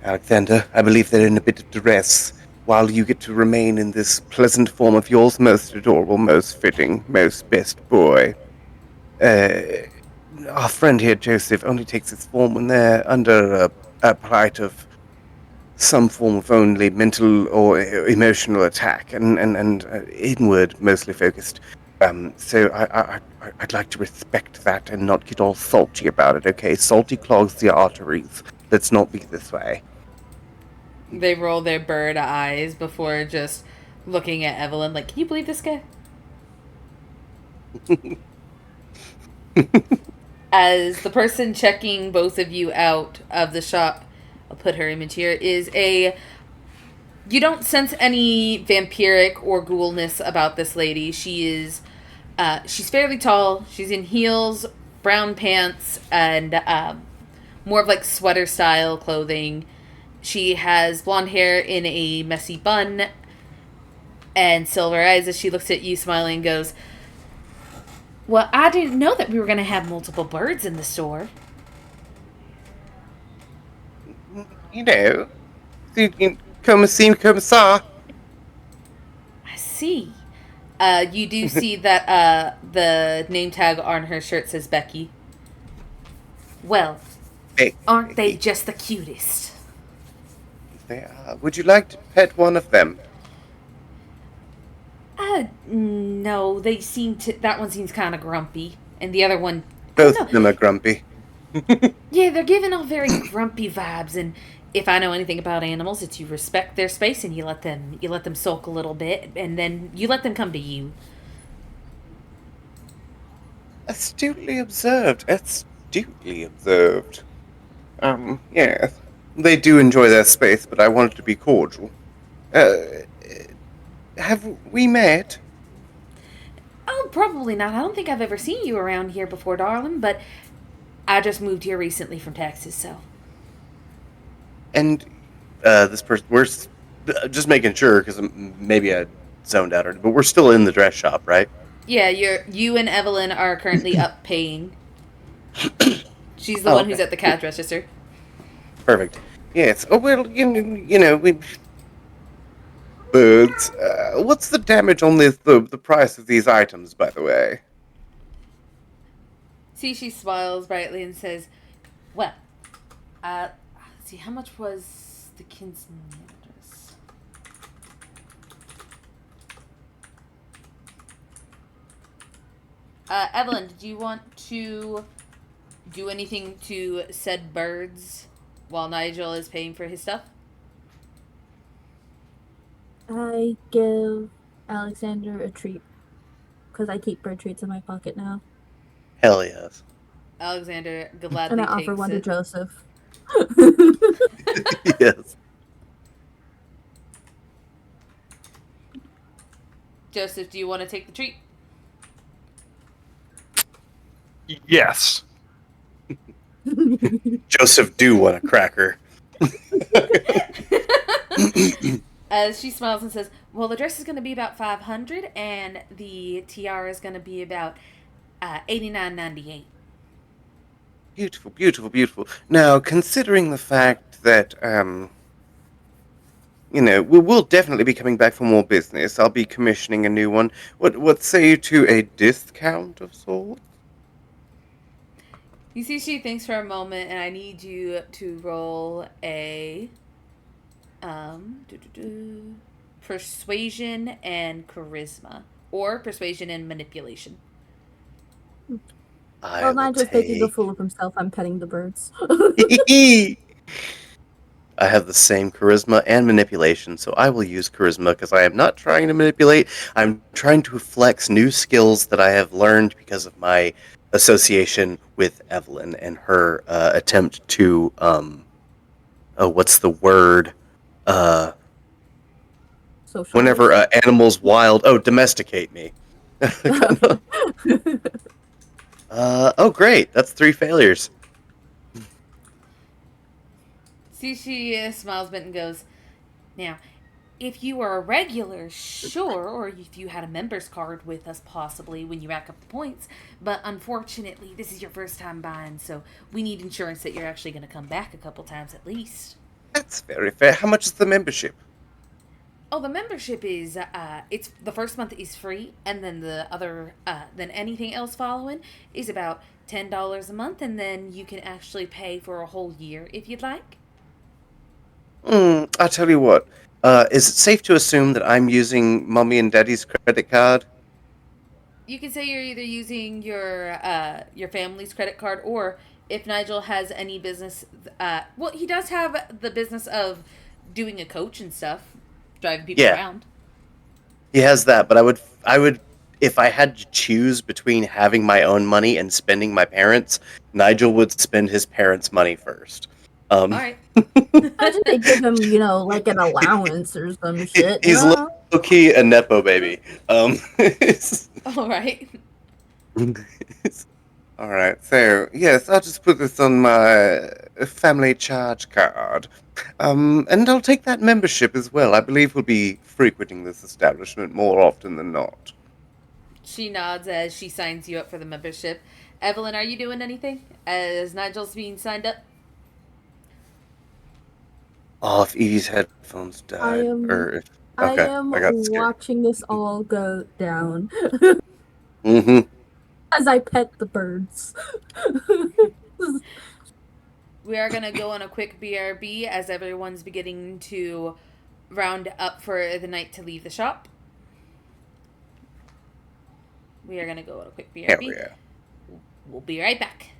Alexander, I believe they're in a bit of duress. While you get to remain in this pleasant form of yours, most adorable, most fitting, most best boy. Our friend here, Joseph, only takes his form when they're under a plight of some form of only mental or emotional attack, and inward, mostly focused. So I'd like to respect that and not get all salty about it, okay? Salty clogs the arteries. Let's not be this way. They roll their bird eyes before just looking at Evelyn like, can you believe this guy? As the person checking both of you out of the shop, I'll put her image here, is a... You don't sense any vampiric or ghoulness about this lady. She is... she's fairly tall. She's in heels, brown pants, and more of like sweater style clothing. She has blonde hair in a messy bun and silver eyes as she looks at you smiling and goes, well, I didn't know that we were going to have multiple birds in the store. You know, come see, come saw. I see. You do see that the name tag on her shirt says Becky. Well, Hey, aren't they just the cutest? they are. Would you like to pet one of them? No, they seem to... That one seems kind of grumpy. And the other one... Both of them are grumpy. Yeah, they're giving off very grumpy vibes, and if I know anything about animals, it's you respect their space and you let them sulk a little bit, and then you let them come to you. Astutely observed. Astutely observed. Yes. They do enjoy their space, but I want it to be cordial. Have we met? Oh, probably not. I don't think I've ever seen you around here before, darling, but I just moved here recently from Texas, so... And this person, we're just making sure, because maybe I zoned out, but we're still in the dress shop, right? Yeah, you and Evelyn are currently up paying. She's the Oh, one okay. who's at the cash register. Perfect. Yes. Oh well, we birds. What's the damage on this? The price of these items, by the way. See, she smiles brightly and says, "Well, let's see, how much was the kinsman address?" Evelyn, did you want to do anything to said birds while Nigel is paying for his stuff? I give Alexander a treat because I keep bird treats in my pocket now, Hell yes. Alexander and I gladly offer takes one to it. Joseph. Yes. Joseph, do you want to take the treat? Yes. Joseph do want a cracker. As she smiles and says, "Well, the dress is going to be about 500, and the tiara is going to be about 89.98." Beautiful, beautiful, beautiful. Now, considering the fact that we'll definitely be coming back for more business. I'll be commissioning a new one. What say you to a discount of sorts? You see, she thinks for a moment, and I need you to roll a persuasion and charisma, or persuasion and manipulation. I Well, will not just making a take. fool of himself. I'm petting the birds. I have the same charisma and manipulation, so I will use charisma because I am not trying to manipulate. I'm trying to flex new skills that I have learned because of my association with Evelyn and her attempt to oh, what's the word? Uh, Socialize. whenever animals wild, oh, domesticate me. Oh, great! That's 3 failures. See, she smiles a bit and goes, "Now, if you were a regular, sure, or if you had a member's card with us, possibly, when you rack up the points. But unfortunately, this is your first time buying, so we need insurance that you're actually going to come back a couple times at least." That's very fair. How much is the membership? Oh, the membership is it's the first month is free, and then the other then anything else following is about $10 a month, and then you can actually pay for a whole year if you'd like. I'll tell you what. Is it safe to assume that I'm using Mommy and Daddy's credit card? You can say you're either using your family's credit card, or if Nigel has any business. Well, he does have the business of doing a coach and stuff, driving people Yeah, around. he has that, but if I had to choose between having my own money and spending my parents', Nigel would spend his parents' money first. All Um, right. Imagine they give him, like an allowance or some shit. he's low key a nepo baby. All right. All right. So yes, I'll just put this on my family charge card, and I'll take that membership as well. I believe we'll be frequenting this establishment more often than not. She nods as she signs you up for the membership. Evelyn, are you doing anything as Nigel's being signed up? Oh, if Evie's headphones I died, am or if I okay, am I got scared. watching this all go down Mm-hmm. as I pet the birds. We are going to go on a quick BRB as everyone's beginning to round up for the night to leave the shop. We are going to go on a quick Hell BRB. yeah. We'll be right back.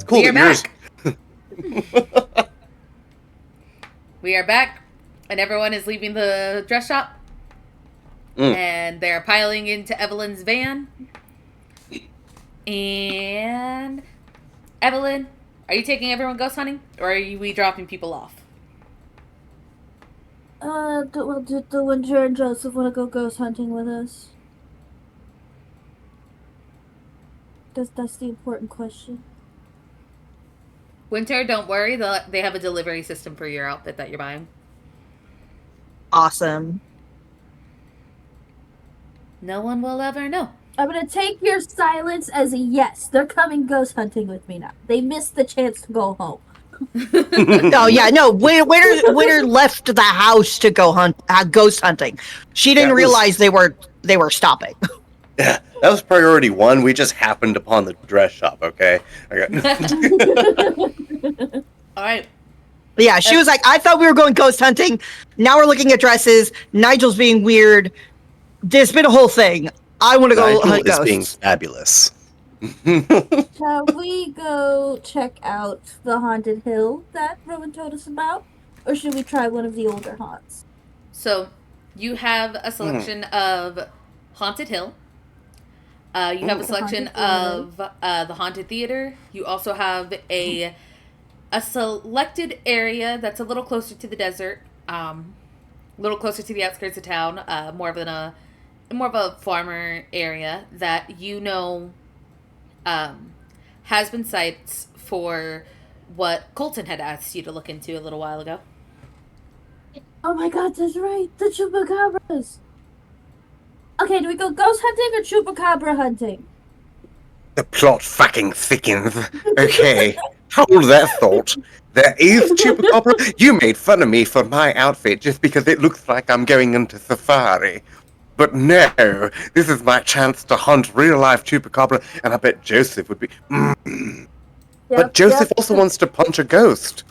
cool We are that back. We are back, and everyone is leaving the dress shop. And they're piling into Evelyn's van. And Evelyn, are you taking everyone ghost hunting, or are we dropping people off? Do the Winter and Joseph want to go ghost hunting with us? That's the important question. Winter, don't worry. They have a delivery system for your outfit that you're buying. Awesome. No one will ever know. I'm gonna take your silence as a yes. They're coming ghost hunting with me now. They missed the chance to go home. Oh yeah, no. Winter left the house to go ghost hunting. She didn't realize they were stopping. Yeah, that was priority one. We just happened upon the dress shop. Okay. All right. Yeah, she was like, I thought we were going ghost hunting. Now we're looking at dresses. Nigel's being weird. There's been a whole thing. I want to go hunt ghosts. Being fabulous. Shall we go check out the haunted hill that Rowan told us about? Or should we try one of the older haunts? So, you have a selection of Haunted Hill. You have a selection of the Haunted Theater. You also have a selected area that's a little closer to the desert, a little closer to the outskirts of town, more of a farmer area that has been sites for what Colton had asked you to look into a little while ago. Oh my god, that's right, the chupacabras! Okay, do we go ghost hunting or chupacabra hunting? The plot fucking thickens. Okay, hold that thought. There is chupacabra. You made fun of me for my outfit just because it looks like I'm going into safari. But no, this is my chance to hunt real-life chupacabra, and I bet Joseph would be... But Joseph also wants to punch a ghost.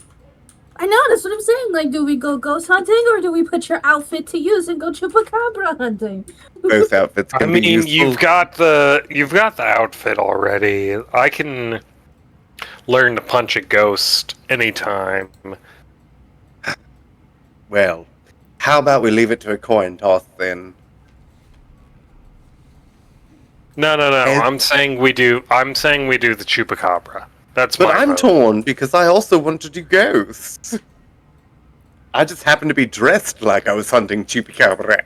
I know, that's what I'm saying. Like, do we go ghost hunting, or do we put your outfit to use and go chupacabra hunting? Both outfits can be useful. You've got the outfit already. I can learn to punch a ghost anytime. Well, how about we leave it to a coin toss then? No. I'm saying we do the chupacabra. But I'm torn because I also want to do ghosts. I just happen to be dressed like I was hunting chupacabra.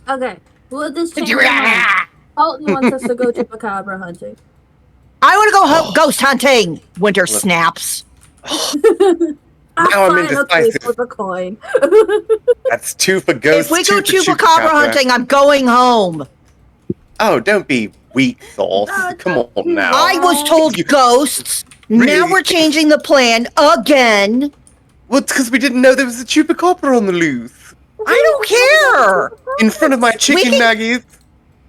Okay, well, this change your mind. Colton wants us to go chupacabra hunting. I want to go ghost hunting. Winter snaps. Now I'm indecisive. Flip a coin. That's 2 for ghosts. If we go chupacabra hunting, I'm going home. Oh, don't be weak, Thor. Come on now. I was told ghosts. Really? Now we're changing the plan again. Well, it's because we didn't know there was a chupacabra on the loose. I don't care. In front of my chicken nuggies.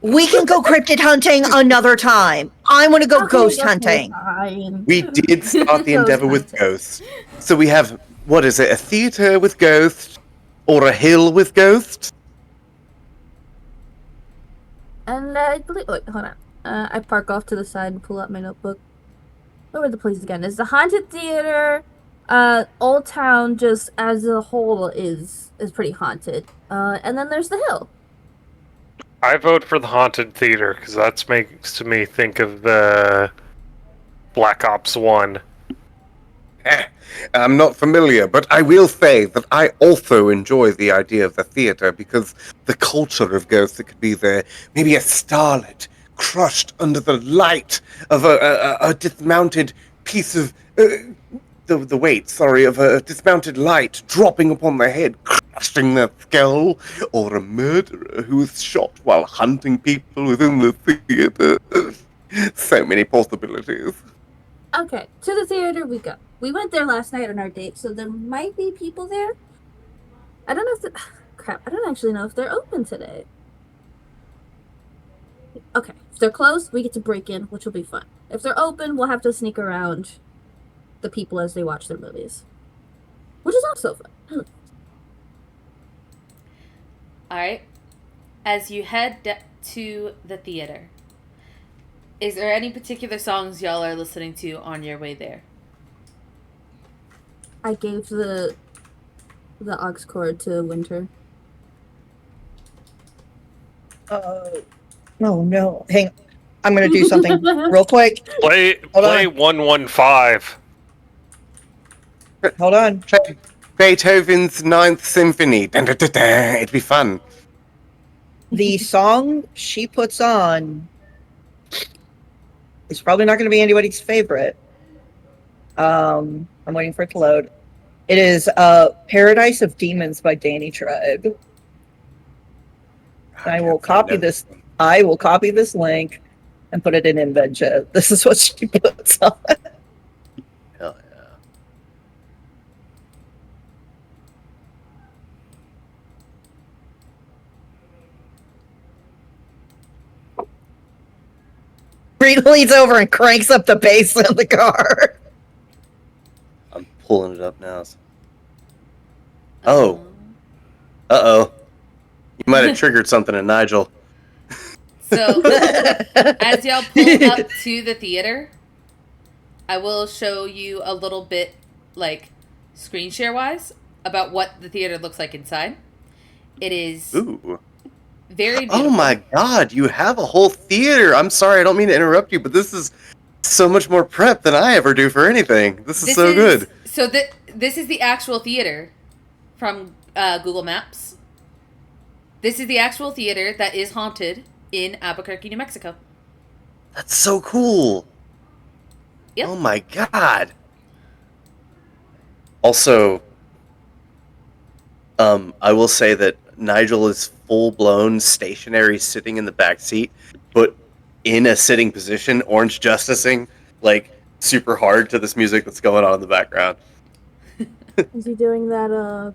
We can go cryptid hunting another time. I want to go ghost hunting. Fine. We did start the endeavor with ghosts. So we have, what is it, a theater with ghosts? Or a hill with ghosts? And I believe. Wait, hold on. I park off to the side and pull out my notebook. What were the places again? Is the Haunted Theater, Old Town, just as a whole, is pretty haunted. And then there's the hill. I vote for the Haunted Theater because that makes me think of the Black Ops 1. I'm not familiar, but I will say that I also enjoy the idea of the theater because the culture of ghosts that could be there. Maybe a starlet crushed under the light of a dismounted piece of the weight, of a dismounted light dropping upon their head, crushing their skull, or a murderer who was shot while hunting people within the theater. So many possibilities. Okay, to the theater we go. We went there last night on our date, so there might be people there. I don't know if crap, I don't actually know if they're open today. Okay, if they're closed, we get to break in, which will be fun. If they're open, we'll have to sneak around the people as they watch their movies. Which is also fun. Alright. As you head to the theater, Is there any particular songs y'all are listening to on your way there? I gave the aux cord to Winter. No. Hang. I'm gonna do something real quick. Play Hold play on. 115. Hold on. Beethoven's Ninth Symphony. Dun, dun, dun, dun. It'd be fun. The song she puts on is probably not going to be anybody's favorite. I'm waiting for it to load. It is Paradise of Demons by Danny Tribe. I will copy this. I will copy this link and put it in InvenChat. This is what she puts on. Hell yeah. Reed leans over and cranks up the bass in the car. I'm pulling it up now. Oh. Uh-oh. You might have triggered something in Nigel. So, as y'all pull up to the theater, I will show you a little bit, like, screen share wise, about what the theater looks like inside. It is Ooh. very beautiful. Oh my god, you have a whole theater. I'm sorry, I don't mean to interrupt you, but this is so much more prep than I ever do for anything. This is so good. So this is the actual theater from Google Maps. This is the actual theater that is haunted in Albuquerque, New Mexico. That's so cool. Yep. Oh my god. Also, I will say that Nigel is full-blown stationary sitting in the back seat, but in a sitting position, orange justicing, like, super hard to this music that's going on in the background. Is he doing that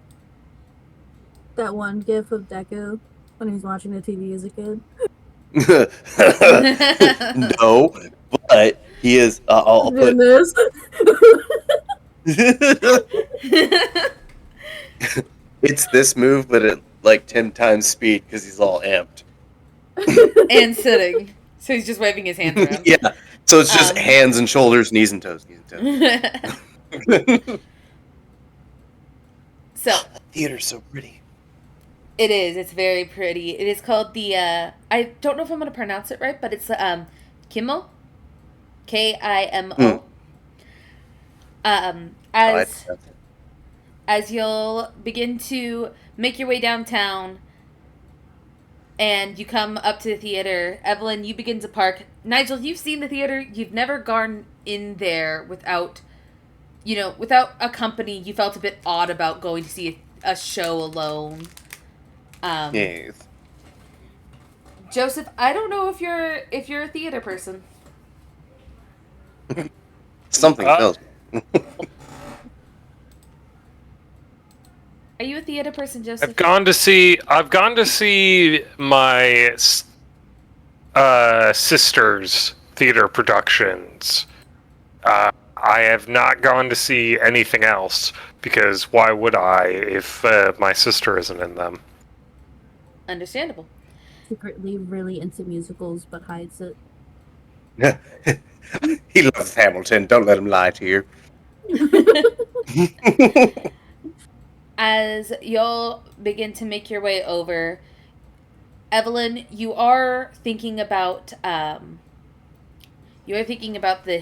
one gif of Deku when he's watching the TV as a kid? No, but he is. I'll put this. It's this move, but at like 10 times speed because he's all amped. And sitting. So he's just waving his hands around. Yeah. So it's just hands and shoulders, knees and toes, So theater's so pretty. it is. It's very pretty. It is called the I don't know if I'm going to pronounce it right, but it's Kimo. Kimo. As you'll begin to make your way downtown and you come up to the theater, Evelyn, you begin to park. Nigel, you've seen the theater. You've never gone in there without a company. You felt a bit odd about going to see a show alone. Yes. Joseph, I don't know if you're a theater person. Something tells me. Are you a theater person, Joseph? I've gone to see my sister's theater productions. I have not gone to see anything else because why would I if my sister isn't in them? Understandable. Secretly really into musicals, but hides it. He loves Hamilton. Don't let him lie to you. As y'all begin to make your way over, Evelyn, you are thinking about the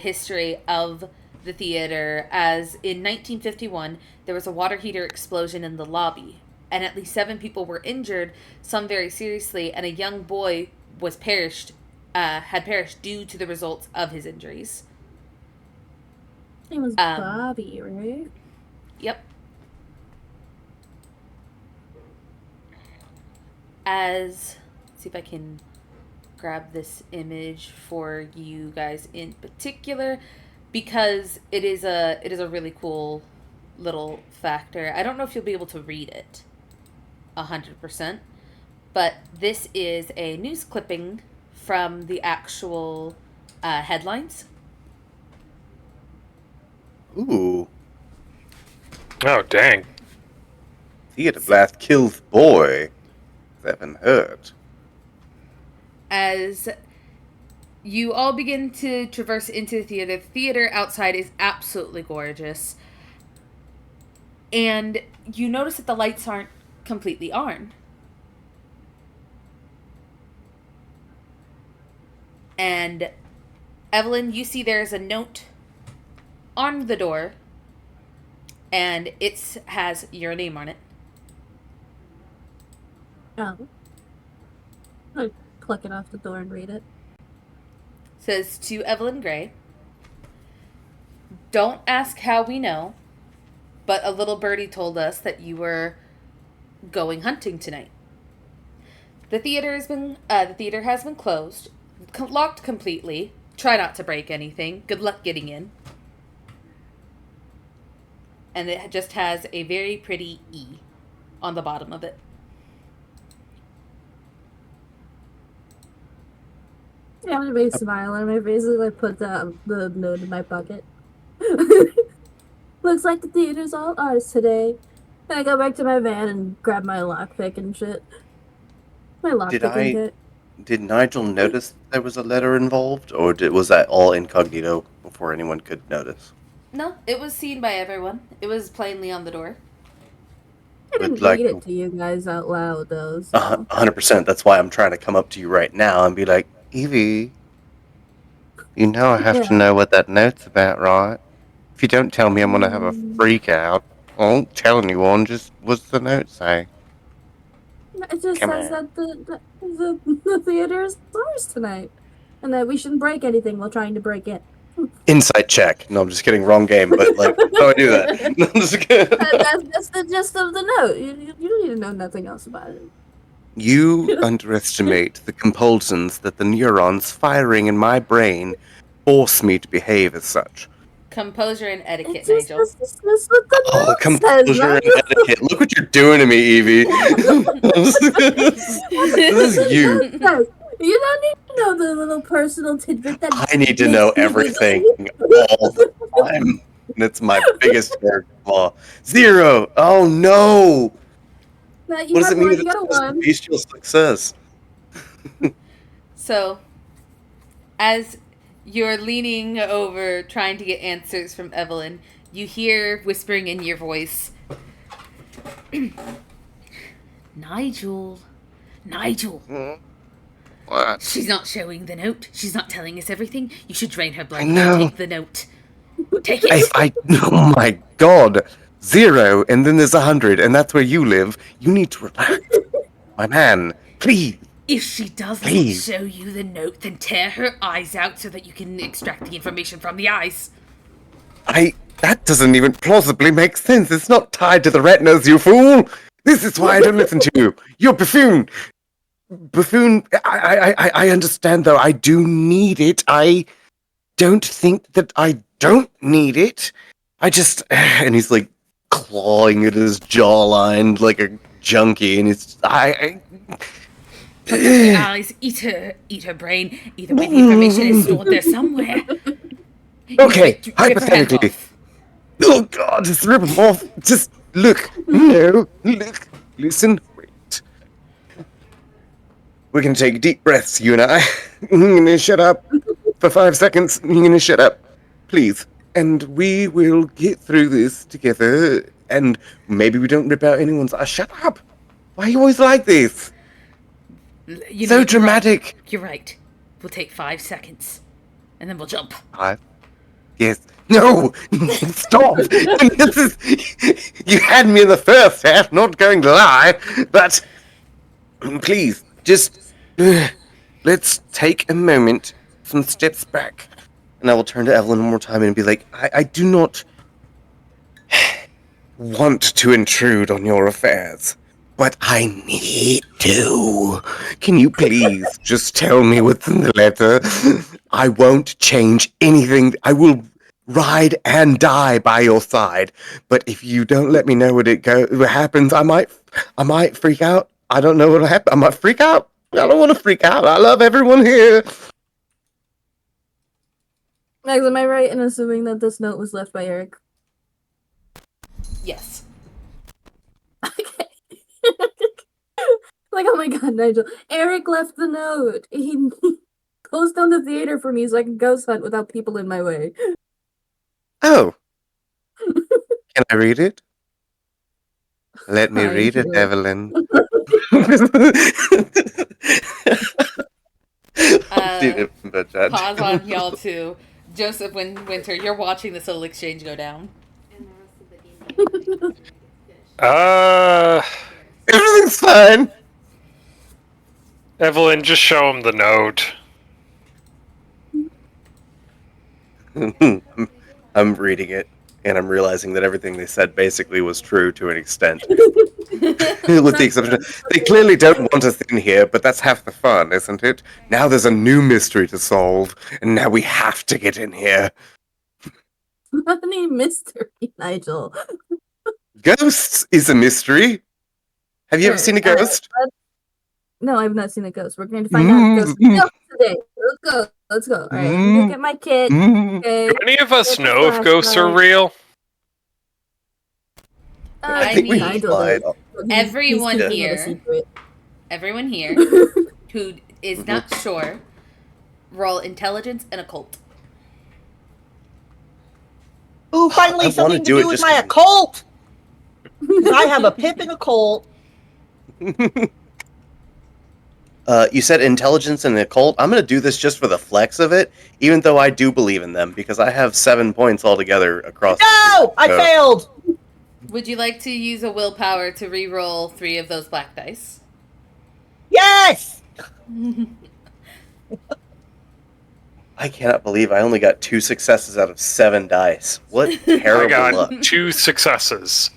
history of the theater, as in 1951 there was a water heater explosion in the lobby, and at least 7 people were injured, some very seriously, and a young boy had perished due to the results of his injuries. It was Bobby, right? Yep. Let's see if I can grab this image for you guys in particular, because it is a really cool little factor. I don't know if you'll be able to read it 100%, but this is a news clipping from the actual headlines. Ooh. Oh, dang. Theater blast kills boy. 7 hurt. As You all begin to traverse into the theater. The theater outside is absolutely gorgeous. And you notice that the lights aren't completely on. And Evelyn, you see there's a note on the door, and it has your name on it. Oh. I pluck it off the door and read it. It says, to Evelyn Gray, don't ask how we know, but a little birdie told us that you were going hunting tonight. The theater has been closed, locked completely. Try not to break anything. Good luck getting in. And it just has a very pretty E on the bottom of it. Yeah, I'm gonna make a smile on my face as I put the note in my pocket. Looks like the theater's all ours today. And I go back to my van and grab my lockpick and shit. My lockpicking kit. Did Nigel notice there was a letter involved, or was that all incognito before anyone could notice? No, it was seen by everyone. It was plainly on the door. I didn't read it to you guys out loud, though. So. 100%. That's why I'm trying to come up to you right now and be like, Evie, you know I have to know what that note's about, right? If you don't tell me, I'm going to have a freak out. I won't tell anyone. Just what's the note say? It just says that the theater is ours tonight. And that we shouldn't break anything while trying to break it. Insight check. No, I'm just kidding. Wrong game. But, like, how do I do that? No, I'm just kidding. That's the gist of the note. You don't need to know nothing else about it. You underestimate the compulsions that the neurons firing in my brain force me to behave as such. Composure and etiquette, It's Nigel. just what the note composure says, and etiquette. Look what you're doing to me, Evie. This is you. You don't need to know the little personal tidbit that I need to know everything all the time. That's my biggest character flaw. 0. Oh no. What does it mean? You got a 1. Bestial success. So, as you're leaning over trying to get answers from Evelyn, you hear whispering in your voice, Nigel. What? She's not showing the note. She's not telling us everything. You should drain her blood and take the note. Take it. Oh my god. 0, and then there's 100, and that's where you live. You need to relax. My man, please. If she doesn't show you the note, then tear her eyes out so that you can extract the information from the eyes. That doesn't even plausibly make sense. It's not tied to the retinas, you fool. This is why I don't listen to you. You're buffoon. I understand, though. I do need it. I don't think that I don't need it. I just... And he's, like, clawing at his jawline like a junkie, and he's... Put her eyes, eat her brain. Either way, the information is stored there somewhere. Okay, hypothetically. Oh god, just rip him off. Just look. No, look. Listen, wait. We're gonna take deep breaths, you and I. You're gonna shut up for 5 seconds. You're gonna shut up, please. And we will get through this together. And maybe we don't rip out anyone's eyes. Shut up. Why are you always like this? So dramatic. You're right. We'll take 5 seconds. And then we'll jump. 5? Yes. No! Stop! You had me in the first half, not going to lie, but please, just let's take a moment, some steps back. And I will turn to Evelyn one more time and be like, I do not want to intrude on your affairs, but I need to. Can you please just tell me what's in the letter? I won't change anything. I will ride and die by your side. But if you don't let me know what happens, I might freak out. I don't know what'll happen. I might freak out. I don't want to freak out. I love everyone here. Max, am I right in assuming that this note was left by Eric? Yes. Okay. Like, oh my god, Nigel. Eric left the note. close down the theater for me so I can ghost hunt without people in my way. Oh, can I read it? Let me Fine, read it, sure. Evelyn. Pause on y'all too. Joseph Winter, you're watching this little exchange go down. Everything's fine. Evelyn, just show him the note. I'm reading it, and I'm realizing that everything they said basically was true to an extent. With the exception of, they clearly don't want us in here, but that's half the fun, isn't it? Now there's a new mystery to solve, and now we have to get in here. Not any mystery, Nigel. Ghosts is a mystery. Have you ever seen a ghost? No, I've not seen a ghost. We're going to find out ghosts today. Let's go. All right, I'm gonna get my kit. Okay. Do any of us know if ghosts are real? I think we need lied. everyone He's here, everyone here who is not sure, roll intelligence and occult. Ooh, finally I something wanna to do do it with just my 'cause- occult. 'Cause I have a pip and occult. You said intelligence and occult. I'm going to do this just for the flex of it, even though I do believe in them, because I have 7 points altogether across. No, I failed. Would you like to use a willpower to re-roll 3 of those black dice? Yes. I cannot believe I only got 2 successes out of 7 dice. What terrible I got luck. 2 successes.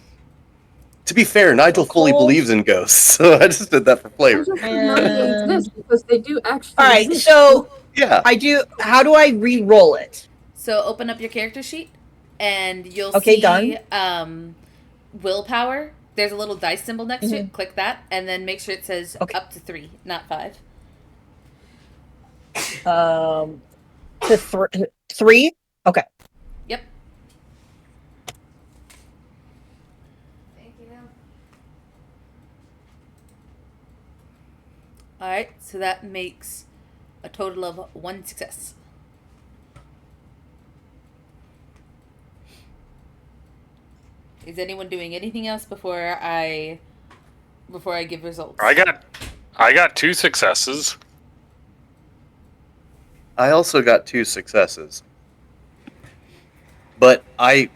To be fair, Nigel fully believes in ghosts, so I just did that for flavor. Because they do actually. All right, exist. so Yeah. I do. How do I re-roll it? So open up your character sheet, and you'll Okay, see done. Willpower. There's a little dice symbol next to it. Click that, and then make sure it says up to 3, not 5. To 3. Okay. Yep. Thank you. All right, so that makes a total of 1 success. Is anyone doing anything else before I give results? I got 2 successes. I also got 2 successes. But I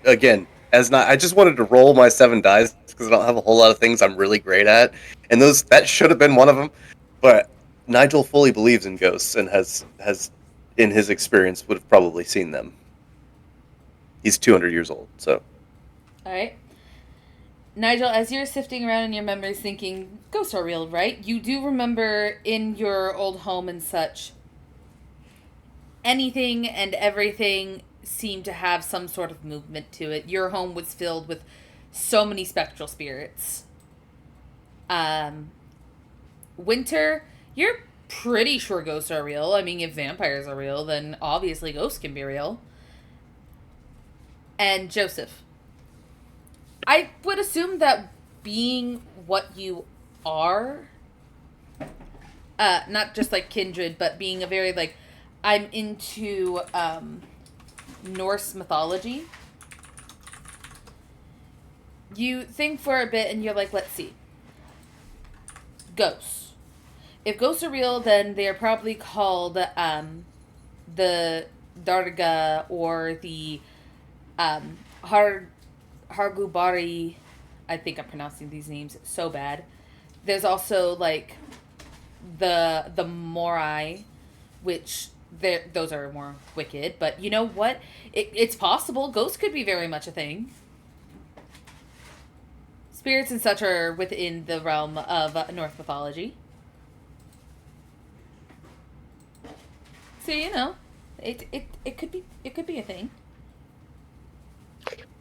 just wanted to roll my 7 dice because I don't have a whole lot of things I'm really great at, and that should have been one of them. But Nigel fully believes in ghosts and has in his experience would have probably seen them. He's 200 years old, so. All right. Nigel, as you're sifting around in your memories thinking, ghosts are real, right? You do remember in your old home and such, anything and everything seemed to have some sort of movement to it. Your home was filled with so many spectral spirits. Winter, you're pretty sure ghosts are real. I mean, if vampires are real, then obviously ghosts can be real. And Joseph, I would assume that being what you are, not just like kindred, but being a very like, I'm into Norse mythology. You think for a bit and you're like, let's see. Ghosts. If ghosts are real, then they are probably called the Darga or the Hargubari. I think I'm pronouncing these names so bad. There's also like the Morai, which those are more wicked. But you know what? It's possible. Ghosts could be very much a thing. Spirits and such are within the realm of Norse mythology. So you know, it could be a thing.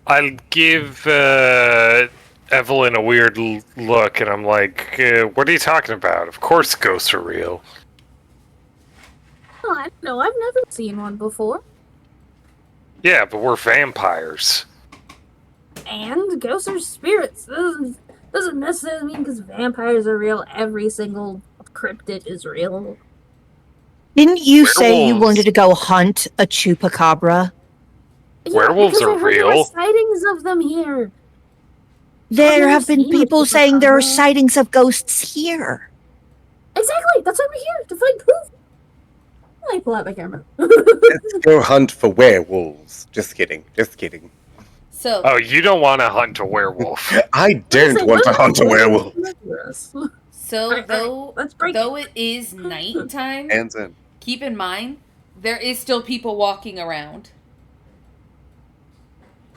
I'll give Evelyn a weird look, and I'm like, what are you talking about? Of course ghosts are real. Oh, I don't know. I've never seen one before. Yeah, but we're vampires. And ghosts are spirits. Doesn't necessarily mean because vampires are real, every single cryptid is real. Didn't you say you Werewolves. wanted to go hunt a chupacabra? Werewolves because I are heard there were real. sightings of them here. There never have been seen a people saying there are chupacabra. sightings of ghosts here. Exactly. That's why we're here to find proof. I pull out my camera. Let's go hunt for werewolves. Just kidding. Just kidding. So Oh, you don't want to hunt a werewolf. I don't want to hunt a werewolf. So Alright, let's break though it is nighttime, Hands in. keep in mind there is still people walking around.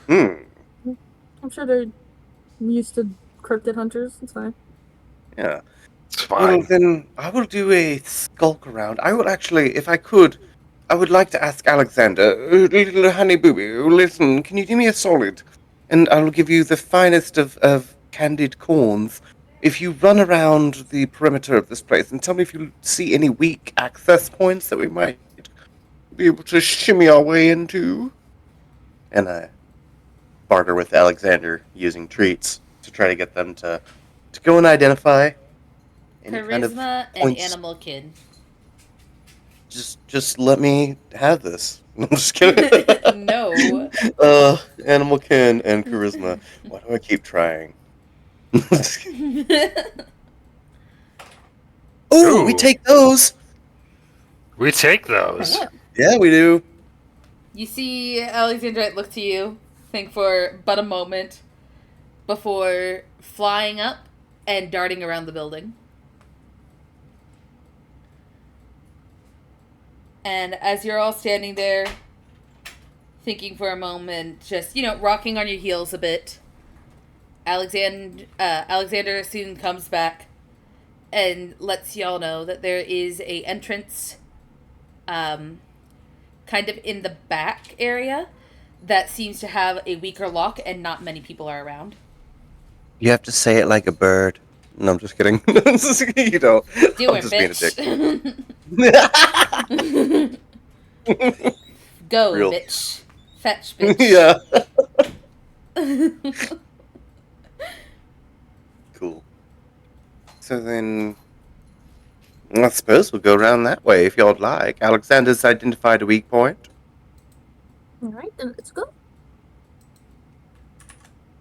I'm sure they're used to cryptid hunters. It's fine. Yeah. It's Well, fine. then I will do a skulk around. I will actually, if I could, I would like to ask Alexander, little honey boo boo, listen, can you do me a solid? And I'll give you the finest of candied corns. If you run around the perimeter of this place and tell me if you see any weak access points that we might be able to shimmy our way into. And I barter with Alexander using treats to try to get them to go and identify any kind of Charisma and points. animal kin. Just let me have this. I'm just kidding. No. Animal kin and charisma. Why do I keep trying? Oh, we Ooh. take those. We take those. Yeah, we do. You see Alexandra look to you, think for but a moment, before flying up and darting around the building. And as you're all standing there, thinking for a moment, just, rocking on your heels a bit, Alexander soon comes back and lets y'all know that there is a entrance kind of in the back area that seems to have a weaker lock and not many people are around. You have to say it like a bird. No, I'm just kidding. You don't. Do I'm it, just being a bitch. Go, Real. bitch. Fetch, bitch. Yeah. Cool. So then, I suppose we'll go around that way if y'all'd like. Alexander's identified a weak point. All right, then let's go.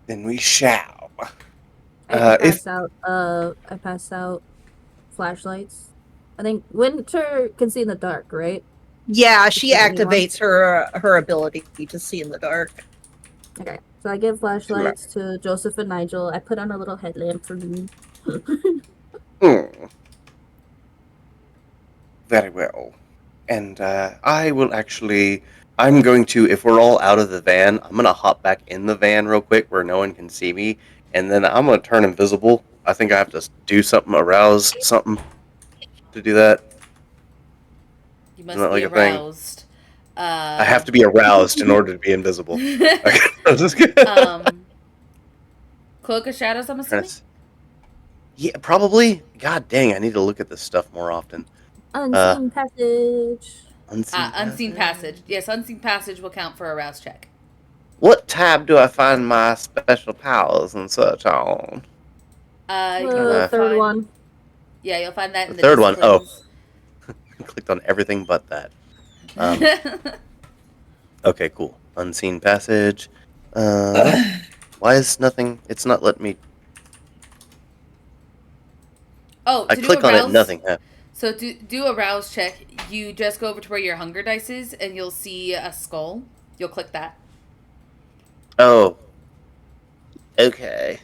Then we shall. I If pass out flashlights. I think Winter can see in the dark, right? Yeah, she Anyone? activates her ability to see in the dark. Okay, so I give flashlights to Joseph and Nigel. I put on a little headlamp for me. Very well. And I will actually. I'm going to, if we're all out of the van, I'm going to hop back in the van real quick where no one can see me. And then I'm going to turn invisible. I think I have to do something, arouse something to do that. You must Isn't that be like a thing? aroused. I have to be aroused in order to be invisible. Okay. I'm just kidding. Cloak of Shadows, I'm assuming? Yeah, probably. God dang, I need to look at this stuff more often. Unseen passage. Unseen passage. Yes, unseen passage will count for a rouse check. What tab do I find my special powers and such on? The third one. Yeah, you'll find that in the third one. Oh. disciplines. Clicked on everything but that. Okay, cool. Unseen passage. Why is nothing? It's not letting me. Oh, I click on it, nothing happens. So do a rouse check. You just go over to where your hunger dice is, and you'll see a skull. You'll click that. Oh. Okay.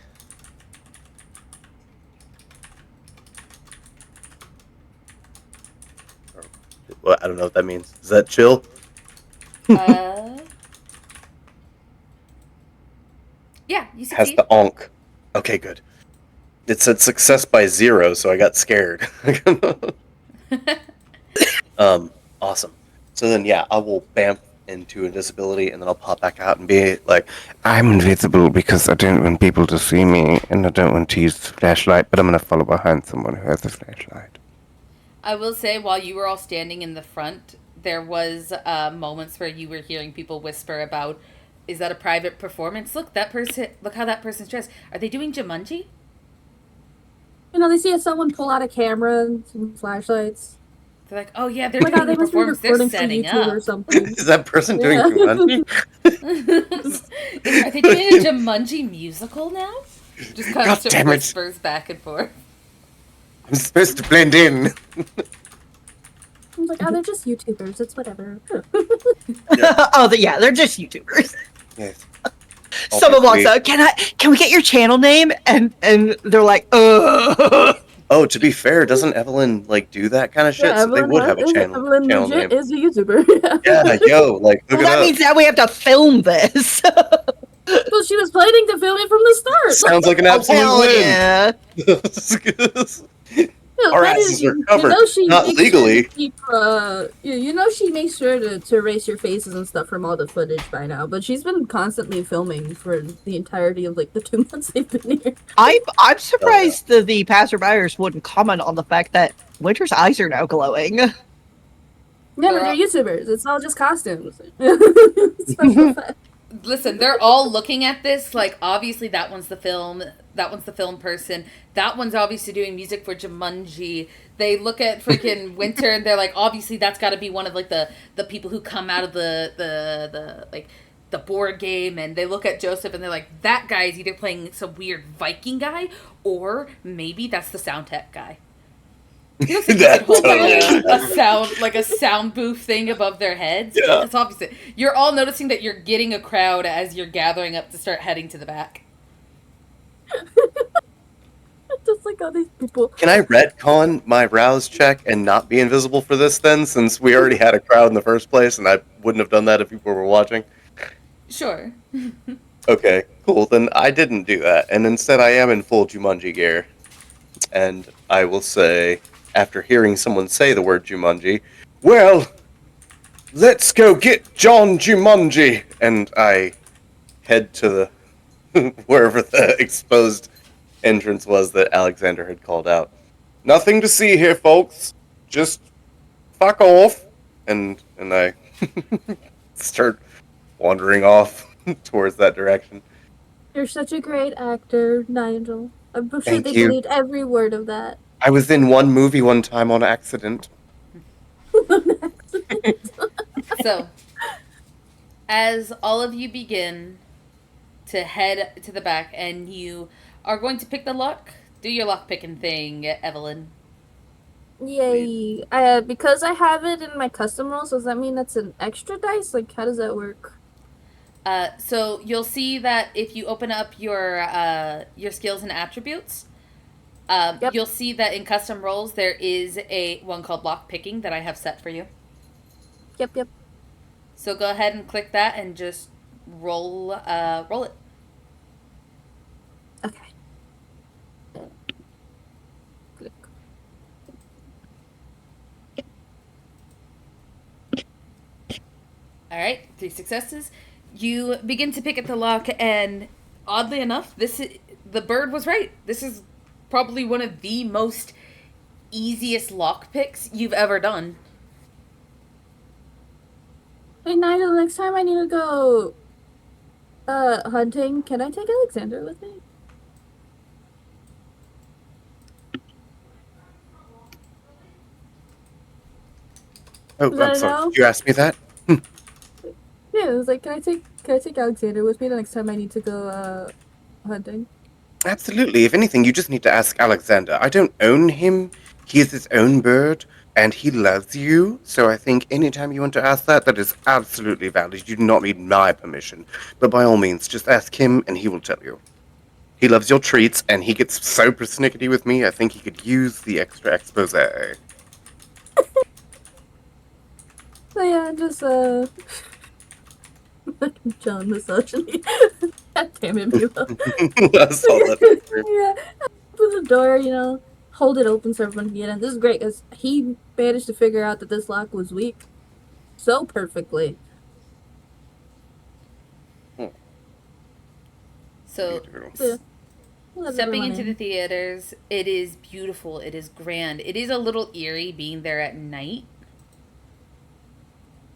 Well, I don't know what that means. Is that chill? Yeah, you succeed. Has the onk. Okay, good. It said success by 0, so I got scared. Awesome. So then, yeah, I will bamf into invisibility, and then I'll pop back out and be like, I'm invisible because I don't want people to see me, and I don't want to use the flashlight, but I'm going to follow behind someone who has a flashlight. I will say, while you were all standing in the front, there was moments where you were hearing people whisper about, is that a private performance? Look how that person's dressed. Are they doing Jumanji? They see someone pull out a camera and some flashlights. They're like, oh yeah, they're Oh my god, doing they the must be performance. They're recording for setting YouTube or up. something. Is that person doing Yeah. Jumanji? Are they doing a Jumanji musical now? Just God constant damn it. whispers back and forth. I'm supposed to blend in. I was like, oh, they're just YouTubers. It's whatever. Yeah, they're just YouTubers. Yes. Someone walks Obviously. up, can we get your channel name? And they're like, ugh. Oh, to be fair, doesn't Evelyn like do that kind of shit? Yeah, So they would have a channel Evelyn legit name. is a YouTuber. Yeah, yo, like look Well, it that up. means now we have to film this. Well, she was planning to film it from the start. Sounds like an absolute Hell win. yeah. Our asses are covered, she not makes legally. Sure to keep, she makes sure to erase your faces and stuff from all the footage by now. But she's been constantly filming for the entirety of like the 2 months they've been here. I'm surprised the passerbyers wouldn't comment on the fact that Winter's eyes are now glowing. Yeah, but They're they're all- YouTubers. It's all just costumes. Special effects. Listen, they're all looking at this like, obviously that one's the film person. That one's obviously doing music for Jumanji. They look at freaking Winter and they're like, obviously that's got to be one of like the people who come out of the like the board game. And they look at Joseph and they're like, that guy is either playing some weird Viking guy or maybe that's the sound tech guy. You don't think they could hold like a sound booth thing above their heads? Yeah. It's obviously you're all noticing that you're getting a crowd as you're gathering up to start heading to the back. Just like all these people. Can I retcon my rouse check and not be invisible for this then, since we already had a crowd in the first place, and I wouldn't have done that if people were watching? Sure. Okay, cool. Then I didn't do that, and instead I am in full Jumanji gear. And I will say, after hearing someone say the word Jumanji, well, let's go get John Jumanji! And I head to the wherever the exposed entrance was that Alexander had called out. Nothing to see here, folks. Just fuck off. And I start wandering off towards that direction. You're such a great actor, Nigel. I'm sure Thank they you. believed every word of that. I was in one movie one time on accident. So, as all of you begin to head to the back, and you are going to pick the lock, do your lock picking thing, Evelyn. Yay. Because I have it in my custom rolls, does that mean that's an extra dice? Like, how does that work? So you'll see that if you open up your skills and attributes, Yep. you'll see that in custom roles there is a one called lock picking that I have set for you. Yep. So go ahead and click that and just roll it. Okay. Click. All right, 3 successes. You begin to pick at the lock, and oddly enough, the bird was right. This is probably one of the most easiest lock picks you've ever done. Hey, Nigel, next time I need to go hunting, can I take Alexander with me? Oh, Is that I'm a sorry. no? Did you ask me that? Yeah, it was like, can I take Alexander with me the next time I need to go hunting? Absolutely. If anything, you just need to ask Alexander. I don't own him. He is his own bird, and he loves you. So I think anytime you want to ask that, that is absolutely valid. You do not need my permission. But by all means, just ask him, and he will tell you. He loves your treats, and he gets so persnickety with me, I think he could use the extra expose. So yeah, just John misogyny. God damn it, Mila. I saw that. Yeah, open the door, hold it open so everyone can get in. This is great because he managed to figure out that this lock was weak so perfectly. So Yeah. Let stepping everyone into in. the theaters, it is beautiful. It is grand. It is a little eerie being there at night.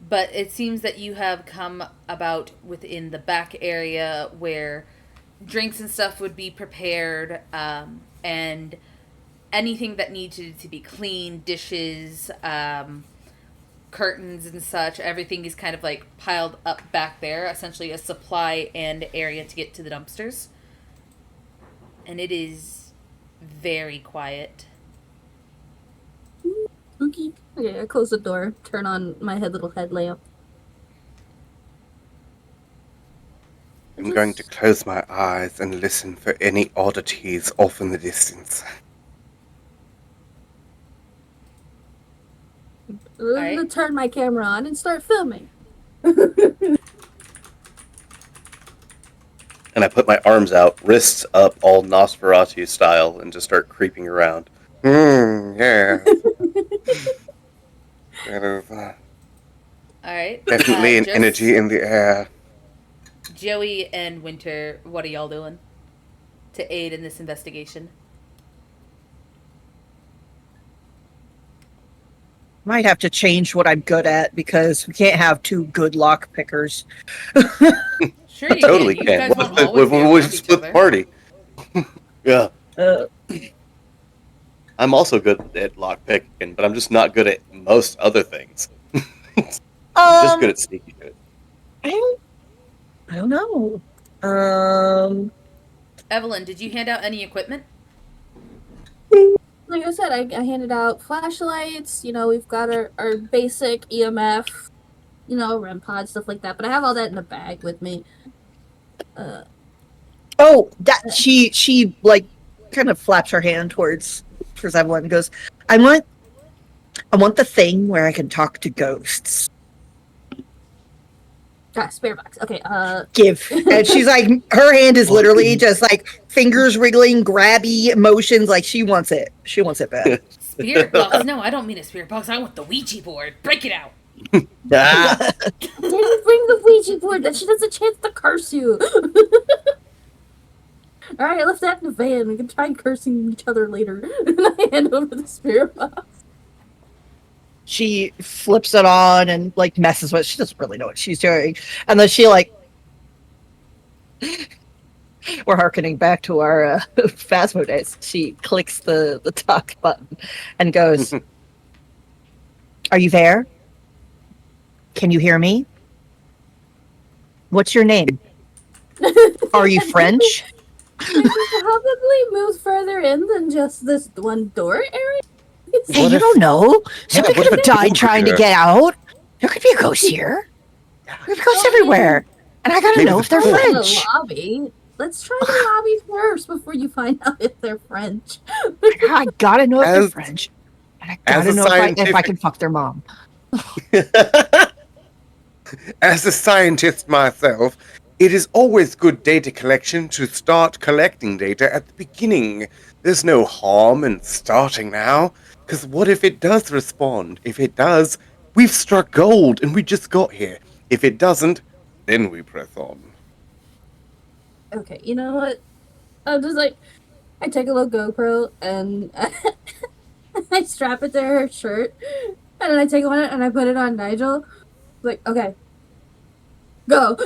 But it seems that you have come about within the back area where drinks and stuff would be prepared, and anything that needed to be cleaned, dishes, curtains and such, everything is kind of like piled up back there, essentially a supply and area to get to the dumpsters. And it is very quiet. Spooky. Okay, I close the door, turn on my little headlamp. I'm going to close my eyes and listen for any oddities off in the distance. I'm gonna turn my camera on and start filming. And I put my arms out, wrists up, all Nosferatu style, and just start creeping around. Yeah. That is Alright. definitely an energy in the air. Joey and Winter, what are y'all doing to aid in this investigation? Might have to change what I'm good at because we can't have two good lock pickers. Sure, you Totally can. You can. guys won't always be We'll around just each split other. the party. Yeah. Uh, I'm also good at lockpicking, but I'm just not good at most other things. I'm just good at sneaky good. I don't know. Evelyn, did you hand out any equipment? Like I said, I handed out flashlights. You know, we've got our basic EMF, you know, REM pod, stuff like that. But I have all that in a bag with me. That she like kind of flaps her hand towards Evelyn and goes, I want the thing where I can talk to ghosts. Spare box. Okay, Give. And she's like, her hand is literally just like fingers wriggling, grabby motions, like she wants it. She wants it bad. Spirit box? No, I don't mean a spirit box. I want the Ouija board. Break it out. Ah, didn't bring the Ouija board. That she has a chance to curse you. Alright, I left that in the van. We can try cursing each other later. And I hand over the spirit box. She flips it on and like messes with it. She doesn't really know what she's doing. And then she like we're harkening back to our Phasmo days. She clicks the talk button and goes, Are you there? Can you hear me? What's your name? Are you French? We could probably move further in than just this one door area. Hey, What you if- don't know. Somebody what could if have a died trying to door- get out. There could be a ghost here. There could be ghosts everywhere. And I gotta Maybe know the if they're door- In French. the lobby. Let's try the lobby first before you find out if they're French. I gotta know if they're As- French. And I as gotta a know if I scientific- can fuck their mom. As a scientist myself, it is always good data collection to start collecting data at the beginning. There's no harm in starting now, because what if it does respond? If it does, we've struck gold and we just got here. If it doesn't, then we press on. Okay, you know what? I'm just like, I take a little GoPro and I strap it to her shirt, and then I take one and I put it on Nigel. Like, okay, go.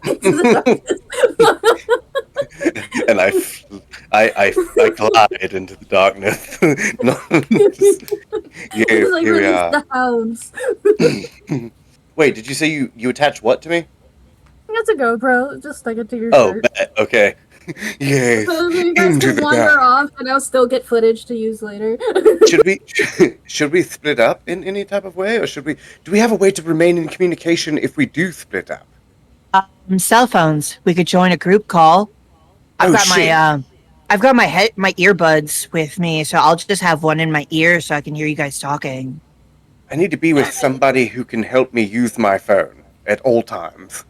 Into the darkness. And I glide into the darkness. No, yes, Like, here we release are. the hounds. Wait, did you say you attach what to me? That's a GoPro. Just stick it to your Oh, shirt. bet. Okay. Yes, So you guys into can the wander dark. off, and I'll still get footage to use later. Should we split up in any type of way, or do we have a way to remain in communication if we do split up? Cell phones. We could join a group call. I've got my earbuds with me, so I'll just have one in my ear so I can hear you guys talking. I need to be with somebody who can help me use my phone at all times.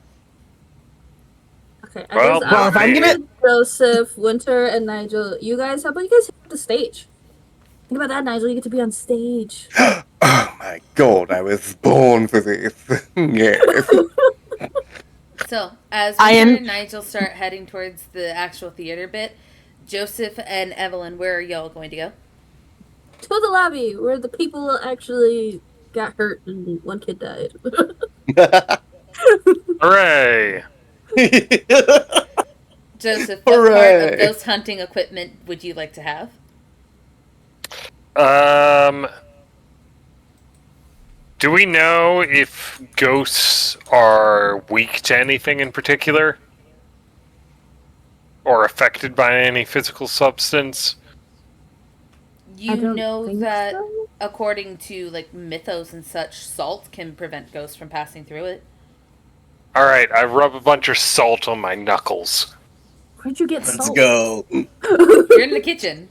Okay, Well, if I'm gonna- Joseph, Winter, and Nigel, you guys, how about you guys hit the stage? Think about that, Nigel. You get to be on stage. Oh my god, I was born for this. Yes. So, as I Winter am- and Nigel start heading towards the actual theater bit, Joseph and Evelyn, where are y'all going to go? To the lobby where the people actually got hurt and one kid died. Hooray! Joseph, what part Hooray. of ghost hunting equipment would you like to have? Do we know if ghosts are weak to anything in particular? Or affected by any physical substance? I You don't know think that so. according to like mythos and such, salt can prevent ghosts from passing through it. Alright, I rub a bunch of salt on my knuckles. Where'd you get Let's salt? go. You're in the kitchen.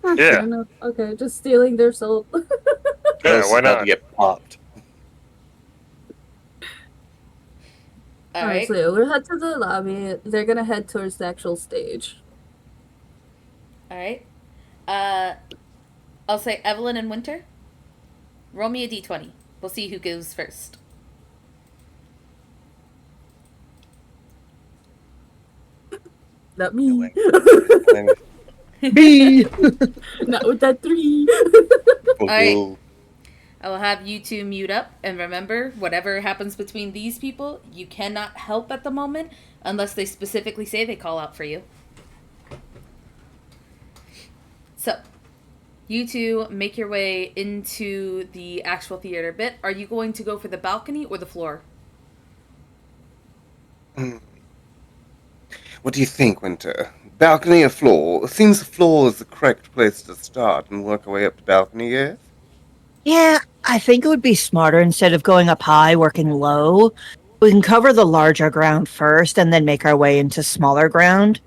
Yeah. Fair enough. Okay, just stealing their salt. Yeah, Ghost is why about to not? get popped. All Alright, right. so we'll head to the lobby. They're gonna head towards the actual stage. All right. Uh, I'll say Evelyn and Winter. Roll me a d20. We'll see who goes first. Not No me. way. B. Not with that 3. All right. I will have you two mute up, and remember, whatever happens between these people, you cannot help at the moment unless they specifically say they call out for you. So, you two make your way into the actual theater bit. Are you going to go for the balcony or the floor? What do you think, Winter? Balcony or floor? It seems the floor is the correct place to start and work our way up to balcony, yes? Yeah, I think it would be smarter instead of going up high, working low. We can cover the larger ground first and then make our way into smaller ground.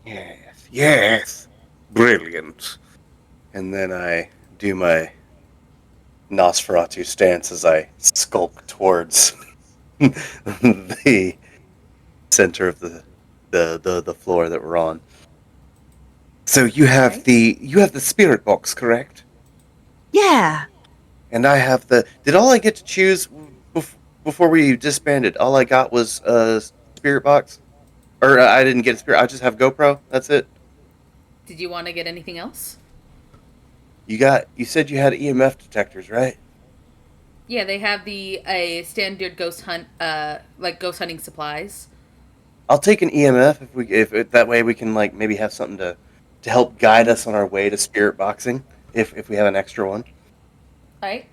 Yes, yes. Brilliant. And then I do my Nosferatu stance as I skulk towards the center of the floor that we're on. So you have Alright. the spirit box, correct? Yeah. And I have the. Did all I get to choose before we disbanded? All I got was a spirit box, or I didn't get a spirit. I just have GoPro. That's it. Did you want to get anything else? You said you had EMF detectors, right? Yeah, they have the a standard ghost hunt, like ghost hunting supplies. I'll take an EMF if that way we can like maybe have something to help guide us on our way to spirit boxing if we have an extra one. Alright.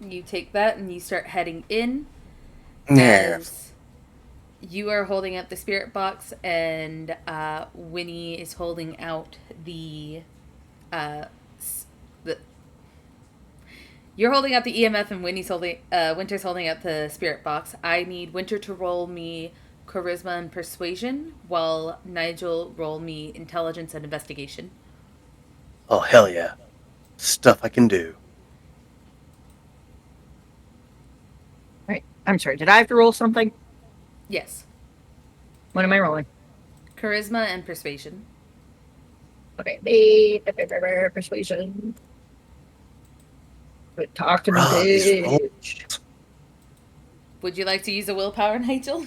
You take that and you start heading in Yes. as you are holding up the spirit box, and Winnie is holding out uh, the. You're holding out the EMF, and Winter's holding out the spirit box. I need Winter to roll me charisma and persuasion, while Nigel roll me intelligence and investigation. Oh hell yeah, stuff I can do. Right. I'm sorry. Did I have to roll something? Yes, What am I rolling? charisma and persuasion. Okay. Persuasion. But talk to me, Bruh, these rolls. bitch. Would you like to use a willpower, Nigel?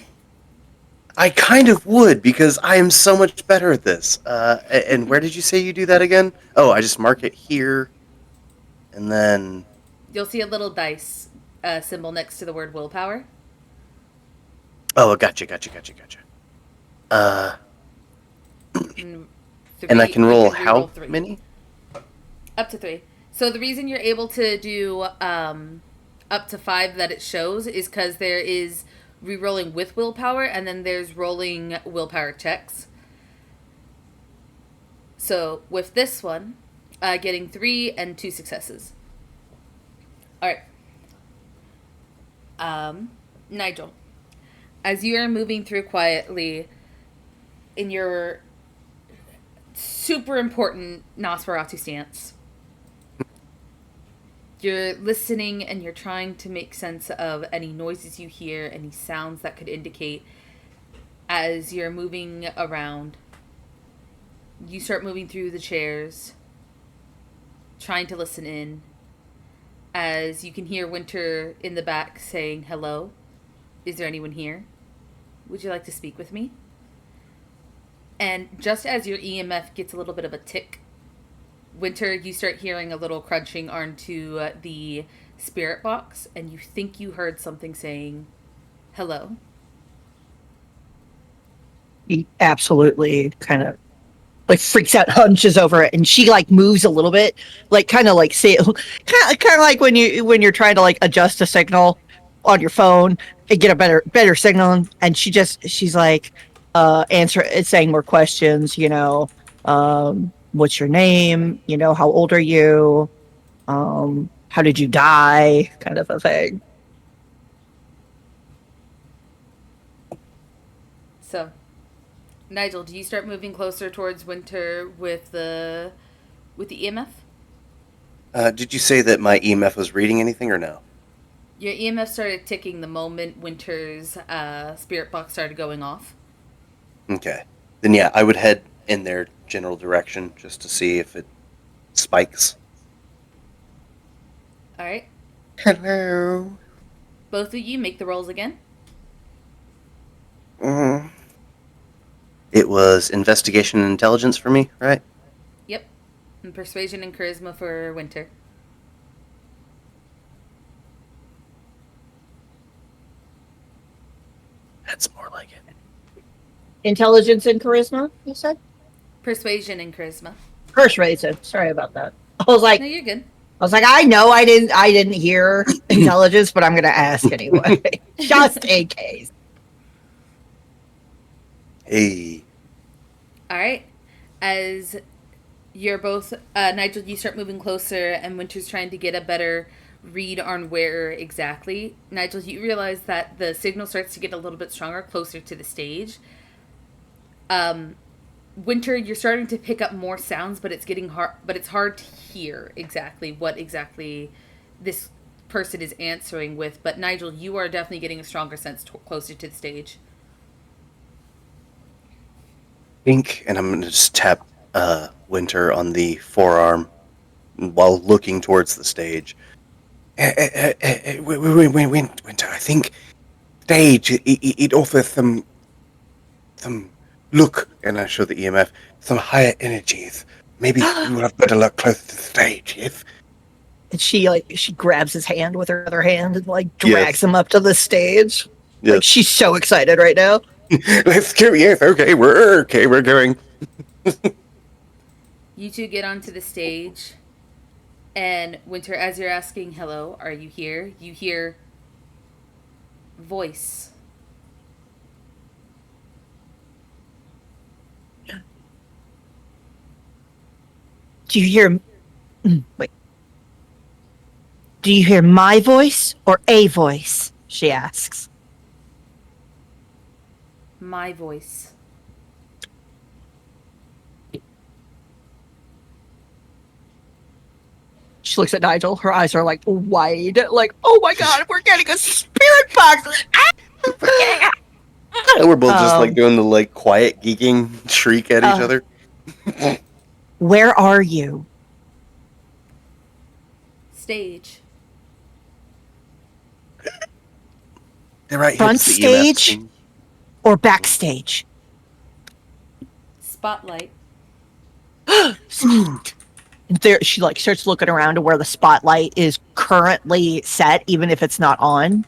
I kind of would because I am so much better at this. And where did you say you do that again? Oh, I just mark it here, and then You'll see a little dice symbol next to the word willpower. oh, gotcha. And, And I can you roll can reroll how 3. many? Up to 3. So the reason you're able to do up to 5 that it shows is because there is re-rolling with willpower, and then there's rolling willpower checks. So with this one, getting 3 and 2 successes. All right. Nigel, as you are moving through quietly in your super important Nosferatu stance, you're listening and you're trying to make sense of any noises you hear, any sounds that could indicate as you're moving around. You start moving through the chairs, trying to listen in, as you can hear Winter in the back saying, "Hello, is there anyone here? Would you like to speak with me?" And just as your EMF gets a little bit of a tick, Winter, you start hearing a little crunching onto the spirit box, and you think you heard something saying, "Hello." He absolutely kind of like freaks out, hunches over it, and she like moves a little bit, like kind of like say, kind of like when you're trying to like adjust a signal on your phone and get a better signal, and she's like saying more questions, what's your name, how old are you, how did you die, kind of a thing. So, Nigel, do you start moving closer towards Winter with the EMF? Did you say that my EMF was reading anything or no? Your EMF started ticking the moment Winter's spirit box started going off. Okay. Then yeah, I would head in their general direction just to see if it spikes. All right. Hello. Both of you make the rolls again. Mm. It was investigation and intelligence for me, right? Yep. And persuasion and charisma for Winter. That's more like it. Intelligence and charisma, you said? Persuasion and charisma. Persuasion. Sorry about that. I was like, No, you're good. I know I didn't hear intelligence, but I'm gonna ask anyway, just in case. Hey. All right. As you're both, Nigel, you start moving closer, and Winter's trying to get a better read on where exactly. Nigel, you realize that the signal starts to get a little bit stronger closer to the stage. Winter, you're starting to pick up more sounds, but it's getting hard. But it's hard to hear exactly what this person is answering with. But Nigel, you are definitely getting a stronger sense closer to the stage. Think, and I'm gonna just tap Winter on the forearm while looking towards the stage. Winter, I think stage it offers some look, and I show the EMF, some higher energies. Maybe you will have better luck close to the stage, yes? And she grabs his hand with her other hand and like drags him up to the stage. Yes. Like she's so excited right now. Let's go. Yes, okay, we're going. You two get onto the stage, and Winter, as you're asking, "Hello, are you here?" You hear voice. Do you hear? Wait. Do you hear my voice or a voice? She asks. My voice. She looks at Nigel. Her eyes are like wide. Like, oh my god, we're getting a spirit box. We're both just like doing the like quiet geeking shriek at each other. Where are you? Stage. They're right Front here. The EMF stage thing. or backstage? Spotlight. There, she like starts looking around to where the spotlight is currently set, even if it's not on,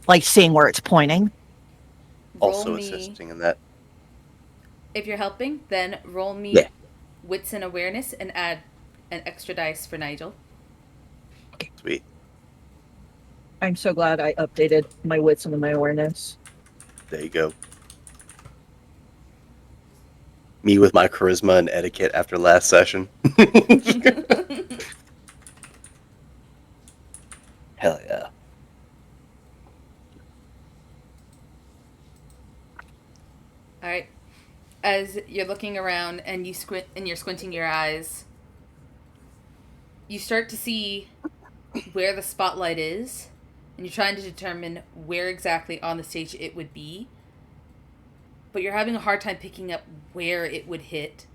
like seeing where it's pointing. Also assisting in that. If you're helping, then roll me wits and awareness and add an extra dice for Nigel. Okay. Sweet. I'm so glad I updated my wits and my awareness. There you go. Me with my charisma and etiquette after last session. Hell yeah. All right. As you're looking around and you squint and you're squinting your eyes, you start to see where the spotlight is, and you're trying to determine where exactly on the stage it would be. But you're having a hard time picking up where it would hit.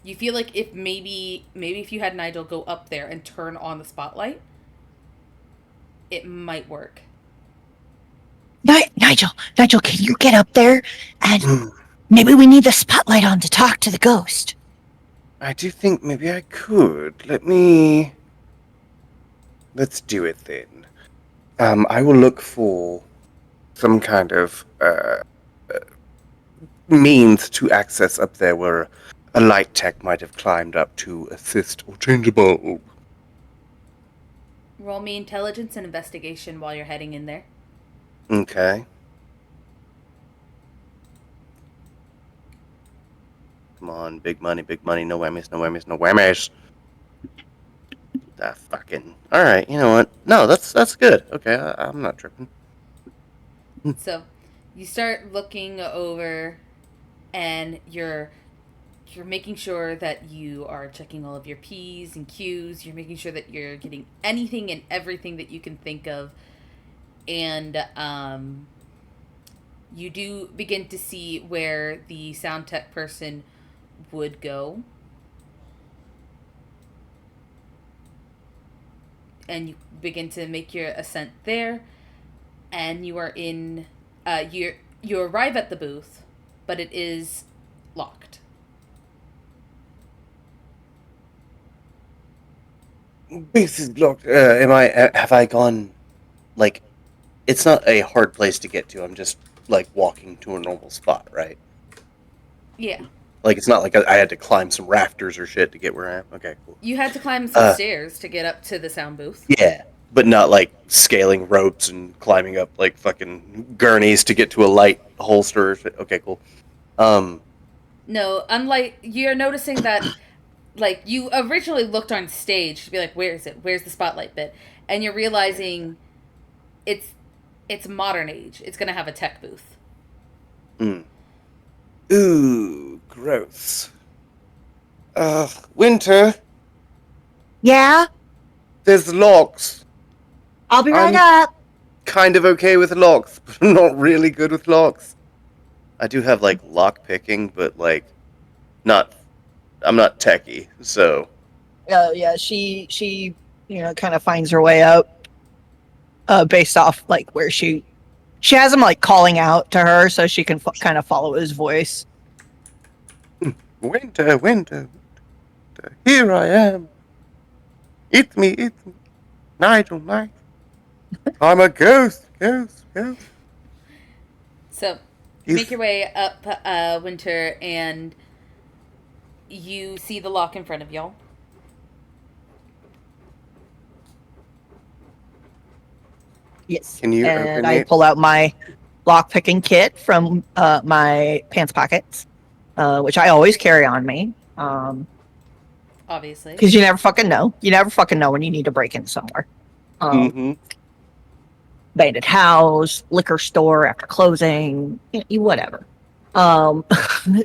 You feel like if maybe if you had Nigel go up there and turn on the spotlight, it might work. Nigel, can you get up there? And maybe we need the spotlight on to talk to the ghost. I do think maybe I could. Let's do it then. I will look for some kind of means to access up there where A light tech might have climbed up to assist or change a bulb. Roll me intelligence and investigation while you're heading in there. Okay. Come on, big money, no whammies, no whammies, no whammies. Ah, fucking. All right, you know what? No, that's good. Okay, I'm not tripping. So, you start looking over, and you're making sure that you are checking all of your P's and Q's. You're making sure that you're getting anything and everything that you can think of, and you do begin to see where the sound tech person would go. And you begin to make your ascent there, and you are in. You arrive at the booth, but it is locked. This is locked. Have I gone? Like, it's not a hard place to get to. I'm just like walking to a normal spot, right? Yeah, Like, it's not like I had to climb some rafters or shit to get where I am. Okay, cool. you had to climb some stairs to get up to the sound booth. Yeah, but not like scaling ropes and climbing up like fucking gurneys to get to a light holster. Or shit. Okay, cool. No, unlike you're noticing that, like you originally looked on stage to be like, "Where is it? Where's the spotlight bit?" And you're realizing it's modern age. It's gonna have a tech booth. Ooh, gross. Winter, Yeah, there's locks. I'll be right I'm- up. Kind of okay with locks, but I'm not really good with locks. I do have like lock picking, but like not. I'm not techie, so Yeah, she kind of finds her way up, based off like where she has him like calling out to her, so she can kind of follow his voice. Winter, winter, winter, here I am. Eat me, Nigel, Nigel. I'm a ghost. So you make your way up, Winter, and you see the lock in front of y'all. Yes. Can you and open I it? pull out my lock picking kit from my pants pockets, which I always carry on me. Obviously. Because you never fucking know. You never fucking know when you need to break in somewhere. Bandit house, liquor store after closing, whatever.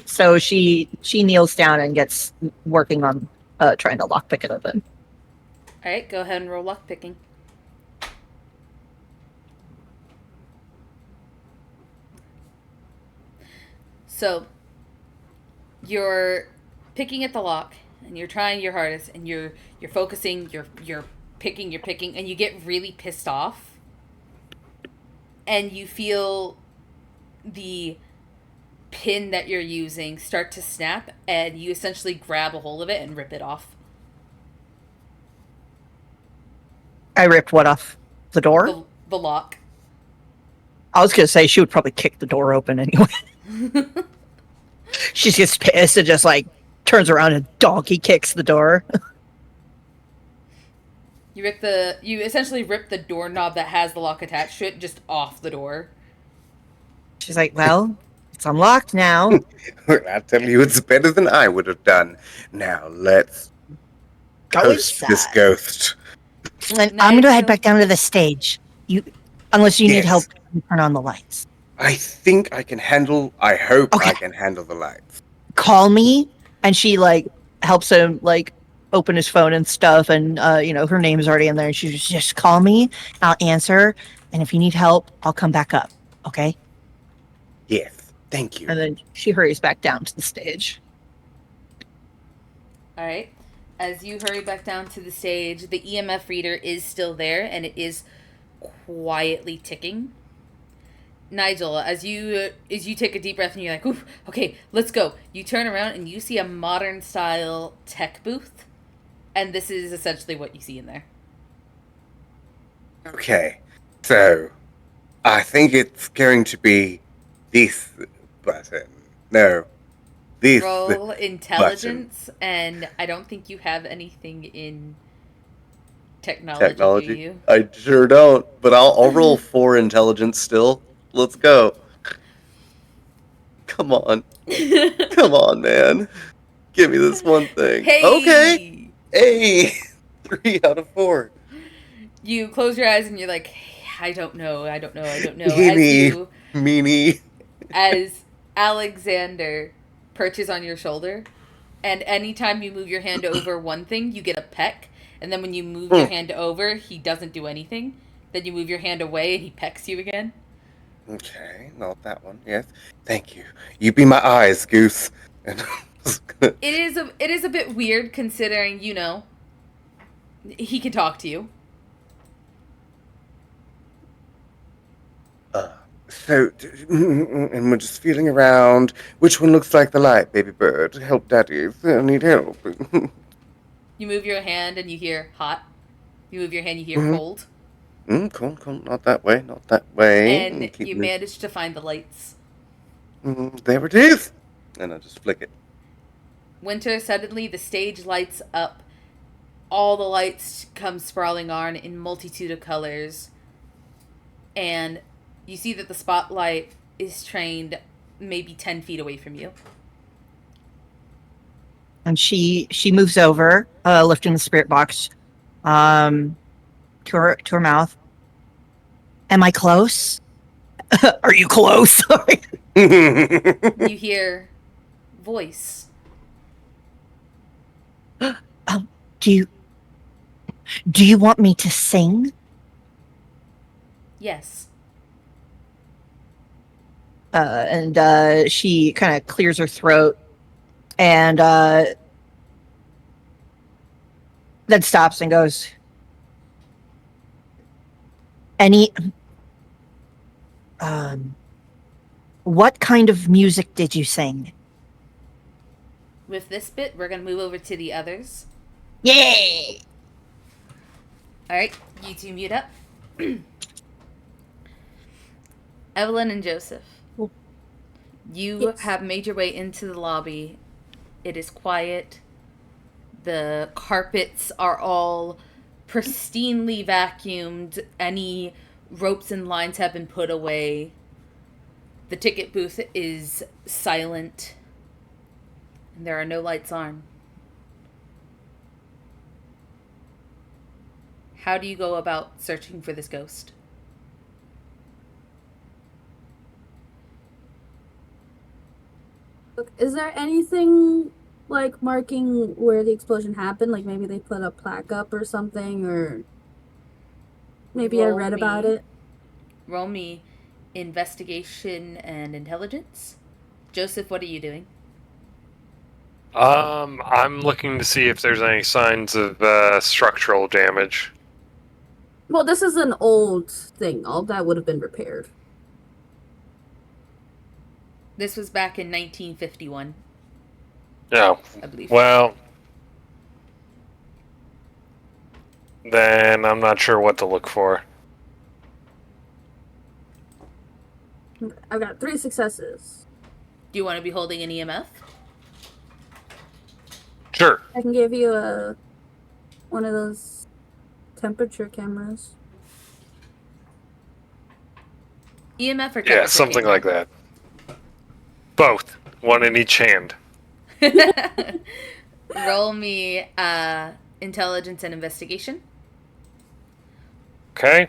So she kneels down and gets working on trying to lockpick it open. All right, go ahead and roll lock picking. So you're picking at the lock, and you're trying your hardest, and you're focusing, you're picking, and you get really pissed off, and you feel the pin that you're using start to snap, and you essentially grab a hold of it and rip it off. I ripped what off? The door? The lock. I was gonna say she would probably kick the door open anyway. She gets pissed and just like turns around and donkey kicks the door. You essentially rip the doorknob that has the lock attached to it just off the door. She's like, well, it's unlocked now. I tell you, it's better than I would have done. Now let's Go host inside. this ghost. And I'm gonna head back down to the stage. Unless you need Yes. help turn on the lights. I think I can handle. I hope Okay. I can handle the lights. Call me, and she like helps him like open his phone and stuff, and her name is already in there. And she's just call me, I'll answer, and if you need help, I'll come back up. Okay. Yes, thank you. And then she hurries back down to the stage. All right. As you hurry back down to the stage, the EMF reader is still there, and it is quietly ticking. Nigel, as you take a deep breath and you're like, "Oof, okay, let's go." You turn around and you see a modern style tech booth, and this is essentially what you see in there. Okay, so I think it's going to be this button. No, this Roll button. intelligence, and I don't think you have anything in technology, do Technology. you? I sure don't, but I'll roll 4 intelligence still. Let's go. Come on. Come on, man. Give me this one thing. Okay. Hey! Hey. 3 out of 4. You close your eyes and you're like, I don't know. Eeny, meeny. As Alexander perches on your shoulder, and anytime you move your hand over one thing, you get a peck. And then when you move your hand over, he doesn't do anything. Then you move your hand away and he pecks you again. Okay, not that one. Yes, thank you. You be my eyes, Goose. And It is a bit weird considering, he can talk to you. So, and we're just feeling around. Which one looks like the light, baby bird? Help, daddies. I need help. You move your hand and you hear hot. You move your hand, you hear cold. Cool. Not that way. Not that way. And Keep you moving. manage to find the lights. There it is. And I just flick it. Winter, suddenly the stage lights up. All the lights come sprawling on in multitude of colors. And you see that the spotlight is trained maybe 10 feet away from you. And she moves over, lifting the spirit box to her mouth. Am I close? Are you close? Sorry. You hear voice. Do you want me to sing? Yes. And she kind of clears her throat and then stops and goes, what kind of music did you sing? With this bit, we're going to move over to the others. Yay! Alright, you two mute up. Evelyn and Joseph. You Yes. have made your way into the lobby. It is quiet. The carpets are all pristinely vacuumed. Any ropes and lines have been put away. The ticket booth is silent. And there are no lights on. How do you go about searching for this ghost? Look, is there anything like marking where the explosion happened? Like maybe they put a plaque up or something, or maybe I Roll read me. about it. Roll me investigation and intelligence. Joseph, what are you doing? I'm looking to see if there's any signs of structural damage. Well, this is an old thing. All that would have been repaired. This was back in 1951, No. I believe. Well, then I'm not sure what to look for. I've got 3 successes. Do you want to be holding an EMF? Sure. I can give you one of those temperature cameras. EMF or temperature? Yeah, something like that. Both. One in each hand. that. Roll me intelligence and investigation. Okay.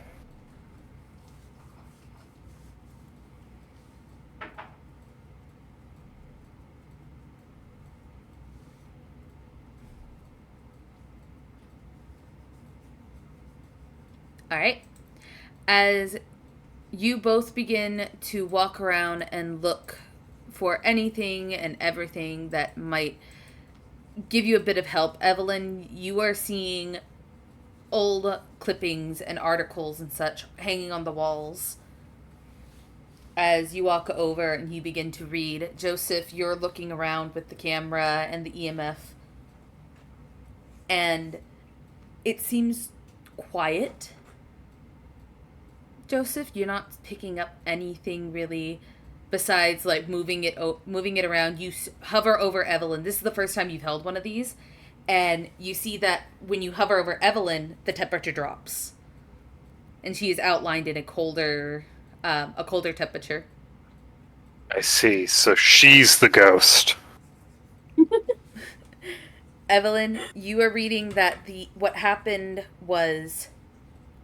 All right. As you both begin to walk around and look for anything and everything that might give you a bit of help, Evelyn, you are seeing old clippings and articles and such hanging on the walls. As you walk over and you begin to read, Joseph, you're looking around with the camera and the EMF. And it seems quiet. Joseph, you're not picking up anything really besides like moving it around, you hover over Evelyn. This is the first time you've held one of these, and you see that when you hover over Evelyn, the temperature drops, and she is outlined in a colder temperature. I see. So she's the ghost. Evelyn, you are reading that what happened was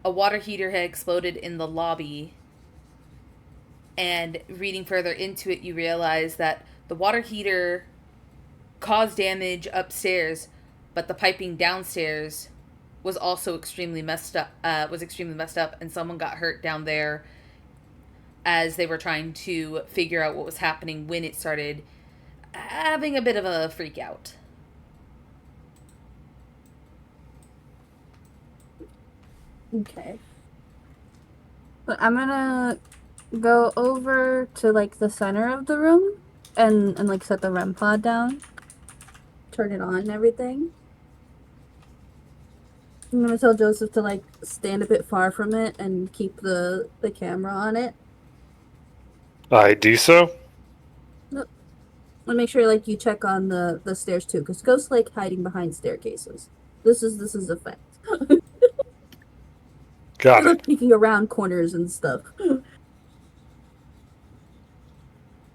a water heater had exploded in the lobby. And reading further into it, you realize that the water heater caused damage upstairs, but the piping downstairs was also extremely messed up. And someone got hurt down there as they were trying to figure out what was happening when it started having a bit of a freak out. Okay. But I'm gonna go over to like the center of the room and like set the REM pod down. Turn it on and everything. I'm gonna tell Joseph to like stand a bit far from it and keep the camera on it. I do so. And make sure like you check on the stairs too, because ghosts like hiding behind staircases. This is a fact. Got They're it. peeking around corners and stuff.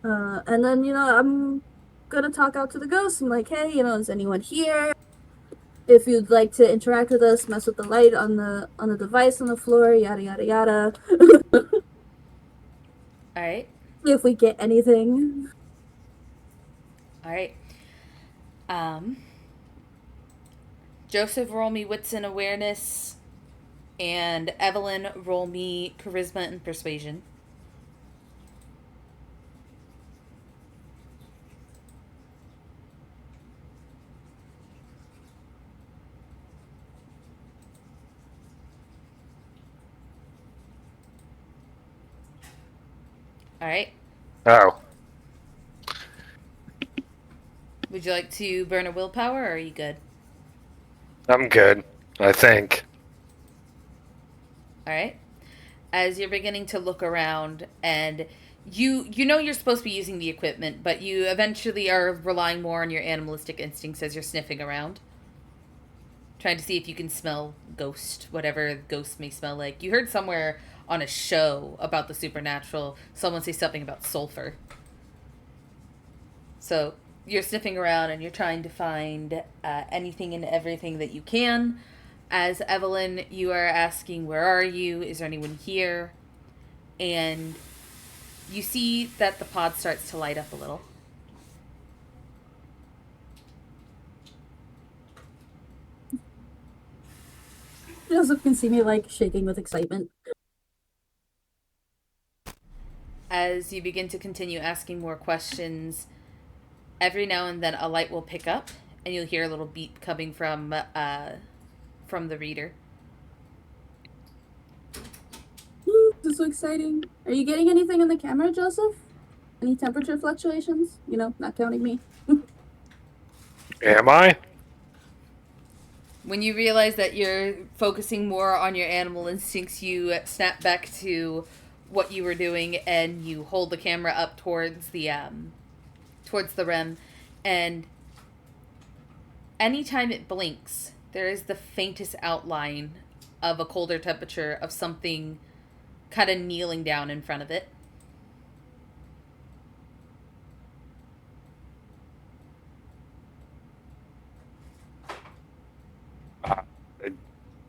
And then I'm gonna talk out to the ghosts. I'm like, hey, is anyone here? If you'd like to interact with us, mess with the light on the device on the floor, yada yada yada. All right. If we get anything. All right. Joseph, roll me wits and awareness, and Evelyn, roll me charisma and persuasion. All right. Oh. Would you like to burn a willpower, or are you good? I'm good, I think. All right. As you're beginning to look around, and you know you're supposed to be using the equipment, but you eventually are relying more on your animalistic instincts as you're sniffing around, trying to see if you can smell ghost, whatever ghost may smell like. You heard somewhere on a show about the supernatural someone say something about sulfur. So you're sniffing around and you're trying to find anything and everything that you can. As Evelyn, you are asking, where are you? Is there anyone here? And you see that the pod starts to light up a little. Joseph can see me like shaking with excitement. As you begin to continue asking more questions, every now and then a light will pick up, and you'll hear a little beep coming from the reader. This is so exciting. Are you getting anything in the camera, Joseph? Any temperature fluctuations? Not counting me. Am I? When you realize that you're focusing more on your animal instincts, you snap back to what you were doing, and you hold the camera up towards the REM, and anytime it blinks, there is the faintest outline of a colder temperature of something kind of kneeling down in front of it.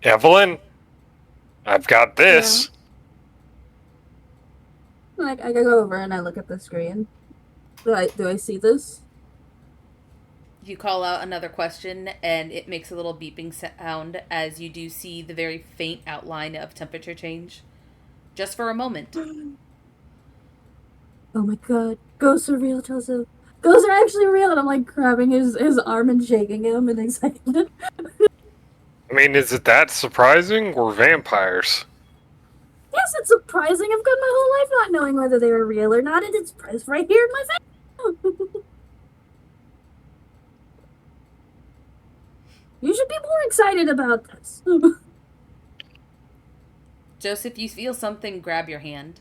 Evelyn? I've got this. Yeah. I go over and I look at the screen. Do I see this? You call out another question, and it makes a little beeping sound as you do see the very faint outline of temperature change. Just for a moment. Oh my god. Ghosts are real, Joseph. Ghosts are actually real, and I'm like grabbing his arm and shaking him in excitement. I mean, is it that surprising? We're vampires. Yes, it's surprising. I've gone my whole life not knowing whether they were real or not, and it's right here in my face. You should be more excited about this. Joseph, you feel something grab your hand.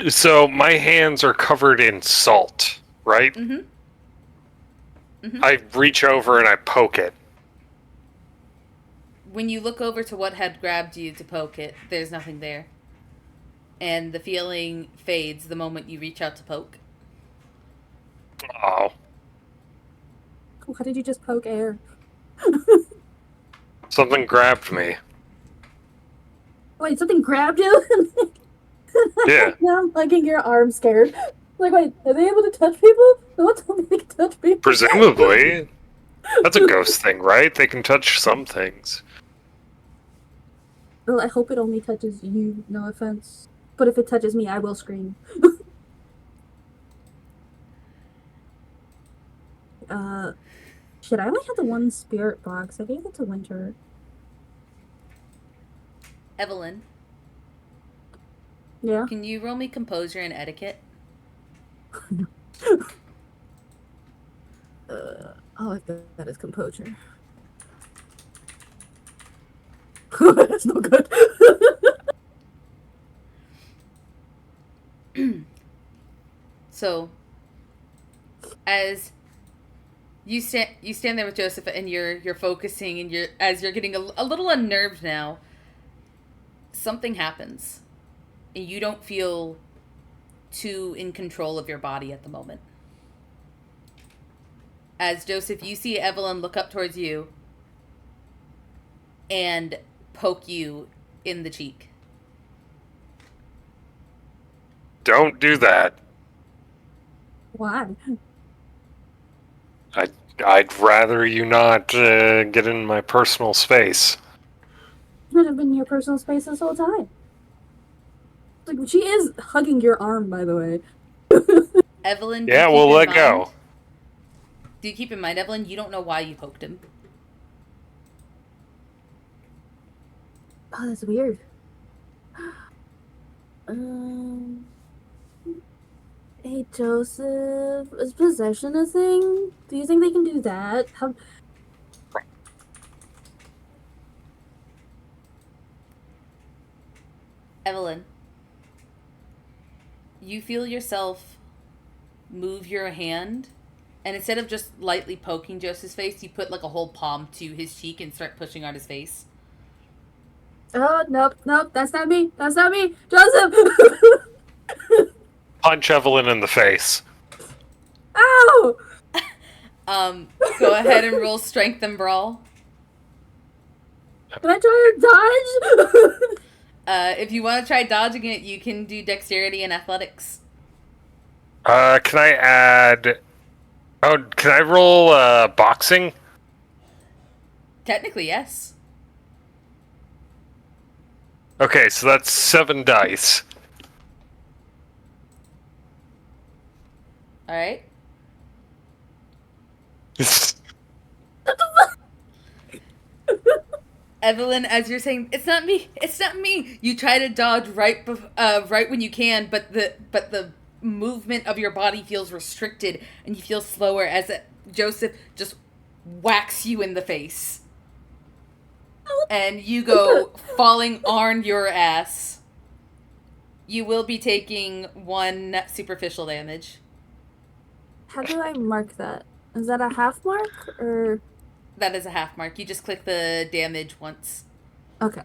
So my hands are covered in salt, right? Mm-hmm. Mm-hmm. I reach over and I poke it. When you look over to what had grabbed you to poke it, there's nothing there. And the feeling fades the moment you reach out to poke. Oh, Why did you just poke air? something grabbed me. Wait, something grabbed you? Yeah. Now I'm hugging your arm scared. Like, wait, are they able to touch people? No one told me they can touch people. Presumably. That's a ghost thing, right? They can touch some things. Well, I hope it only touches you, no offense. But if it touches me, I will scream. Shit, I only had the one spirit box. I gave it to Winter. Evelyn, Yeah? can you roll me composure and etiquette? All I've got is composure. That's no good. So, as you stand there with Joseph, and you're focusing, and you're getting a little unnerved now. Something happens, and you don't feel too in control of your body at the moment. As Joseph, you see Evelyn look up towards you and poke you in the cheek. Don't do that. Why? I'd rather you not get in my personal space. Should have been your personal space this whole time. Like, she is hugging your arm, by the way. Evelyn, Yeah, we'll let go. Do you keep in mind, Evelyn, you don't know why you poked him. Oh, that's weird. Hey, Joseph, is possession a thing? Do you think they can do that? How... Evelyn, you feel yourself move your hand, and instead of just lightly poking Joseph's face, you put like a whole palm to his cheek and start pushing on his face. Oh, nope, that's not me. That's not me. Joseph! Punch Evelyn in the face. Ow! Go ahead and roll strength and brawl. Can I try to dodge? If you want to try dodging it, you can do dexterity and athletics. Can I add... Oh, can I roll boxing? Technically, yes. Okay, so that's 7 dice. Alright. Evelyn, as you're saying, it's not me, you try to dodge right when you can, but the movement of your body feels restricted, and you feel slower as Joseph just whacks you in the face. And you go falling on your ass. You will be taking 1 superficial damage. How do I mark that? Is that a half mark, or...? That is a half mark. You just click the damage once. Okay.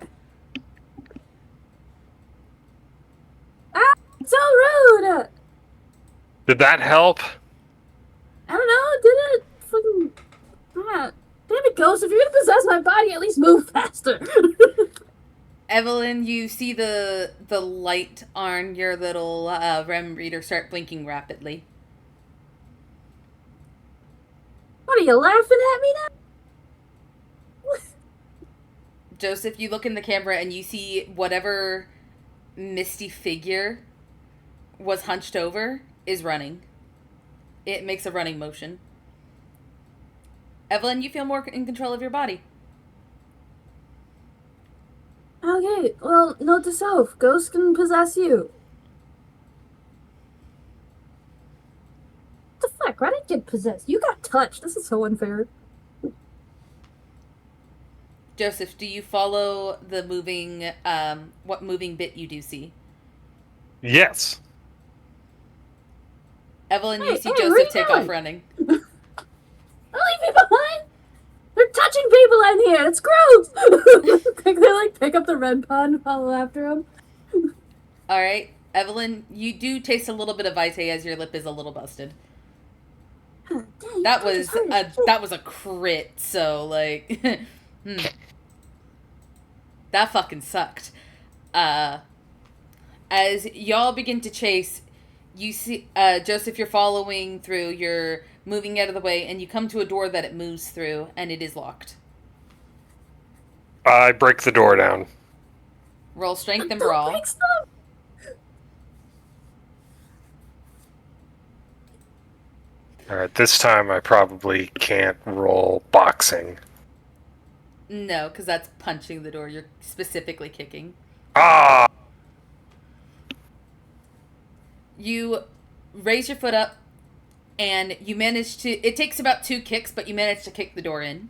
Ah! So rude! Did that help? I don't know, did it? Fucking... Ah. Damn it, Ghost, if you're gonna possess my body, at least move faster! Evelyn, you see the light on your little REM reader start blinking rapidly. What, are you laughing at me now? Joseph, you look in the camera and you see whatever misty figure was hunched over is running. It makes a running motion. Evelyn, you feel more in control of your body. Okay, well, note to self, ghosts can possess you. What the fuck? Why did I get possessed? You got touched. This is so unfair. Joseph, do you follow the moving, what moving bit you do see? Yes. Evelyn, you Hey, see hey, where Joseph you take going? off running. Don't leave me behind! They're touching people in here! It's gross! They like pick up the red pod and follow after him. Alright, Evelyn, you do taste a little bit of Vitae as your lip is a little busted. Dang, That touch is hard as shit. was a crit, so like that fucking sucked. As y'all begin to chase, you see Joseph, you're following through, you're moving out of the way, and you come to a door that it moves through, and it is locked. I break the door down. Roll strength and Don't brawl. break stuff! Alright, this time I probably can't roll boxing. No, because that's punching the door. You're specifically kicking. Ah! You raise your foot up, and you manage to. It takes about 2 kicks, but you manage to kick the door in.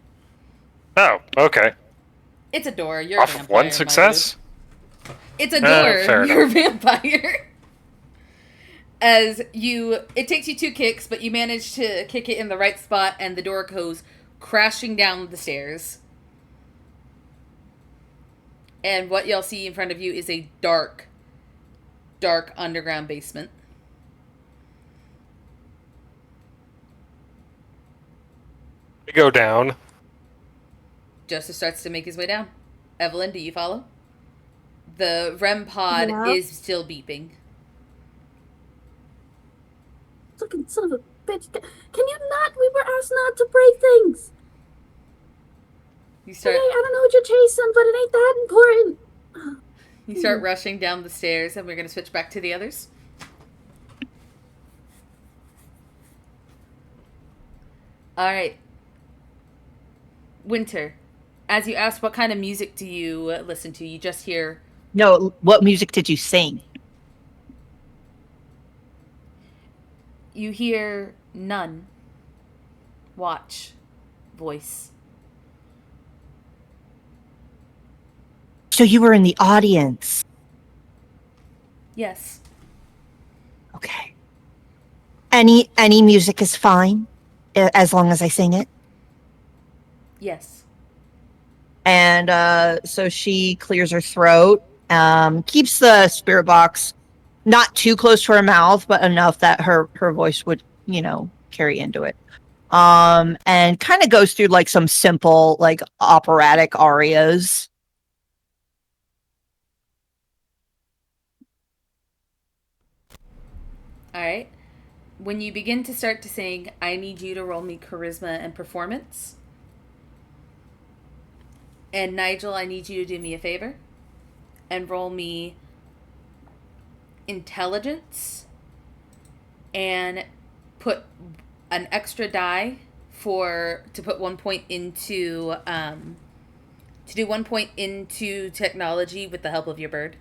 Oh, okay. It's a door. You're a Off vampire. one my success? dude. It's a door. Fair You're a enough. vampire. As you. It takes you 2 kicks, but you manage to kick it in the right spot, and the door goes crashing down the stairs. And what y'all see in front of you is a dark, dark underground basement. We go down. Joseph starts to make his way down. Evelyn, do you follow? The REM pod Yeah. is still beeping. Fucking son of a bitch. Can you not? We were asked not to break things. You Okay, start I don't know what you're chasing, but it ain't that important. you start rushing down the stairs, and we're going to switch back to the others. All right. Winter, as you asked what kind of music do you listen to, you just hear No, what music did you sing? you hear none. Watch. Voice. So you were in the audience. Yes. Okay. Any music is fine, as long as I sing it. Yes. And so she clears her throat, keeps the spirit box not too close to her mouth, but enough that her voice would, carry into it. And kind of goes through like some simple, like operatic arias. All right. When you begin to start to sing, I need you to roll me charisma and performance. And Nigel, I need you to do me a favor and roll me intelligence and put an extra die to put 1 point into to do 1 point into technology with the help of your bird.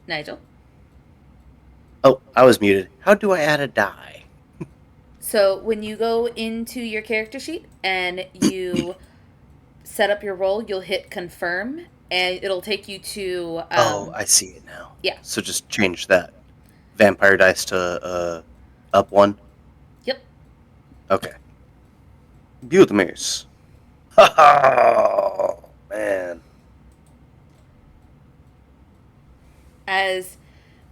Nigel? Oh, I was muted. How do I add a die? So when you go into your character sheet and you set up your roll, you'll hit confirm, and it'll take you to. Oh, I see it now. Yeah. So just change that vampire dice to up 1. Yep. Okay. Beautimiss. Oh, man. As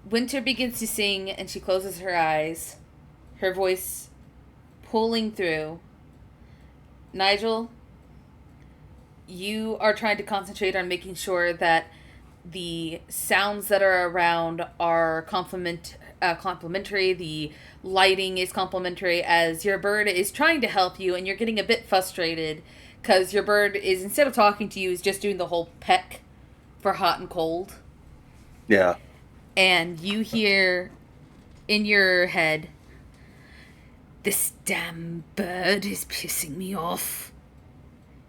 Winter begins to sing and she closes her eyes, her voice pulling through. Nigel, you are trying to concentrate on making sure that the sounds that are around are complementary. The lighting is complementary, as your bird is trying to help you, and you're getting a bit frustrated because your bird is, instead of talking to you, is just doing the whole peck for hot and cold. Yeah. And you hear in your head, "This damn bird is pissing me off.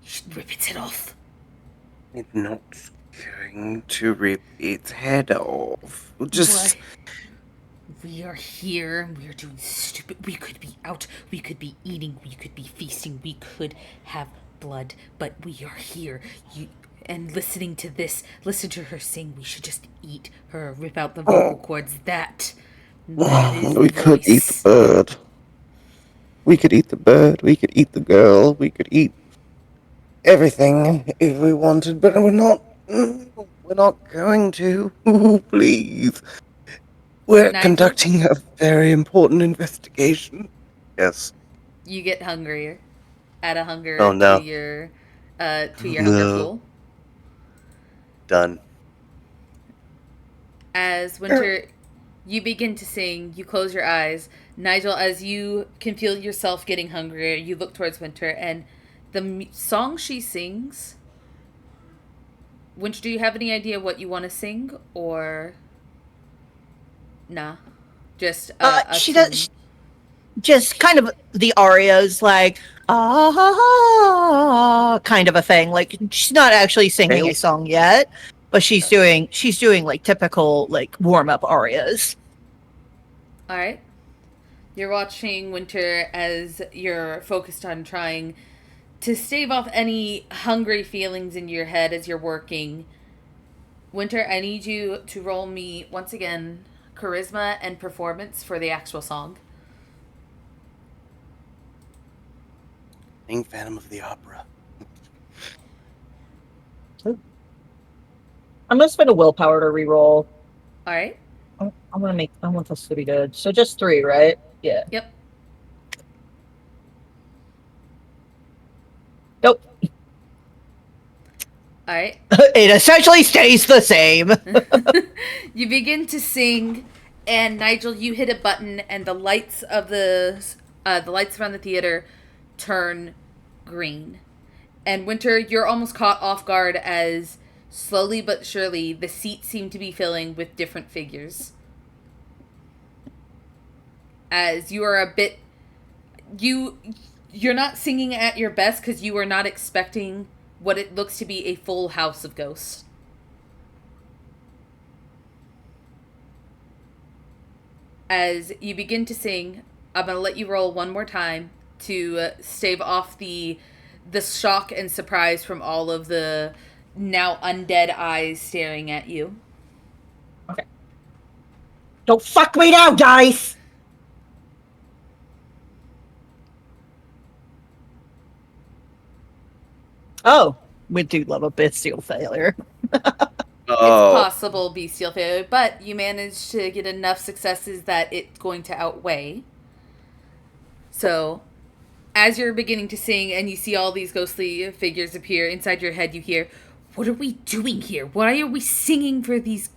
You should rip its head off." It's not going to rip its head off. Just. What? We are here. We are doing stupid. We could be out. We could be eating. We could be feasting. We could have blood. But we are here. You and listening to this. Listen to her sing. We should just eat her. Rip out the vocal cords. That is the We could eat the voice. bird. We could eat the bird. We could eat the girl. We could eat everything if we wanted, but we're not. We're not going to. Please. We're Nigel, conducting a very important investigation. Yes. you get hungrier. Add a Oh hunger no. to your hunger No. pool. Done. As Winter, you begin to sing, you close your eyes. Nigel, as you can feel yourself getting hungrier, you look towards Winter, and the song she sings. Winter, do you have any idea what you want to sing, or nah? Just a She tune. does just kind of the arias, like kind of a thing. Like she's not actually singing a song yet, but she's doing like typical like warm up arias. All right. You're watching Winter as you're focused on trying to stave off any hungry feelings in your head as you're working. Winter, I need you to roll me once again charisma and performance for the actual song. Being Phantom of the Opera. I'm gonna spend a willpower to reroll. All right. I want this to be good. So just 3, right? Yeah. Yep. Nope. All right. It essentially stays the same. You begin to sing, and Nigel, you hit a button, and the lights around the theater turn green. And Winter, you're almost caught off guard as slowly but surely the seats seem to be filling with different figures. As you are a bit, you're not singing at your best because you are not expecting what it looks to be a full house of ghosts. As you begin to sing, I'm going to let you roll one more time to stave off the shock and surprise from all of the now undead eyes staring at you. Okay. Don't fuck me now, dice! Oh, we do love a bestial failure. It's possible bestial failure, but you managed to get enough successes that it's going to outweigh. So, as you're beginning to sing and you see all these ghostly figures appear inside your head, you hear, "What are we doing here? Why are we singing for these?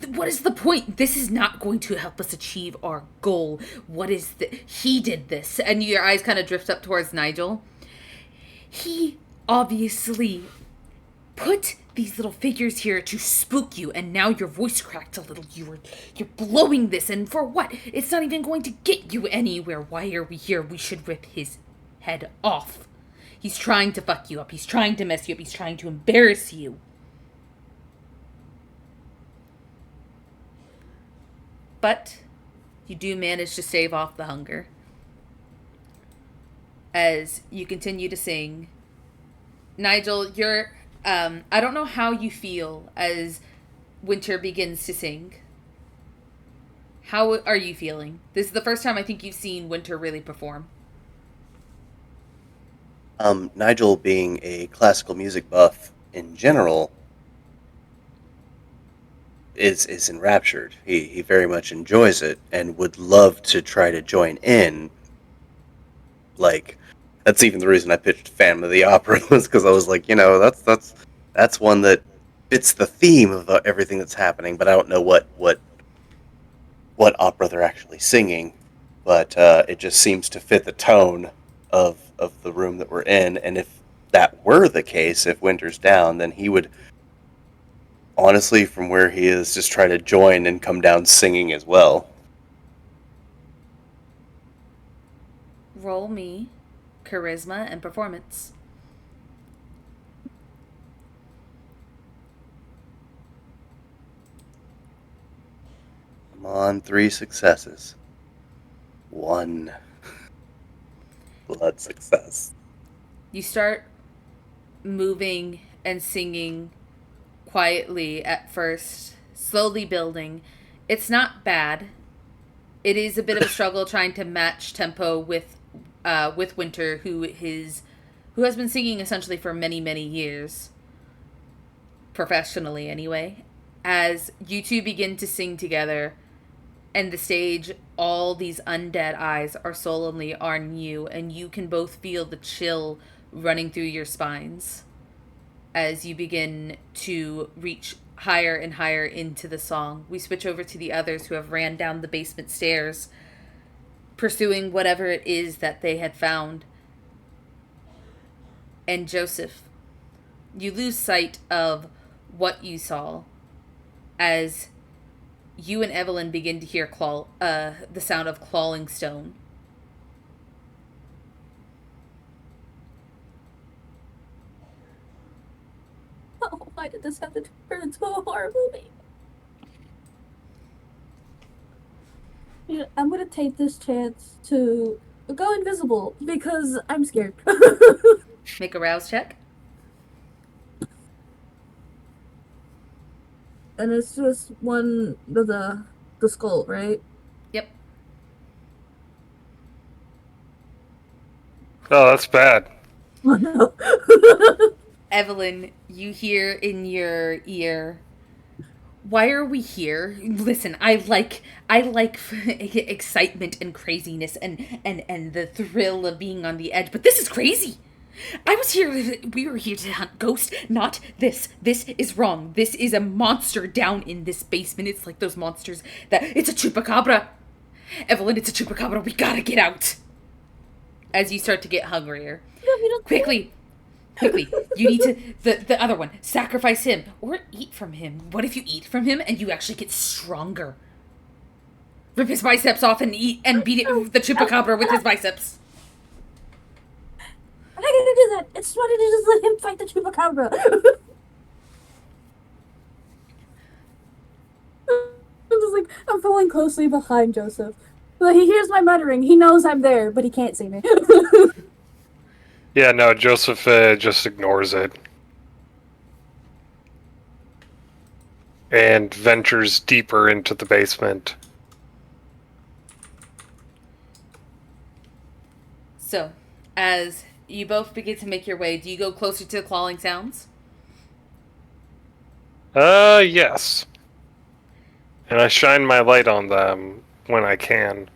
What is the point? This is not going to help us achieve our goal. What is the? He did this." And your eyes kind of drift up towards Nigel. He obviously put these little figures here to spook you, and now your voice cracked a little. You're blowing this, and for what? It's not even going to get you anywhere. Why are we here? We should rip his head off. He's trying to fuck you up. He's trying to mess you up. He's trying to embarrass you. But you do manage to stave off the hunger. As you continue to sing, Nigel, you're I don't know how you feel as Winter begins to sing. How are you feeling? This is the first time I think you've seen Winter really perform. Nigel, being a classical music buff in general, is enraptured. He very much enjoys it and would love to try to join in. Like, that's even the reason I pitched Phantom of the Opera, was because I was like, that's one that fits the theme of everything that's happening, but I don't know what opera they're actually singing. But it just seems to fit the tone of the room that we're in. And if that were the case, if Winter's down, then he would, honestly, from where he is, just try to join and come down singing as well. Roll me charisma and performance. Come on, 3 successes. 1 blood success. You start moving and singing quietly at first, slowly building. It's not bad. It is a bit of a struggle trying to match tempo with Winter, who has been singing essentially for many years, professionally anyway. As you two begin to sing together, and the stage, all these undead eyes are solemnly on you, and you can both feel the chill running through your spines as you begin to reach higher and higher into the song. We switch over to the others who have ran down the basement stairs, pursuing whatever it is that they had found. And Joseph, you lose sight of what you saw as you and Evelyn begin to hear the sound of clawing stone. Oh, why did this have to turn into a horror movie? I'm gonna take this chance to go invisible because I'm scared. Make a rouse check. And it's just one of the skull, right? Yep. Oh, that's bad. Oh no. Evelyn, you hear in your ear, why are we here? Listen, I like excitement and craziness and the thrill of being on the edge, but this is crazy. We were here to hunt ghosts, not this. This is wrong. This is a monster down in this basement. It's like those monsters it's a chupacabra. Evelyn, it's a chupacabra. We gotta get out. As you start to get hungrier. Quickly, you need to, the other one, sacrifice him, or eat from him. What if you eat from him and you actually get stronger? Rip his biceps off and beat the chupacabra with his biceps. I'm not gonna do that. It's smarter to just let him fight the chupacabra. I'm following closely behind Joseph. Like, he hears my muttering. He knows I'm there, but he can't see me. Yeah, no, Joseph just ignores it. And ventures deeper into the basement. So, as you both begin to make your way, do you go closer to the clawing sounds? Yes. And I shine my light on them when I can.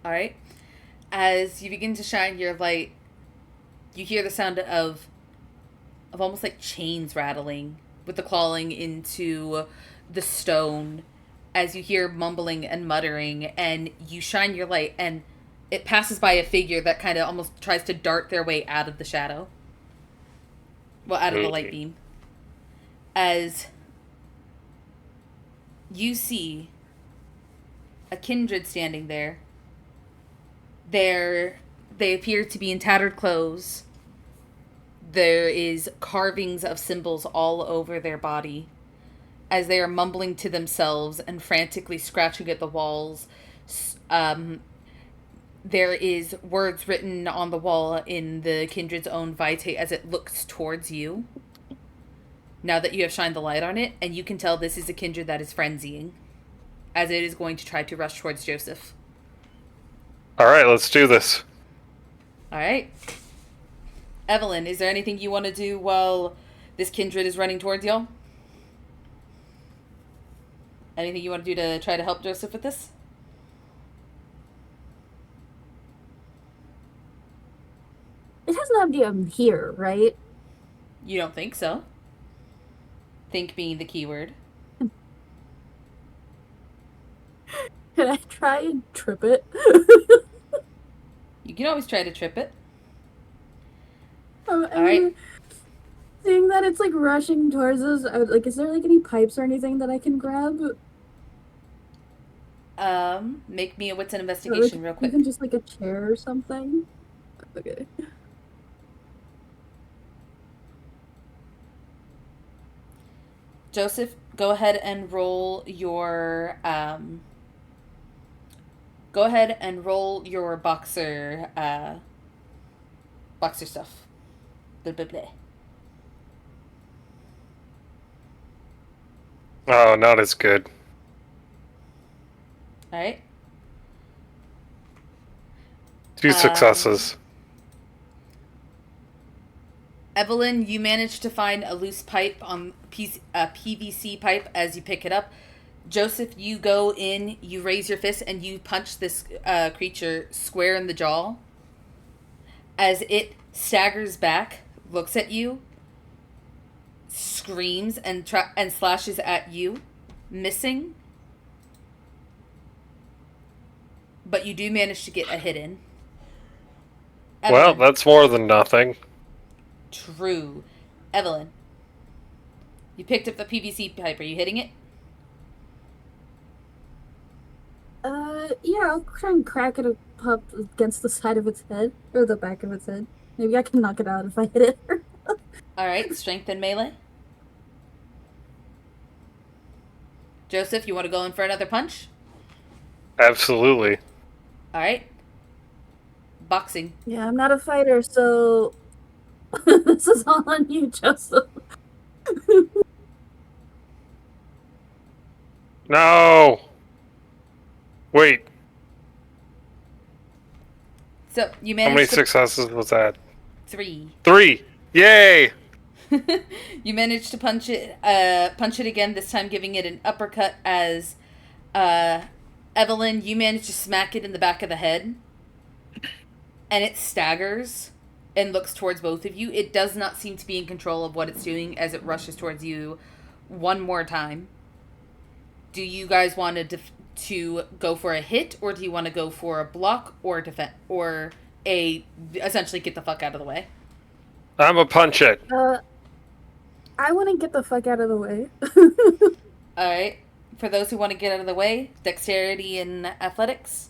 Alright. As you begin to shine your light, you hear the sound of almost like chains rattling with the clawing into the stone as you hear mumbling and muttering, and you shine your light and it passes by a figure that kind of almost tries to dart their way out of the shadow. Well, out of the light beam. As you see a kindred standing there. They appear to be in tattered clothes. There is carvings of symbols all over their body as they are mumbling to themselves and frantically scratching at the walls. There is words written on the wall in the kindred's own vitae as it looks towards you. Now that you have shined the light on it, and you can tell this is a kindred that is frenzying, as it is going to try to rush towards Joseph. Alright, let's do this. Alright. Evelyn, is there anything you want to do while this kindred is running towards y'all? Anything you want to do to try to help Joseph with this? It has no idea I'm here, right? You don't think so? Think being the keyword. Can I try and trip it? You can always try to trip it. Alright. Seeing that it's like rushing towards us, is there like any pipes or anything that I can grab? Make me a wits and investigation real quick. Even just like a chair or something? Okay. Joseph, go ahead and roll your go ahead and roll your boxer stuff. Blah, blah, blah. Oh, not as good. All right. 2 successes. Evelyn, you manage to find a loose pipe on a PVC pipe as you pick it up. Joseph, you go in, you raise your fist, and you punch this creature square in the jaw. As it staggers back, looks at you, screams, and slashes at you, missing. But you do manage to get a hit in. Evelyn. Well, that's more than nothing. True. Evelyn, you picked up the PVC pipe. Are you hitting it? Yeah, I'll try and crack it up against the side of its head, or the back of its head. Maybe I can knock it out if I hit it. Alright, strength and melee. Joseph, you want to go in for another punch? Absolutely. Alright. Boxing. Yeah, I'm not a fighter, so this is all on you, Joseph. No! Wait, So, you how many managed to... successes was that? 3. 3! Yay! You managed to punch it again, this time giving it an uppercut as Evelyn, you managed to smack it in the back of the head. And it staggers and looks towards both of you. It does not seem to be in control of what it's doing as it rushes towards you one more time. Do you guys want to go for a hit, or do you want to go for a block or defend, or essentially get the fuck out of the way? I'm a punch it. I want to get the fuck out of the way. Alright. For those who want to get out of the way, dexterity and athletics.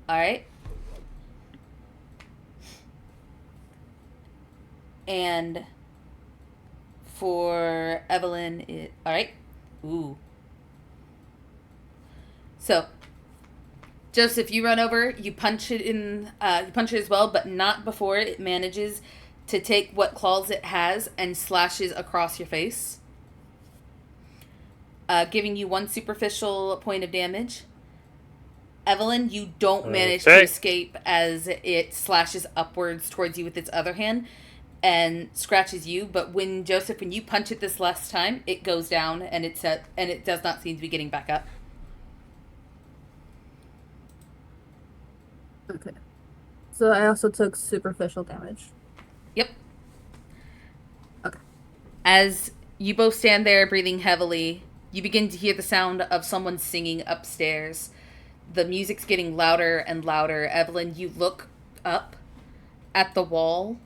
Alright. And for Evelyn, alright. Ooh. So, Joseph, you run over, you punch it as well, but not before it manages to take what claws it has and slashes across your face, giving you 1 superficial point of damage. Evelyn, you don't manage to escape as it slashes upwards towards you with its other hand and scratches you. But when you punch it this last time, it goes down and it does not seem to be getting back up. Okay. So I also took superficial damage. Yep. Okay. As you both stand there breathing heavily, you begin to hear the sound of someone singing upstairs. The music's getting louder and louder. Evelyn, you look up at the wall,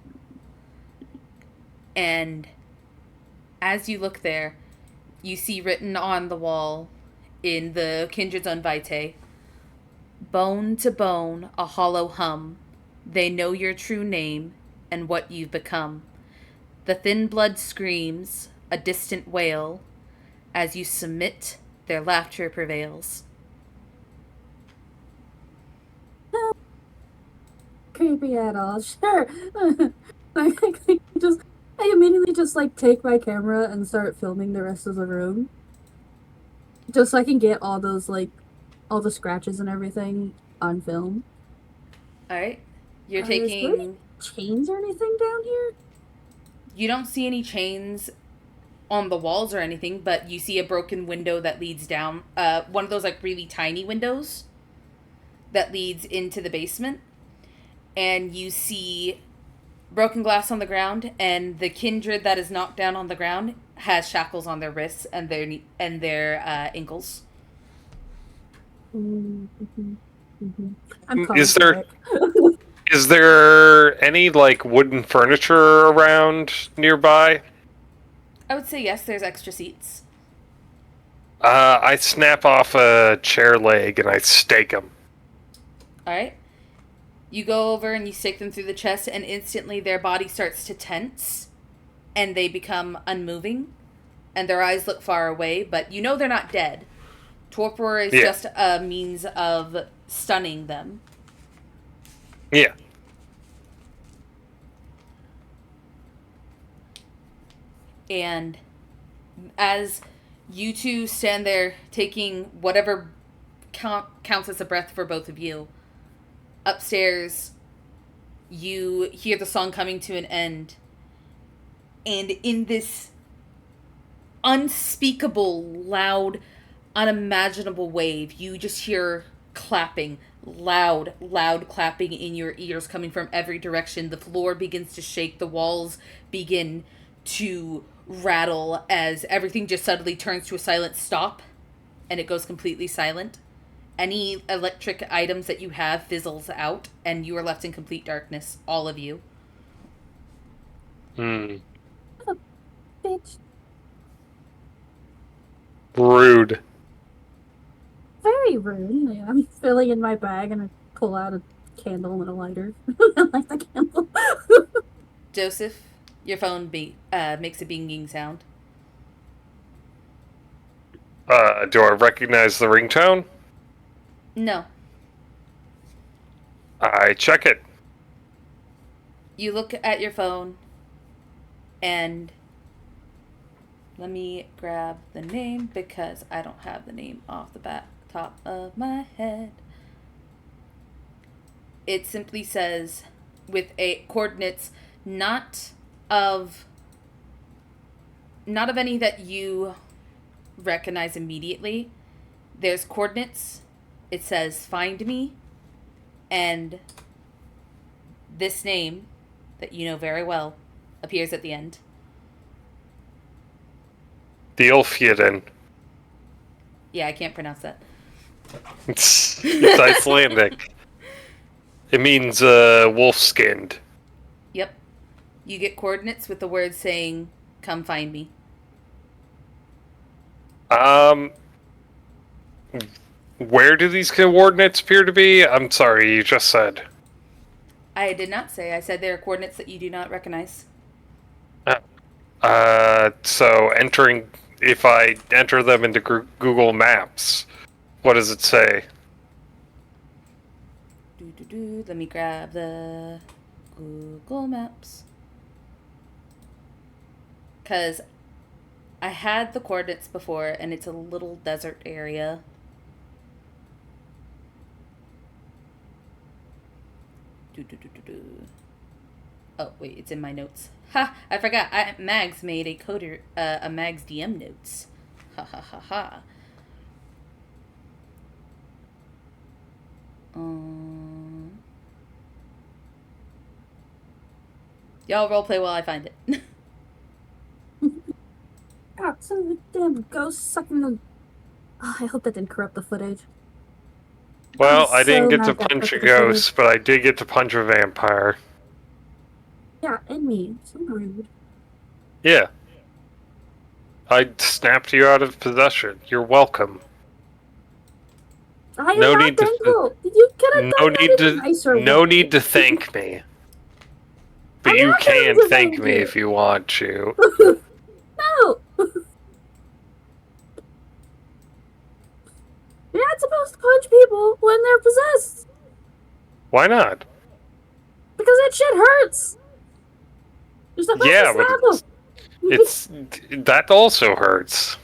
and as you look there, you see written on the wall in the Kindred's Own Vitae, "Bone to bone, a hollow hum. They know your true name and what you've become. The thin blood screams, a distant wail. As you submit, their laughter prevails." Creepy at all, sure. I immediately just like take my camera and start filming the rest of the room. Just so I can get all those all the scratches and everything on film. Alright. You're Is there taking... any chains or anything down here? You don't see any chains on the walls or anything, but you see a broken window that leads down. One of those really tiny windows that leads into the basement. And you see broken glass on the ground, and the kindred that is knocked down on the ground has shackles on their wrists and their ankles. Mm-hmm. Mm-hmm. I'm Is there any wooden furniture around nearby? I would say yes, there's extra seats. I snap off a chair leg and I stake him. Alright? You go over and you stick them through the chest, and instantly their body starts to tense, and they become unmoving, and their eyes look far away, but you know they're not dead. Torpor is just a means of stunning them. Yeah. And as you two stand there taking whatever counts as a breath for both of you, upstairs you hear the song coming to an end. And in this unspeakable, loud, unimaginable wave, you just hear clapping, loud clapping in your ears coming from every direction. The floor begins to shake, the walls begin to rattle as everything just suddenly turns to a silent stop, and it goes completely silent. Any electric items that you have fizzles out, and you are left in complete darkness, all of you. Bitch. Rude. Very rude. Yeah, I'm filling in my bag and I pull out a candle and a lighter. I like the candle. Joseph, your phone makes a binging sound. Do I recognize the ringtone? No. I check it. You look at your phone, and let me grab the name because I don't have the name off the top of my head. It simply says, with coordinates not of any that you recognize immediately. There's coordinates. It says find me, and this name that you know very well appears at the end. The Ulfjeden. Yeah, I can't pronounce that. It's Icelandic. It means wolf-skinned. Yep. You get coordinates with the words saying, come find me. Where do these coordinates appear to be? I'm sorry, you just said. I did not say. I said there are coordinates that you do not recognize. So if I enter them into Google Maps, what does it say? Let me grab the Google Maps. Because I had the coordinates before, and it's a little desert area. Oh, wait, it's in my notes. Ha! I forgot. Mags made a Mags DM notes. Ha ha ha ha. Y'all roleplay while I find it. God, some of the damn ghosts sucking the... Oh, I hope that didn't corrupt the footage. Well, I didn't get to mad that punch a corrupted the footage. ghost, but I did get to punch a vampire. Yeah, and me. So rude. Yeah. I snapped you out of possession. You're welcome. I am No not need to- thankful. You could have done that in a nicer No way. need to thank me. But I'm you not going can to thank thank me you. if you want to. No! You're not supposed to punch people when they're possessed. Why not? Because that shit hurts. You're supposed Yeah, to but slap them. that also hurts.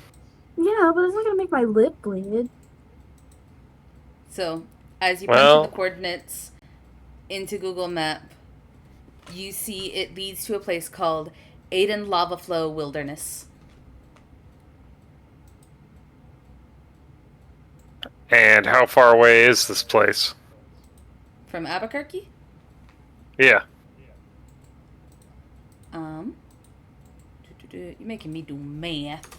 Yeah, but it's not gonna make my lip bleed. So, as you punch in the coordinates into Google Map, you see it leads to a place called Aiden Lava Flow Wilderness. And how far away is this place? From Albuquerque? Yeah. You're making me do math.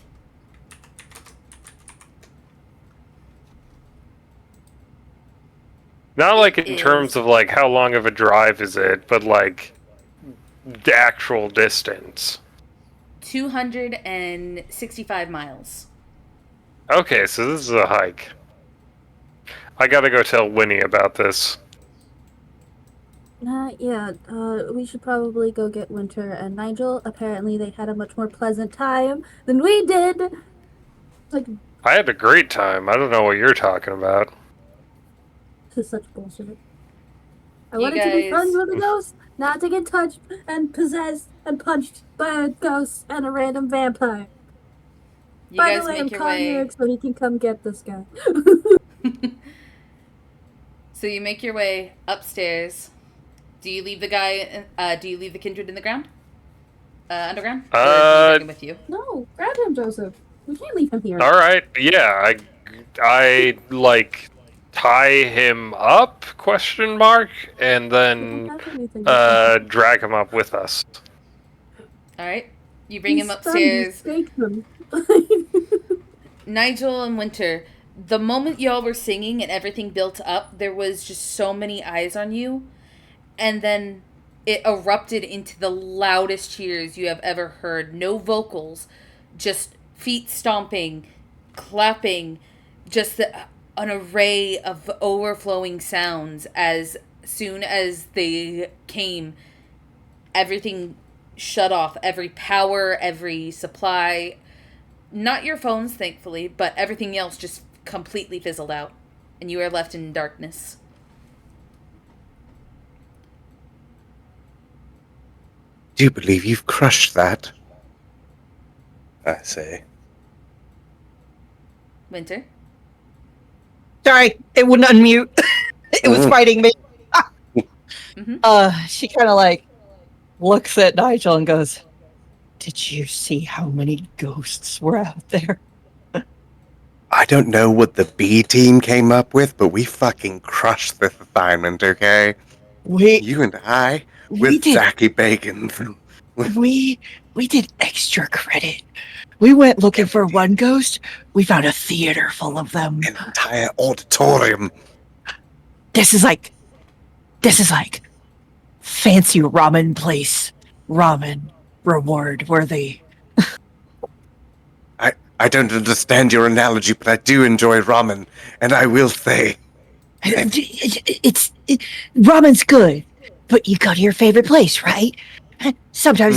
Not like in terms of like how long of a drive is it, but like the actual distance. 265 miles. Okay, so this is a hike. I gotta go tell Winnie about this. Yeah, we should probably go get Winter and Nigel. Apparently, they had a much more pleasant time than we did. Like, I had a great time. I don't know what you're talking about. this is such bullshit. I You wanted to be friends guys, with a ghost, not to get touched and possessed and punched by a ghost and a random vampire. you By the guys way, I'm make your calling way. Eric so he can come get this guy. So you make your way upstairs. Do you leave the guy? Do you leave the kindred in the ground? Underground? Or do you bring him with you? No, grab him, Joseph. We can't leave him here. All right, yeah, I like tie him up? Question mark, and We then don't have anything to do. drag him up with us. All right. You bring He's him stunned, you upstairs. stake him. Nigel and Winter, the moment y'all were singing and everything built up, there was just so many eyes on you. And then it erupted into the loudest cheers you have ever heard. No vocals, just feet stomping, clapping, just an array of overflowing sounds. As soon as they came, everything shut off. Every power, every supply. Not your phones, thankfully, but everything else just completely fizzled out. And you are left in darkness. Do you believe you've crushed that? I say. Winter? Sorry, it wouldn't unmute. It was fighting me. Mm-hmm. She kind of like looks at Nigel and goes, "Did you see how many ghosts were out there?" I don't know what the B team came up with, but we fucking crushed this assignment, okay? You and I, with Zachy Bacon. we did extra credit. We went looking for one ghost. We found a theater full of them. An entire auditorium. This is like fancy ramen place. Ramen reward worthy. I don't understand your analogy, but I do enjoy ramen, and I will say, Ramen's good, but you go to your favorite place, right? Sometimes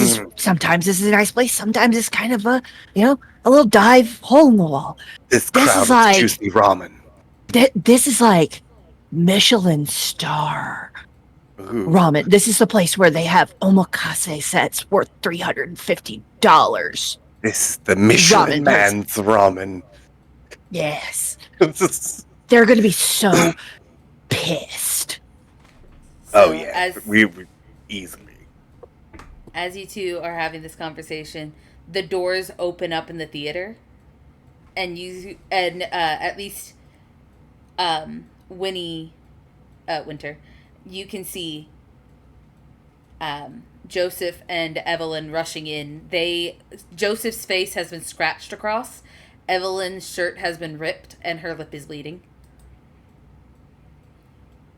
this is a nice place. Sometimes it's kind of a little dive hole in the wall. this crowd is juicy ramen. This is like Michelin star Ooh. ramen. This is the place where they have omakase sets worth $350. This is the Michelin man's ramen. Yes. They're going to be so pissed. So yeah, we easily. As you two are having this conversation, the doors open up in the theater, and at least Winter, you can see Joseph and Evelyn rushing in. Joseph's face has been scratched across. Evelyn's shirt has been ripped, and her lip is bleeding.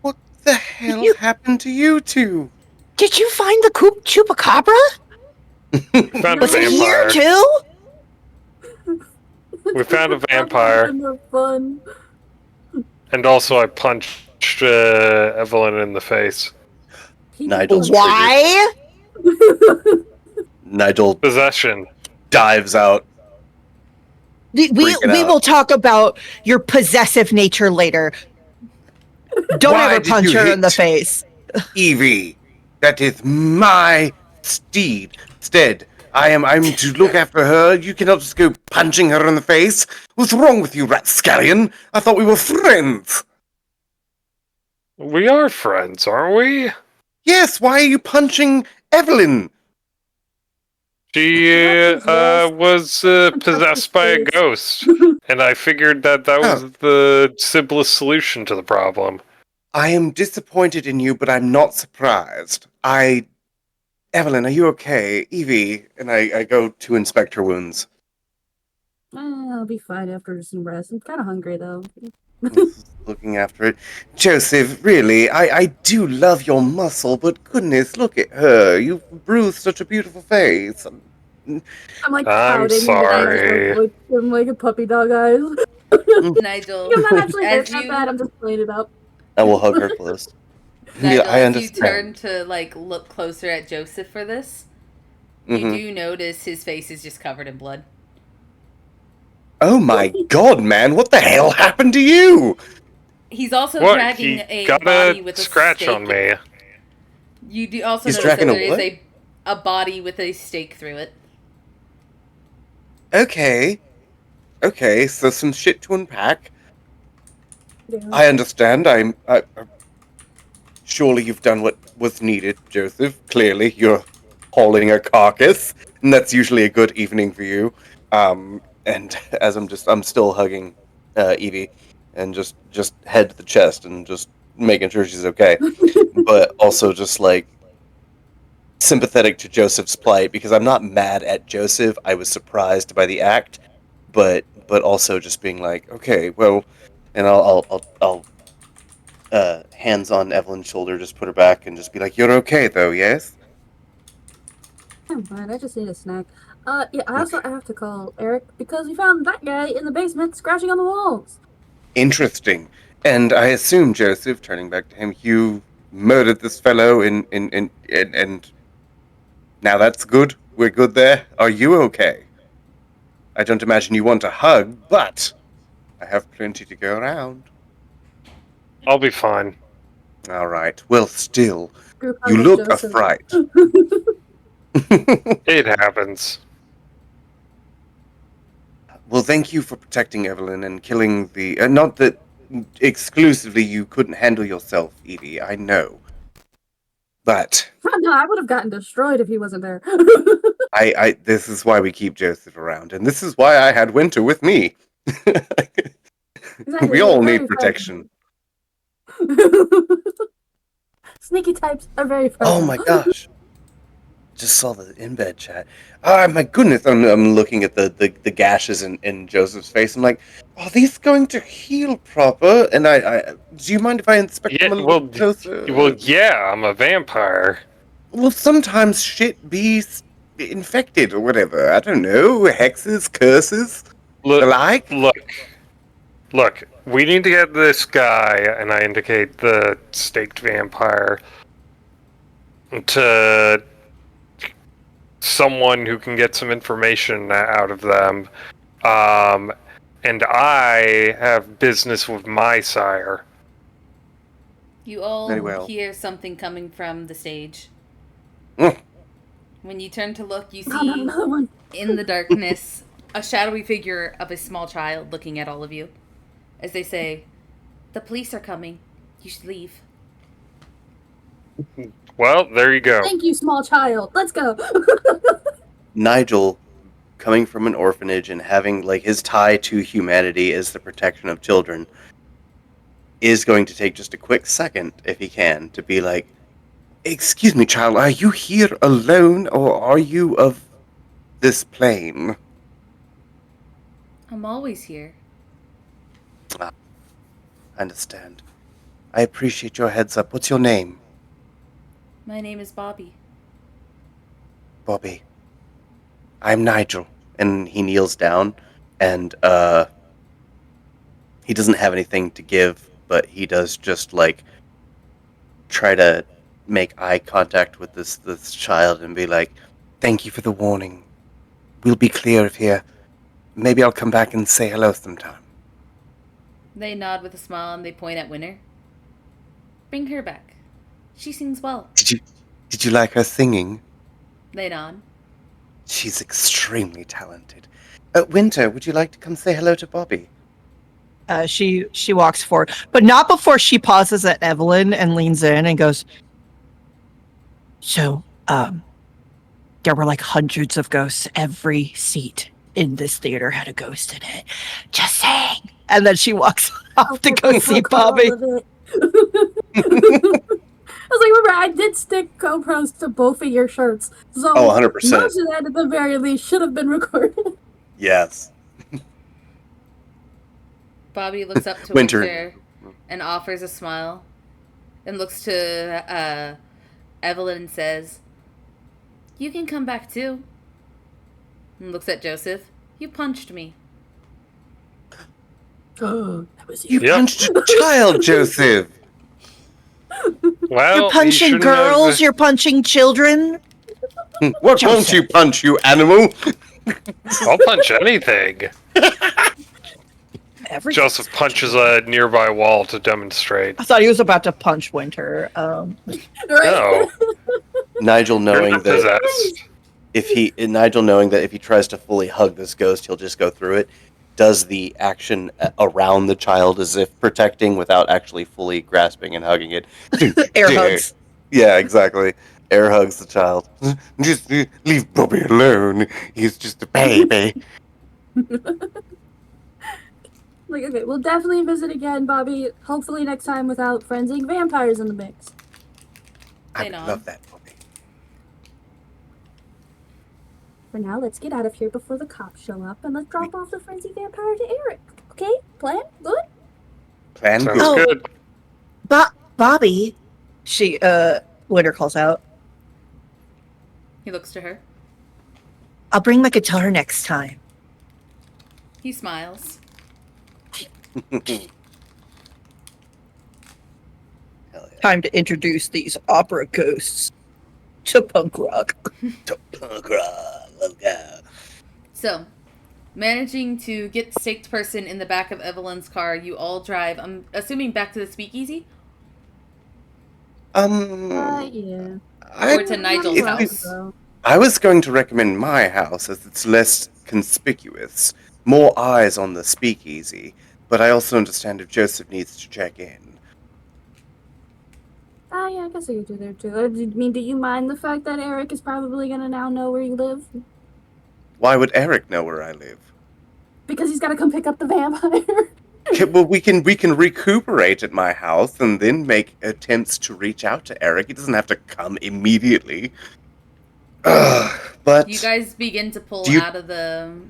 What the hell happened to you two? Did you find the chupacabra? Found Was a it vampire. here too? We found a vampire. Fun. And also I punched Evelyn in the face. Nigel's Why? Nigel Possession. dives out. We will talk about your possessive nature later. Don't Why ever did punch you her in the hit face. Evie, that is my steed. Instead, I'm to look after her. You cannot just go punching her in the face. What's wrong with you, Ratscallion? I thought we were friends. We are friends, aren't we? Yes, why are you punching Evelyn? She was possessed by a ghost, and I figured that was the simplest solution to the problem. I am disappointed in you, but I'm not surprised. Evelyn, are you okay? Evie, and I go to inspect her wounds. I'll be fine after some rest. I'm kind of hungry though. Looking after it. Joseph, really, I do love your muscle, but goodness, look at her. You've bruised such a beautiful face. I'm like I'm pouting. sorry. I'm like a puppy dog eyes. Nigel, I'm not actually hurt as that you bad. I'm just playing it up. I will hug her close. Nigel, I if you turn understand. to like look closer at Joseph for this, you Hmm. do notice his face is just covered in blood. Oh my god, man! What the hell happened to you? He's also What? dragging He a got a body with a scratch on stake. me. You do also He's notice that dragging a there is what? a body with a stake through it. Okay. Okay, so some shit to unpack. Yeah. I understand. Surely you've done what was needed, Joseph. Clearly, you're hauling a carcass, and that's usually a good evening for you. And as I'm still hugging Evie, and just head to the chest and just making sure she's okay, but also just like sympathetic to Joseph's plight because I'm not mad at Joseph. I was surprised by the act, but also just being like, okay, well, and I'll hands on Evelyn's shoulder, just put her back and just be like, "You're okay though, yes?" I'm fine. I just need a snack. Yeah. I also Okay. have to call Eric because we found that guy in the basement scratching on the walls. Interesting. And I assume, Joseph, turning back to him, you murdered this fellow and now that's good. We're good there. Are you okay? I don't imagine you want a hug, but I have plenty to go around. I'll be fine. All right. Well, still, Group you hug of look a Joseph. fright. It happens. Well, thank you for protecting Evelyn and killing the. Not that exclusively you couldn't handle yourself, Evie. I know, but No, I would have gotten destroyed if he wasn't there. I. This is why we keep Joseph around, and this is why I had Winter with me. We Exactly. They're all need very protection. fragile. Sneaky types are very Oh fragile. my gosh! Just saw the in-bed chat. Oh my goodness! I'm looking at the gashes in Joseph's face. I'm like, are these going to heal proper? And do you mind if I inspect Yeah, them a little closer? yeah, I'm a vampire. Well, sometimes shit be infected or whatever. I don't know. Hexes, curses, the Look, like. look, look. We need to get this guy, and I indicate the staked vampire, to someone who can get some information out of them. Um, and I have business with my sire. You all Very well. hear something coming from the stage. Mm. When you turn to look, you Oh, not see another one. in the darkness a shadowy figure of a small child looking at all of you. As they say, "The police are coming. You should leave." Well, there you go. Thank you, small child. Let's go. Nigel, coming from an orphanage and having like his tie to humanity is the protection of children, is going to take just a quick second, if he can, to be like, "Excuse me, child, are you here alone, or are you of this plane?" I'm always here. I understand. I appreciate your heads up. What's your name? My name is Bobby. Bobby. I'm Nigel. And he kneels down, and he doesn't have anything to give, but he does just like try to make eye contact with this child and be like, "Thank you for the warning. We'll be clear of here. Maybe I'll come back and say hello sometime." They nod with a smile and they point at Winter. "Bring her back. She sings well." Did you like her singing? They nod. She's extremely talented. Winter, would you like to come say hello to Bobby? She walks forward, but not before she pauses at Evelyn and leans in and goes, "So, there were like hundreds of ghosts. Every seat in this theater had a ghost in it. Just saying." And then she walks off to go see Bobby. I was like, remember, I did stick GoPros to both of your shirts. So Oh, 100%. most of that, at the very least, should have been recorded. Yes. Bobby looks up to Winter. Winter and offers a smile and looks to Evelyn and says, "You can come back too." And looks at Joseph. "You punched me." Oh, that was You Yep. punched a child, Joseph! Well, You're punching shouldn't girls, have- you're punching children. What won't you punch, you animal? I'll punch anything. Everything. Joseph punches a nearby wall to demonstrate. I thought he was about to punch Winter. Right? No, Nigel you're knowing not that possessed. Nigel knowing that if he tries to fully hug this ghost, he'll just go through it. Does the action around the child as if protecting without actually fully grasping and hugging it. Air hugs. Yeah, exactly. Air hugs the child. Just leave Bobby alone. He's just a baby. Like, okay, we'll definitely visit again, Bobby. Hopefully next time without frenzied vampires in the mix. I They would nod. love that, Bobby. For now, let's get out of here before the cops show up, and let's drop off the frenzied vampire to Eric. Okay? Plan? Good? Plan Sounds good. good. Bobby, Winter calls out. He looks to her. I'll bring my guitar next time. He smiles. Hell yeah. Time to introduce these opera ghosts to punk rock. Punk rock, let's go. So, managing to get the staked person in the back of Evelyn's car, you all drive, I'm assuming, back to the speakeasy? Yeah. Or to Nigel's if house. So, I was going to recommend my house as it's less conspicuous, more eyes on the speakeasy, but I also understand if Joseph needs to check in. yeah, I guess I could do there too. I mean, do you mind the fact that Eric is probably gonna now know where you live? Why would Eric know where I live? Because he's gotta come pick up the vampire. Okay, well, we can recuperate at my house and then make attempts to reach out to Eric. He doesn't have to come immediately. But You guys begin to pull Do you- out of the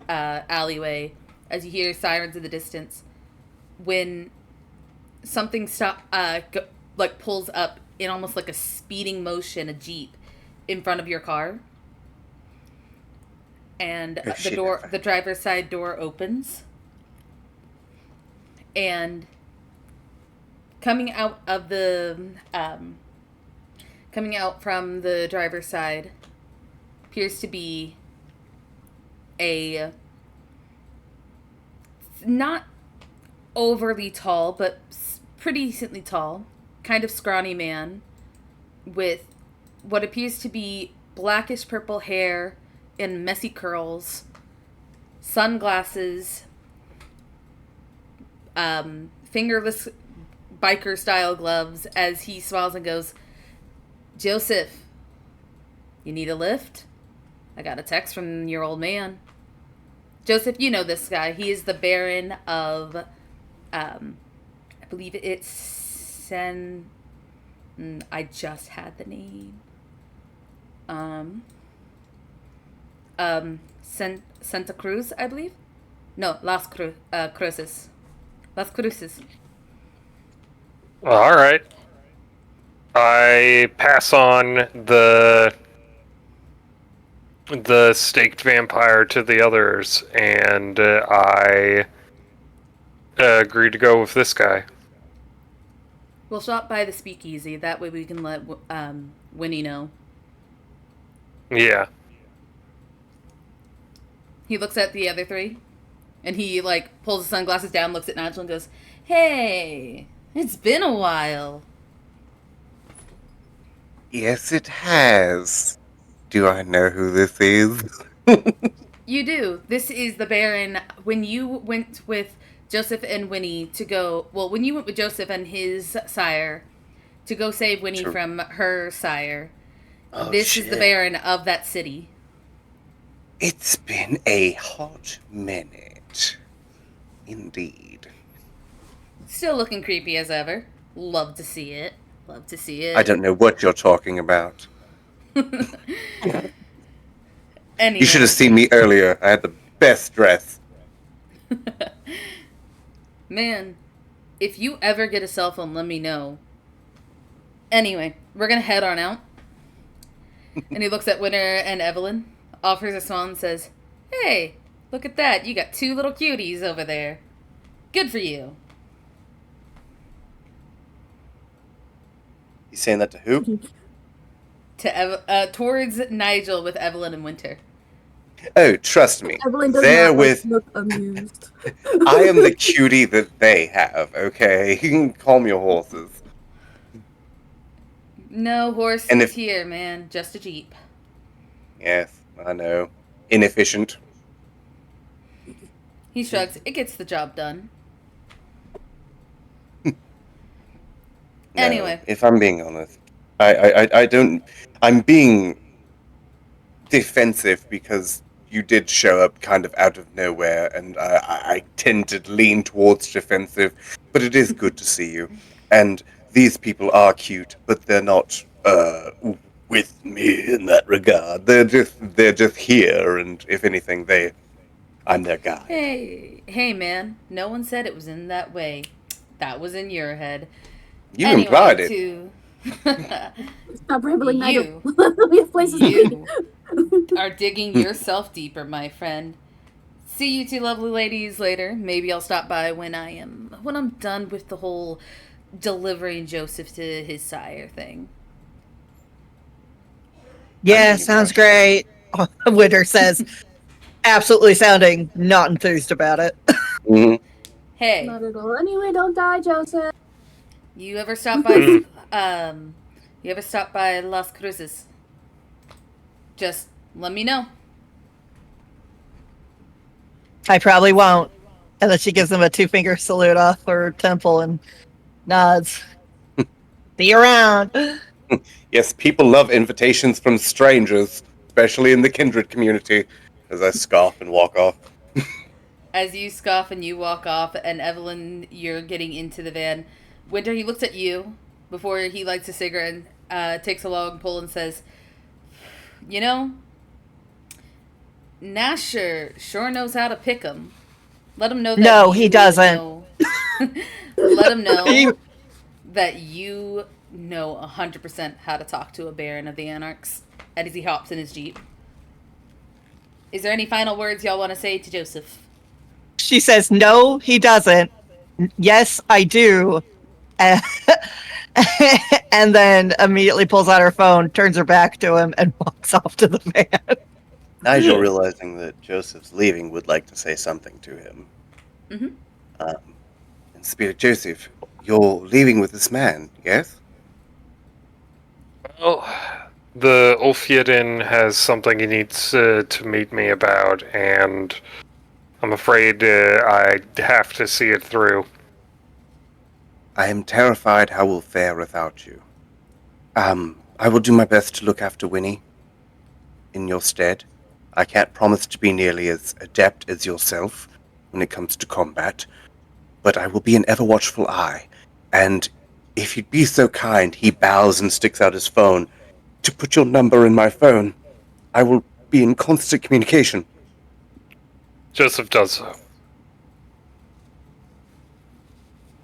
alleyway as you hear sirens in the distance. When something pulls up in almost like a speeding motion, a jeep in front of your car, and Oh, shit, okay. the driver's side door opens, and coming out from the driver's side appears to be a not overly tall, but pretty decently tall, kind of scrawny man with what appears to be blackish purple hair and messy curls, sunglasses, fingerless biker style gloves, as he smiles and goes, "Joseph, you need a lift? I got a text from your old man." Joseph, you know this guy. He is the Baron of, I believe it's I just had the name. Santa Cruz, I believe. No, Cruces. Las Cruces. All right. I pass on the staked vampire to the others, and I agree to go with this guy. We'll stop by the speakeasy. That way we can let Winnie know. Yeah. He looks at the other three, and he pulls his sunglasses down, looks at Nigel, and goes, "Hey, it's been a while." Yes, it has. Do I know who this is? You do. This is the Baron. When you went with Joseph and Winnie to go, when you went with Joseph and his sire to go save Winnie True. from her sire, Oh, this is the shit. Baron of that city. It's been a hot minute. Indeed. Still looking creepy as ever. Love to see it. Love to see it. I don't know what you're talking about. Anyway. You should have seen me earlier. I had the best dress. Man, if you ever get a cell phone, let me know. Anyway, we're gonna head on out. And he looks at Winter and Evelyn, offers a smile, and says, "Hey, look at that. You got two little cuties over there. Good for you." You saying that to who? Towards Nigel with Evelyn and Winter. Oh, trust me. Evelyn does They're not like with. look amused. I am the cutie that they have. Okay, you can calm your horses. No horses And if here, man. Just a jeep. yes, I know, inefficient. He shrugs. It gets the job done. No, Anyway. if I'm being honest, I don't. I'm being defensive because you did show up kind of out of nowhere, and I tend to lean towards defensive. But it is good to see you, and these people are cute, but they're not with me in that regard. They're just here, and if anything, I'm their guy. Hey, man. No one said it was in that way. That was in your head. You implied it. Stop rambling, Nigel. You, We have places to you be. are digging yourself deeper, my friend. See you two lovely ladies later. Maybe I'll stop by when I'm done with the whole delivering Joseph to his sire thing. Yeah, sounds great. Winter says, absolutely sounding not enthused about it. Mhm. Hey, Not at all. Anyway, don't die, Joseph. you ever stop by Las Cruces? Just let me know. I probably won't. And then she gives him a 2-finger salute off her temple and nods. See you around. Yes, people love invitations from strangers, especially in the kindred community. As I scoff and walk off. As you scoff and you walk off, and Evelyn, you're getting into the van. Winter, he looks at you before he lights a cigarette and takes a long pull and says, "You know, Nasher sure knows how to pick 'em. Let him know that No, he doesn't. Let him know He- that you know 100% how to talk to a Baron of the Anarchs." As he hops in his jeep. Is there any final words y'all want to say to Joseph? She says, no, he doesn't. Yes, I do. And then immediately pulls out her phone, turns her back to him, and walks off to the van. Nigel, realizing that Joseph's leaving, would like to say something to him. Mm-hmm. In spirit, Joseph, you're leaving with this man, yes? Well, the Ulfjedin has something he needs to meet me about, and I'm afraid I have to see it through. I am terrified how we'll fare without you. I will do my best to look after Winnie in your stead. I can't promise to be nearly as adept as yourself when it comes to combat, but I will be an ever-watchful eye, and if you'd be so kind, he bows and sticks out his phone, to put your number in my phone. I will be in constant communication. Joseph does so.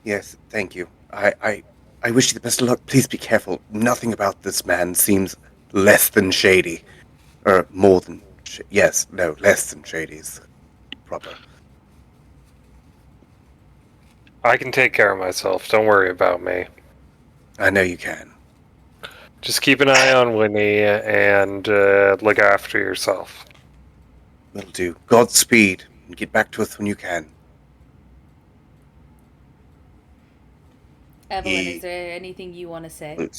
Yes, thank you. I wish you the best of luck. Please be careful. Nothing about this man seems less than shady. Or more than... less than shady is proper. I can take care of myself. Don't worry about me. I know you can. Just keep an eye on Winnie and look after yourself. Will do. Godspeed, and get back to us when you can. Evelyn, is there anything you want to say?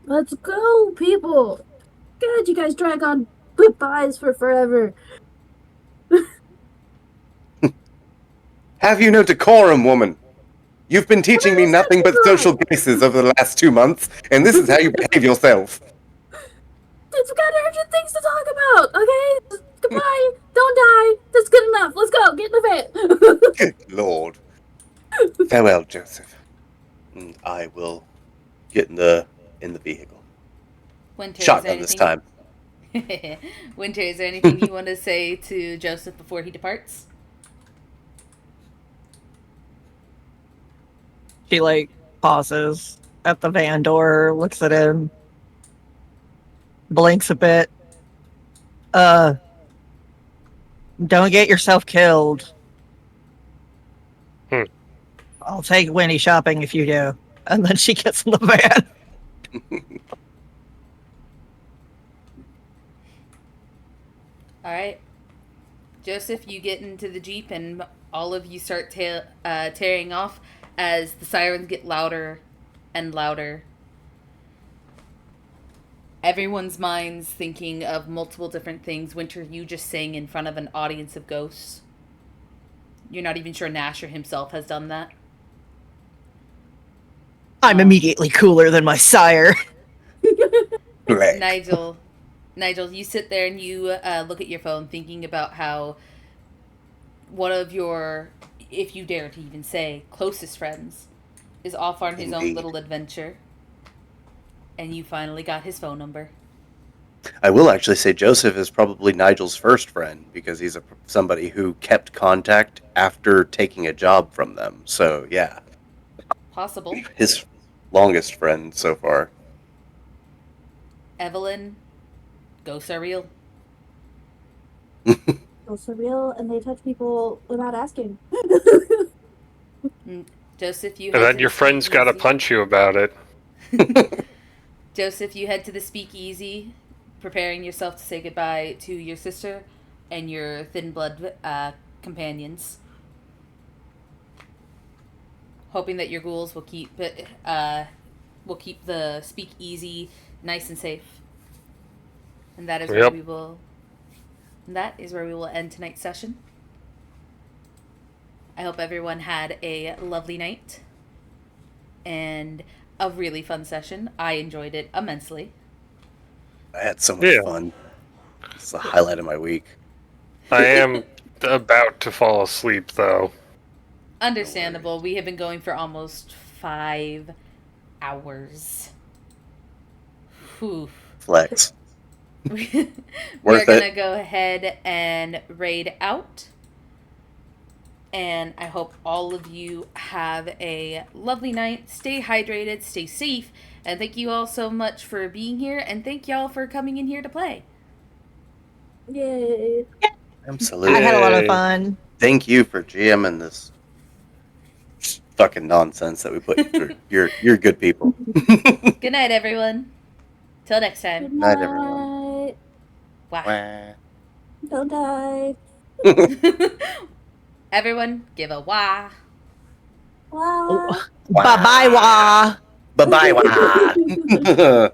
Let's go, people. God, you guys drag on goodbyes for forever. Have you no decorum, woman? You've been teaching me nothing but social graces over the last 2 months, and this is how you behave yourself. We've got urgent things to talk about, okay? Just goodbye. Don't die. That's good enough. Let's go. Get in the van. Good Lord. Farewell, Joseph. And I will get in the vehicle. Winter, Shotgun this time. Winter, is there anything you want to say to Joseph before he departs? She, pauses at the van door, looks at him, blinks a bit. Don't get yourself killed. I'll take Winnie shopping if you do. And then she gets in the van. All right. Joseph, you get into the Jeep and all of you start tearing off as the sirens get louder and louder. Everyone's mind's thinking of multiple different things. Winter, you just sang in front of an audience of ghosts. You're not even sure Nasher himself has done that. I'm immediately cooler than my sire. Black. Nigel, you sit there and you look at your phone thinking about how one of your, if you dare to even say, closest friends is off on his own Indeed. little adventure. And you finally got his phone number. I will actually say Joseph is probably Nigel's first friend because he's somebody who kept contact after taking a job from them. So, yeah. Possible. His longest friend so far. Evelyn, ghosts are real. Ghosts are real, and they touch people without asking. Joseph, you And head then to your the friend's got to speakeasy. punch you about it. Joseph, you head to the speakeasy, preparing yourself to say goodbye to your sister and your thin blood companions. Hoping that your ghouls will keep the speakeasy nice and safe. And that is where Yep. we will. That is where we will end tonight's session. I hope everyone had a lovely night and a really fun session. I enjoyed it immensely. I had so much Yeah. fun. It's the highlight of my week. I am about to fall asleep, though. Understandable. We have been going for almost 5 hours. Whew. Flex. We're Worth going to it. go ahead and raid out. And I hope all of you have a lovely night. Stay hydrated, stay safe, and thank you all so much for being here, and thank y'all for coming in here to play. Yay. Absolutely. I had a lot of Yay. fun. Thank you for GMing this fucking nonsense that we put you through. You're good people. Good night, everyone. Till next Good time. Night, everyone. Wow. Don't die. Everyone, give a wah. Wow. Bye-bye, wah. Bye-bye.